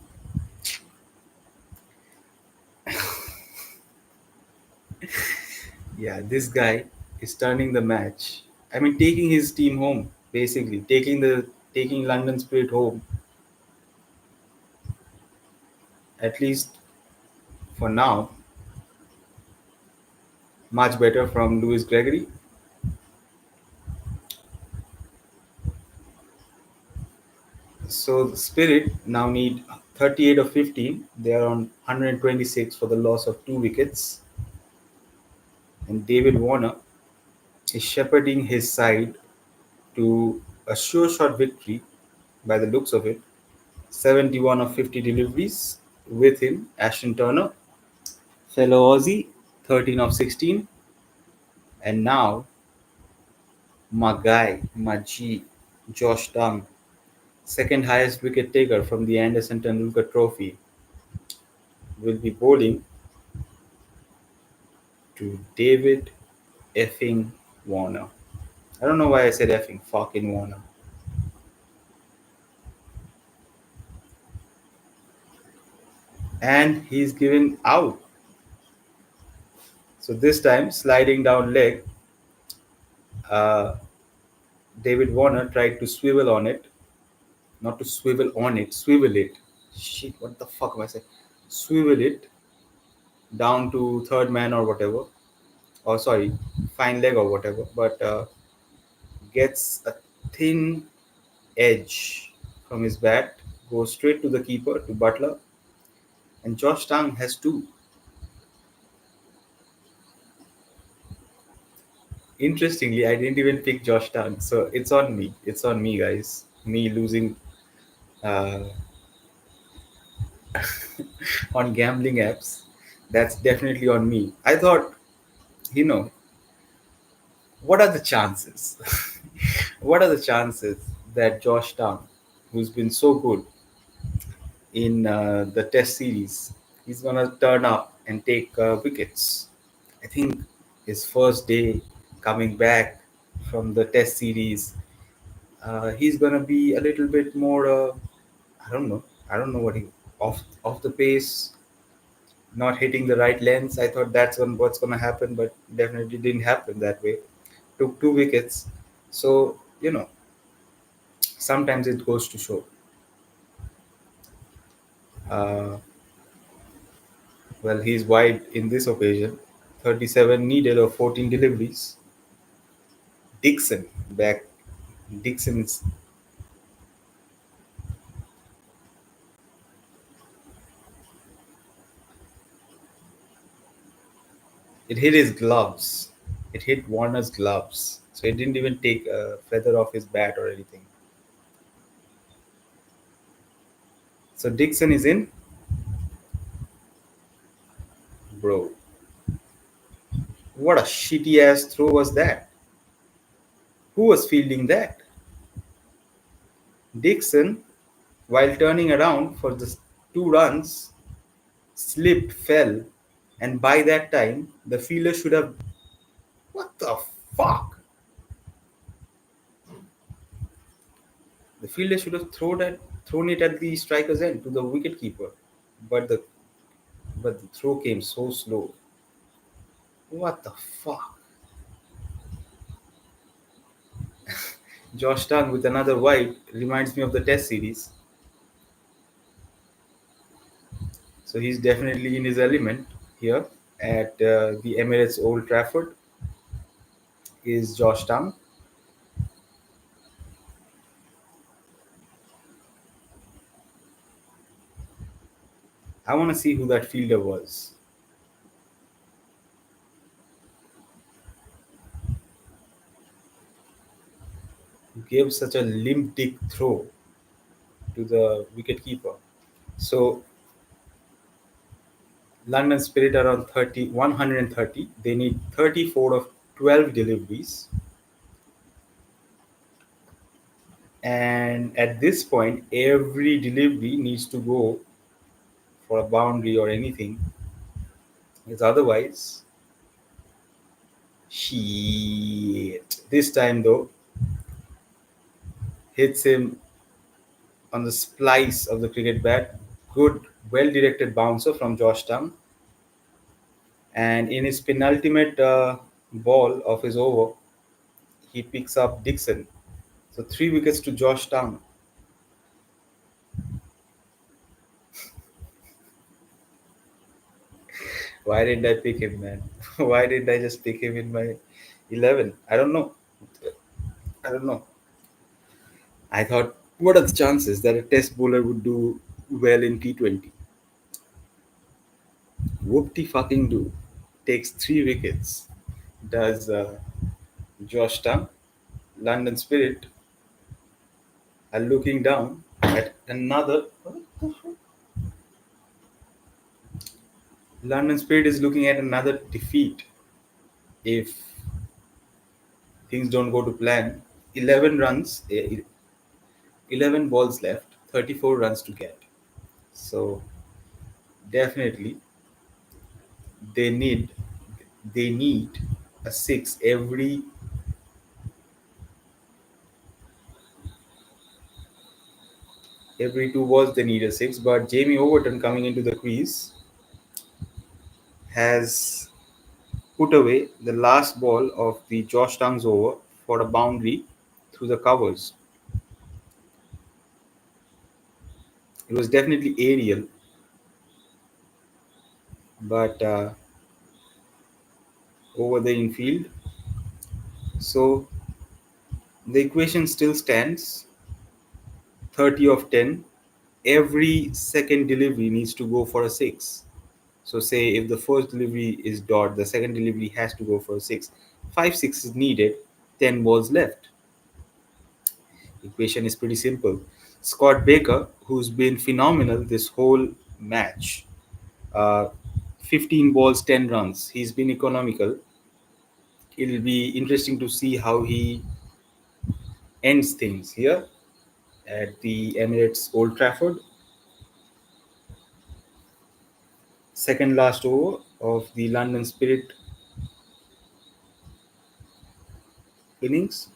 Speaker 1: Yeah, this guy is turning the match. I mean, taking his team home, basically taking London Spirit home. At least for now, much better from Lewis Gregory. So the Spirit now need 38 of 15. They are on 126 for the loss of 2 wickets. And David Warner is shepherding his side to a sure shot victory by the looks of it. 71 of 50 deliveries with him, Ashton Turner, fellow Aussie, 13 of 16. And now, my guy, my G, Josh Dung, second highest wicket taker from the Anderson Tendulkar Trophy, will be bowling to David effing Warner. I don't know why I said effing fucking Warner. And he's given out. So this time, sliding down leg, uh, David Warner tried to swivel on it. Not to swivel on it, swivel it. Shit, what the fuck am I saying? Swivel it down to third man or whatever. Or sorry, fine leg or whatever. But gets a thin edge from his bat, goes straight to the keeper, to Butler. And Josh Tang has 2. Interestingly, I didn't even pick Josh Tang. So it's on me. It's on me, guys. Me losing. Uh, on gambling apps. That's definitely on me. I thought, you know, what are the chances? What are the chances that Josh Town, who's been so good in the Test series, he's gonna turn up and take wickets? I think his first day coming back from the Test series, he's gonna be a little bit more. I don't know. I don't know what he off the pace, not hitting the right lens. I thought what's gonna happen, but definitely didn't happen that way. Took two wickets, so sometimes it goes to show. Uh, well, he's wide in this occasion. 37 needed or 14 deliveries. Dixon back. Dixon's It hit his gloves. It hit Warner's gloves. So it didn't even take a feather off his bat or anything. So Dixon is in. Bro, what a shitty ass throw was that? Who was fielding that? Dixon, while turning around for the 2 runs, slipped, fell, and by that time, the fielder should have. What the fuck? The fielder should have thrown it at the striker's end to the wicketkeeper. But the throw came so slow. What the fuck? Josh Tang with another wide reminds me of the Test series. So he's definitely in his element here at the Emirates Old Trafford. Is Josh Tang. I want to see who that fielder was. Who gave such a limp dick throw to the wicketkeeper. So London Spirit are on 130. They need 34 of 12 deliveries. And at this point, every delivery needs to go for a boundary or anything. Because otherwise, shit. This time, though, hits him on the splice of the cricket bat. Good, well directed bouncer from Georgetown. And in his penultimate ball of his over, he picks up Dixon. So 3 wickets to Georgetown. Why didn't I pick him, man? Why didn't I just pick him in my 11? I don't know. I don't know. I thought, what are the chances that a test bowler would do well in T20? Whoop-de fucking do. Takes 3 wickets. Does Georgetown. London Spirit are looking down at another. London Spirit is looking at another defeat if things don't go to plan. 11 runs, 11 balls left, 34 runs to get. So definitely they need they need a six every 2 balls. They need a six. But Jamie Overton coming into the crease has put away the last ball of the Georgetown's over for a boundary through the covers. It was definitely aerial, but over the infield. So the equation still stands 30 of 10. Every second delivery needs to go for a six. So, say if the first delivery is dot, the second delivery has to go for a six. 5 sixes needed, 10 balls left. Equation is pretty simple. Scott Baker, who's been phenomenal this whole match. Uh, 15 balls, 10 runs. He's been economical. It'll be interesting to see how he ends things here at the Emirates Old Trafford. Second last over of the London Spirit innings.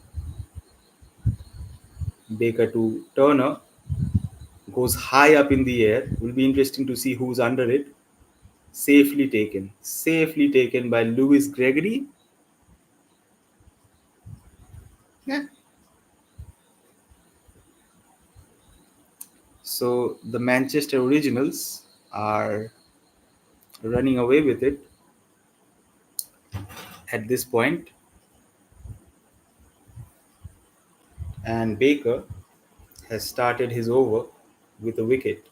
Speaker 1: Baker to Turner goes high up in the air. Will be interesting to see who's under it. Safely taken. Safely taken by Lewis Gregory. Yeah. So the Manchester Originals are running away with it at this point, and Baker has started his over with a wicket.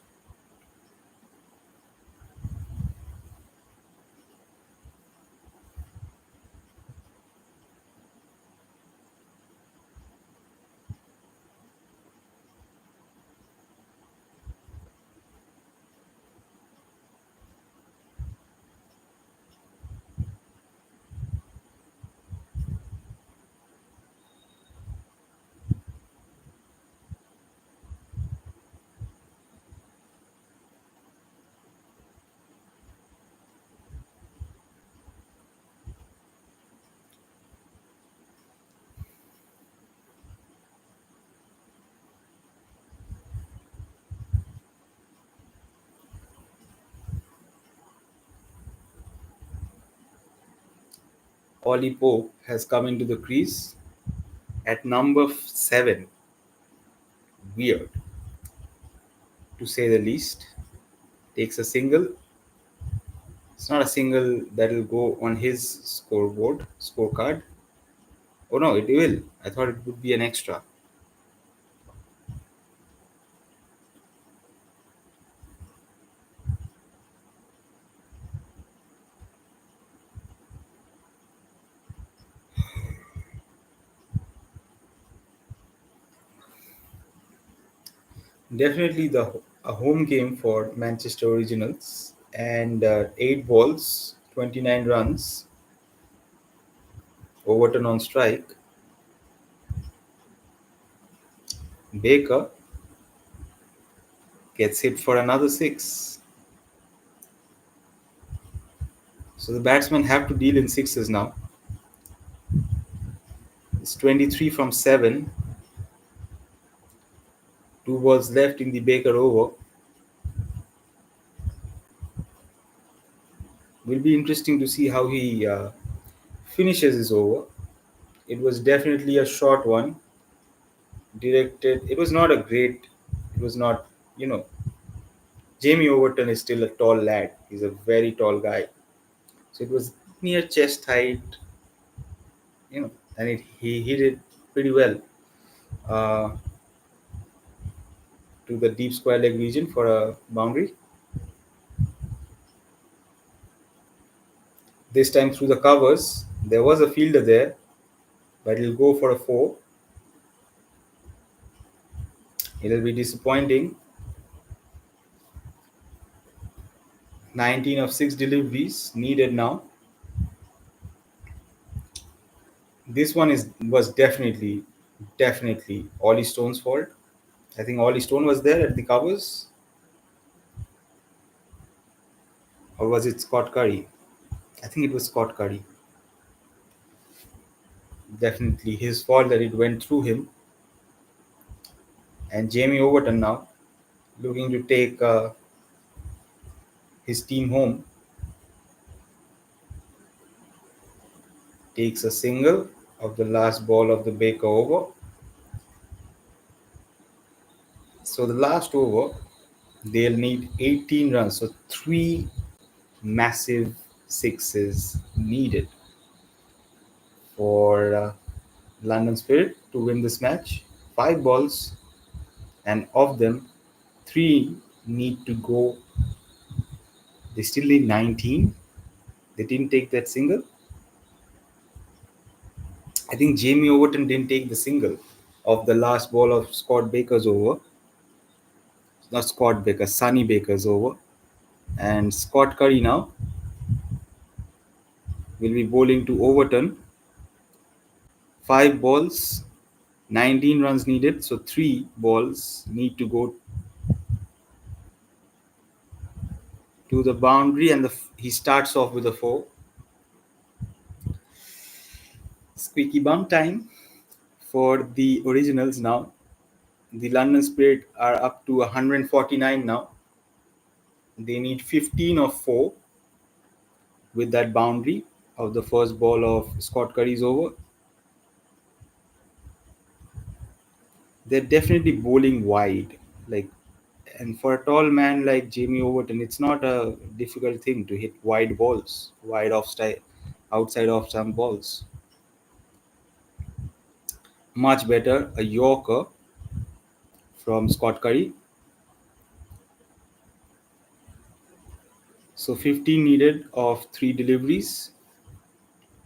Speaker 1: Ollie Pope has come into the crease at number 7. Weird, to say the least. Takes a single. It's not a single that will go on his scorecard. Oh no, it will. I thought it would be an extra. Definitely a home game for Manchester Originals, and 8 balls, 29 runs. Overton on strike. Baker gets hit for another 6. So the batsmen have to deal in sixes now. It's 23 from 7. 2 balls left in the Baker over. Will be interesting to see how he finishes his over. It was definitely a short one. Directed. It was not a great. It was not. You know, Jamie Overton is still a tall lad. He's a very tall guy. So it was near chest height. And he hit it pretty well uh, to the deep square leg region for a boundary. This time through the covers, there was a fielder there, but he'll go for a 4. It'll be disappointing. 19 of 6 deliveries needed now. This one was definitely Ollie Stone's fault. I think Ollie Stone was there at the covers, or was it Scott Curry? I think it was Scott Curry. Definitely his fault that it went through him. And Jamie Overton now looking to take his team home. Takes a single of the last ball of the Baker over. So the last over, they'll need 18 runs. So 3 massive sixes needed for London Spirit to win this match. 5 balls, and of them, 3 need to go. They still need 19. They didn't take that single. I think Jamie Overton didn't take the single of the last ball of Scott Baker's over. Not Scott Baker, Sonny Baker's over. And Scott Curry now will be bowling to Overton. 5 balls, 19 runs needed. So 3 balls need to go to the boundary, and he starts off with a 4. Squeaky bum time for the originals now. The London Spirit are up to 149 now. They need 15 of 4 with that boundary of the first ball of Scott Curry's over. They're definitely bowling wide. Like, and for a tall man like Jamie Overton, it's not a difficult thing to hit wide balls, wide off style, outside off stump balls. Much better, a Yorker from Scott Curry. So 15 needed of 3 deliveries.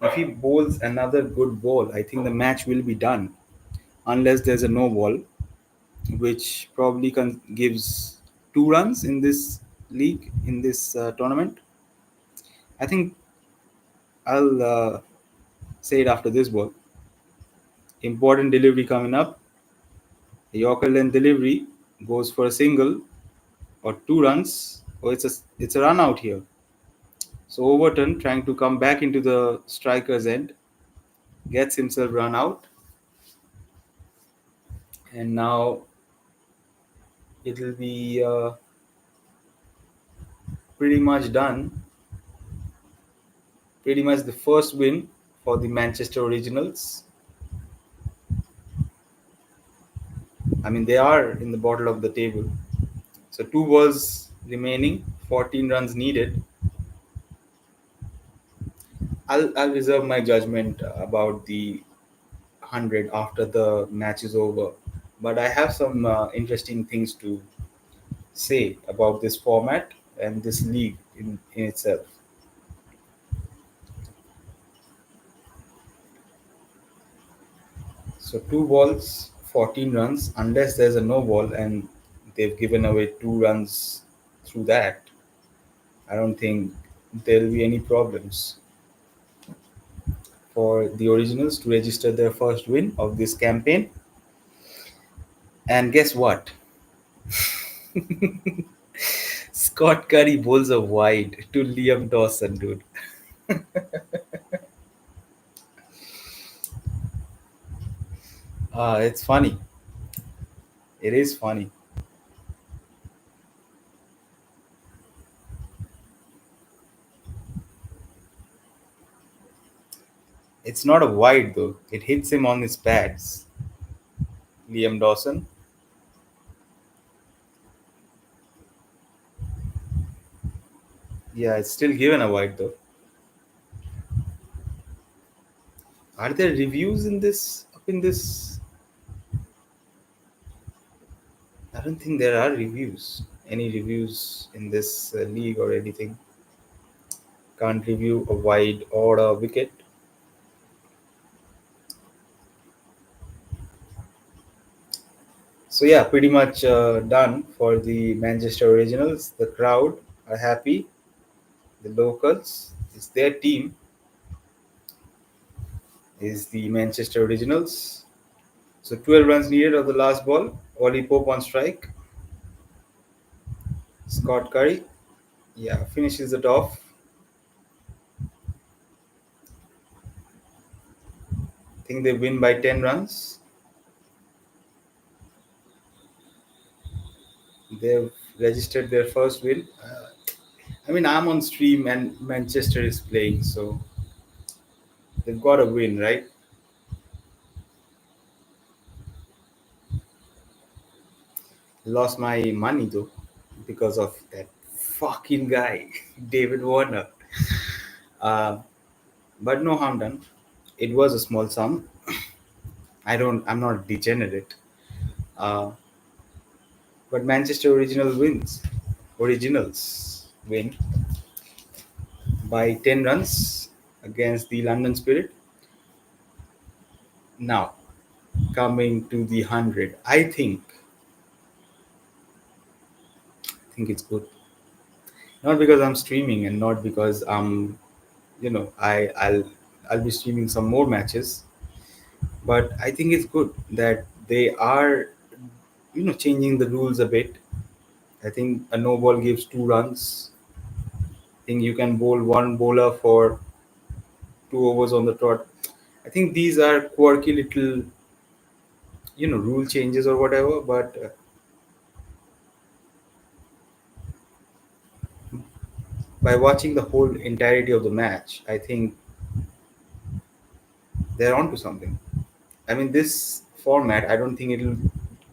Speaker 1: If he bowls another good ball, I think the match will be done. Unless there's a no ball, which probably gives 2 runs in this league, in this tournament. I think I'll say it after this ball. Important delivery coming up. A Yorker length delivery goes for a single or 2 runs. Oh, it's a run out here. So Overton trying to come back into the striker's end, gets himself run out, and now it'll be pretty much done. Pretty much the first win for the Manchester Originals. I mean, they are in the bottom of the table. So 2 balls remaining, 14 runs needed. I'll reserve my judgment about the 100 after the match is over. But I have some interesting things to say about this format and this league in itself. So 2 balls, 14 runs, unless there's a no ball and they've given away 2 runs through that, I don't think there'll be any problems for the Originals to register their first win of this campaign. And guess what? Scott Curry bowls a wide to Liam Dawson, dude. It's funny. It is funny. It's not a wide though. It hits him on his pads. Liam Dawson. Yeah, it's still given a wide though. Are there reviews in this? Up in this? I don't think there are reviews. Any reviews in this league or anything? Can't review a wide or a wicket. So yeah, pretty much done for the Manchester Originals. The crowd are happy. The locals, it's their team, is the Manchester Originals. So 12 runs needed of the last ball. Ollie Pope on strike. Scott Curry, yeah, finishes it off. I think they win by 10 runs. They've registered their first win. I mean, I'm on stream and Manchester is playing, so they've got a win, right? Lost my money though because of that fucking guy, David Warner. Uh, but no harm done. It was a small sum. I'm not degenerate. Uh, but Manchester Originals win by 10 runs against the London Spirit. Now, coming to the 100, I think it's good. Not because I'm streaming, and not because I'll be streaming some more matches, but I think it's good that they are changing the rules a bit. I think a no ball gives 2 runs. I think you can bowl one bowler for 2 overs on the trot. I think these are quirky little rule changes or whatever, but by watching the whole entirety of the match, I think they're onto something. I mean, this format, I don't think it'll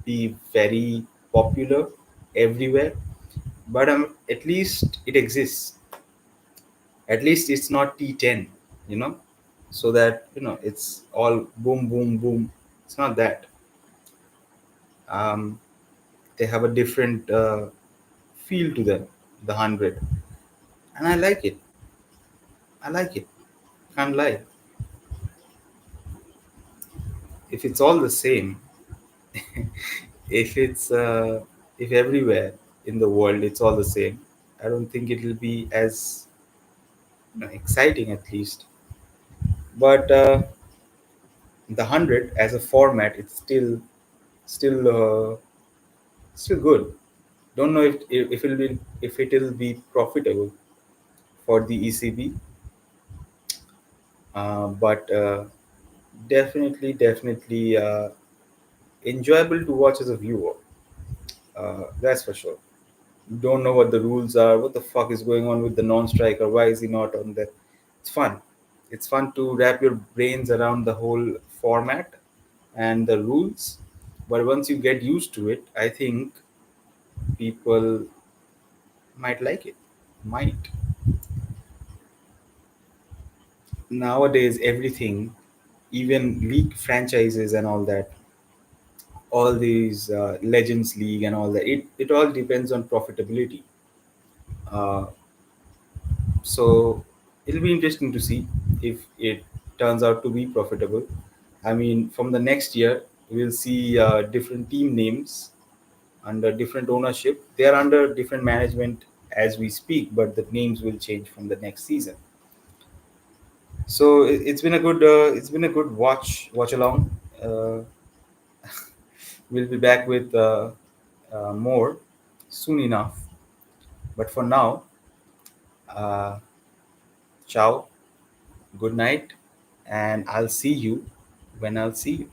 Speaker 1: be very popular everywhere, but at least it exists. At least it's not T10, you know, so that it's all boom, boom, boom. It's not that. Um, they have a different feel to them, the 100, and I like it. I like it. Can't lie. If it's all the same, if it's if everywhere in the world it's all the same, I don't think it will be as exciting, at least. But the 100 as a format, it's still still good. Don't know if it'll be profitable for the ECB, but definitely enjoyable to watch as a viewer. That's for sure. Don't know what the rules are, what the fuck is going on with the non-striker, why is he not on there. It's fun. It's fun to wrap your brains around the whole format and the rules, but once you get used to it, I think people might like it. Might. Nowadays everything, even league franchises and all that, all these legends league and all that, it all depends on profitability. uh, So it'll be interesting to see if it turns out to be profitable. I mean, from the next year, we'll see different team names under different ownership. They are under different management as we speak, but the names will change from the next season. So it's been a good watch along. Uh, we'll be back with more soon enough. But for now, uh, ciao, good night, and I'll see you when I'll see you.